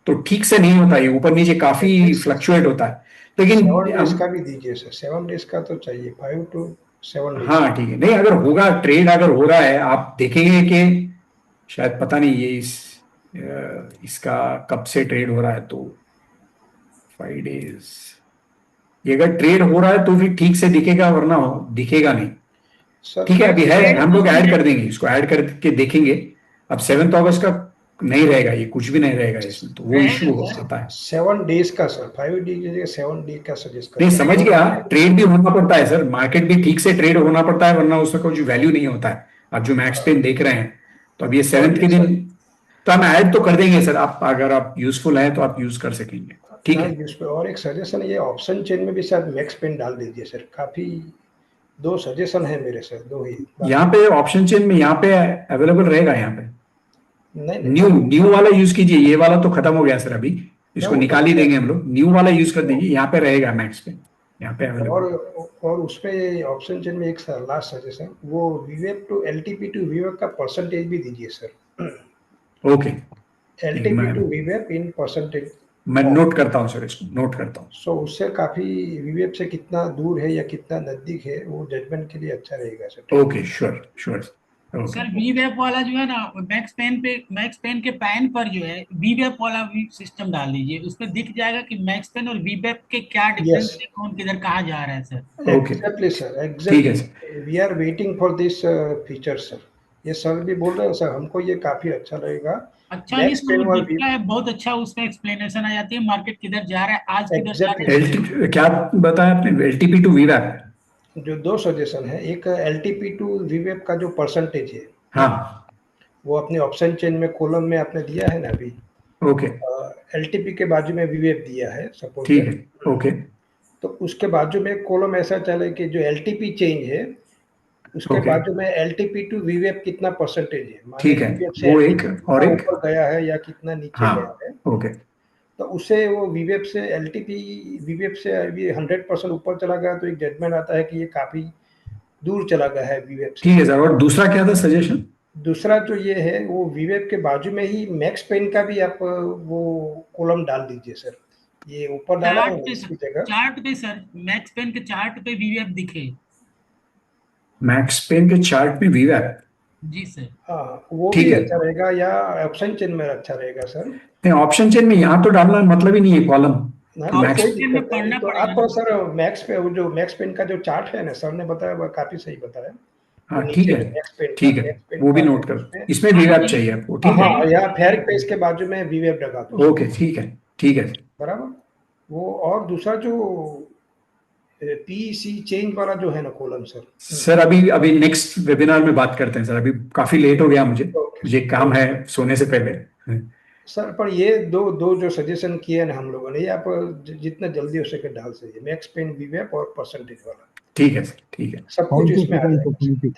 Speaker 1: तो ठीक से नहीं होता है, ऊपर नीचे काफी फ्लक्चुएट होता है। लेकिन
Speaker 15: 7 डेज का भी दीजिए सर, 7 डेज का तो चाहिए, 5 to 7 डेज।
Speaker 1: हाँ ठीक है, नहीं अगर होगा ट्रेड, अगर हो रहा है, आप देखेंगे कि शायद पता नहीं ये इसका कब से ट्रेड हो रहा है, तो 5 डेज ये अगर ट्रेड हो रहा है तो फिर ठीक से दिखेगा, वरना दिखेगा नहीं। ठीक है, अभी है, हम लोग ऐड कर देंगे, इसको ऐड करके देखेंगे। अब 7 अगस्त का नहीं रहेगा, ये कुछ भी नहीं रहेगा इसमें, तो वो इशू हो सकता है।
Speaker 15: 7 डेज का सर, 5 डेज की जगह 7 डेज का सजेस्ट
Speaker 1: नहीं,
Speaker 15: करें।
Speaker 1: समझ गया, ट्रेड भी होना पड़ता है सर, मार्केट भी ठीक से ट्रेड होना पड़ता है, वरना उसका कोई वैल्यू नहीं होता है। आप जो मैक्स पेन देख रहे हैं, तो अब ये 7th के दिन तो हम ऐड तो कर देंगे सर। आप अगर आप यूजफुल है तो आप यूज कर सकेंगे, ठीक है।
Speaker 15: और एक सजेशन, ये ऑप्शन चेन में भी शायद मैक्स पेन डाल दीजिए सर। काफी 2 सजेशन है मेरे सर, 2 ही।
Speaker 1: यहाँ पे ऑप्शन चेन में यहाँ पे अवेलेबल रहेगा, यहाँ पे
Speaker 15: नहीं
Speaker 1: न्यू वाला यूज कीजिए। ये वाला तो खत्म हो गया सर, अभी इसको निकाल ही देंगे हम लोग। न्यू वाला यूज कर दीजिए, यहाँ पे रहेगा मैक्स पे, यहाँ पे अवेलेबल।
Speaker 15: और उसपे ऑप्शन चेन में एक लास्ट सजेशन, वो वीवेप टू एलटीपी टू वीवेप का परसेंटेज भी दीजिए sir.
Speaker 1: Okay,
Speaker 15: LTP to वीवेप in percentage
Speaker 1: मैं नोट करता हूँ सर, इसको नोट करता हूँ।
Speaker 15: सो उससे काफी वीवेप से कितना दूर है या कितना नजदीक है, वो जजमेंट के लिए अच्छा रहेगा sir.
Speaker 1: Okay, sure sure.
Speaker 6: Sir वीवेप वाला जो है ना, मैक्स पेन के पैन पर जो है वीवेप वाला सिस्टम डाल दीजिए, उस पर दिख जाएगा कि मैक्स पेन और वीवेप के क्या डिफरेंस है, कौन किधर कहाँ जा रहा है sir.
Speaker 15: Exactly sir, exactly we are waiting for this feature sir. ये सर भी बोल रहे हैं सर, हमको ये काफी अच्छा लगेगा।
Speaker 6: अच्छा, नहीं सर दिखता है बहुत अच्छा, उसमें एक्सप्लेनेशन आ जाती है, मार्केट किधर जा रहा है, आज किधर जा रहा है।
Speaker 1: क्या बताया आपने, एलटीपी टू वीवेप?
Speaker 15: जो 2 सजेशन है, एक एलटीपी टू वीवेप का जो परसेंटेज है,
Speaker 1: हाँ,
Speaker 15: वो अपने ऑप्शन चेन में कॉलम में आपने दिया है ना अभी।
Speaker 1: ओके,
Speaker 15: एलटीपी के बाजू में वीवेप दिया है सपोज।
Speaker 1: ठीक है, ओके।
Speaker 15: तो उसके बाजू में कॉलम ऐसा चले कि जो एलटीपी चेंज है उसके बाजू में एलटीपी टू वीवेप कितना परसेंटेज है,
Speaker 1: ठीक है, वो एक और एक
Speaker 15: ऊपर गया है या कितना नीचे गया है।
Speaker 1: ओके,
Speaker 15: तो उसे वो वीवेप से वीवेप से अभी 100% ऊपर चला गया तो एक जजमेंट आता है कि ये काफी दूर चला गया है वीवेप से।
Speaker 1: ठीक है सर। और दूसरा क्या था सजेशन?
Speaker 15: दूसरा जो ये है, वो वीवेप के बाजू में ही मैक्स पेन का भी आप वो कॉलम डाल दीजिए सर। ये ऊपर डाला है इसकी जगह
Speaker 6: चार्ट पे सर, मैक्स पेन के चार्ट पे वीवेप दिखे।
Speaker 1: मैक्स पेन के चार्ट में वीवैप,
Speaker 6: जी सर।
Speaker 15: हाँ वो
Speaker 1: ठीक
Speaker 15: भी
Speaker 1: है।
Speaker 15: अच्छा रहेगा या ऑप्शन चेन में अच्छा रहेगा सर?
Speaker 1: नहीं, ऑप्शन चेन में यहाँ तो डालना मतलब ही नहीं है कॉलम।
Speaker 15: हाँ तो
Speaker 1: मैक्स
Speaker 15: कोई दिक्कत नहीं, तो आप सर मैक्स पे वो जो मैक्स पेन का जो चार्ट है ना, सर ने बताया वो काफी सही बताया।
Speaker 1: हाँ
Speaker 15: वो
Speaker 1: ठीक
Speaker 15: नीचे
Speaker 1: है,
Speaker 15: मैक्स पेन का,
Speaker 1: ठीक है,
Speaker 15: मैक्स पेन
Speaker 1: वो भी
Speaker 15: का
Speaker 1: नोट कर।
Speaker 15: उसमें
Speaker 1: इसमें वीवैप चाहिए आपको, ठीक है।
Speaker 15: हाँ या फेरिक पे इसके बाजू में वीवेप लगा दो।
Speaker 1: ओके, ठीक है, ठीक है।
Speaker 15: बराबर। वो और दूसरा जो पीसी चेंज वाला जो है ना कॉलम सर,
Speaker 1: सर अभी अभी नेक्स्ट वेबिनार में बात करते हैं सर, अभी काफी लेट हो गया, मुझे काम है सोने से पहले।
Speaker 15: सर पर ये दो दो जो सजेशन किए ना हम लोगों ने, ये आप जितना जल्दी हो सके डाल सके, मैक्स पेन वीवेप और परसेंटेज वाला।
Speaker 1: ठीक है सर, ठीक है।
Speaker 15: सब कुछ इसमें आ जाएगा।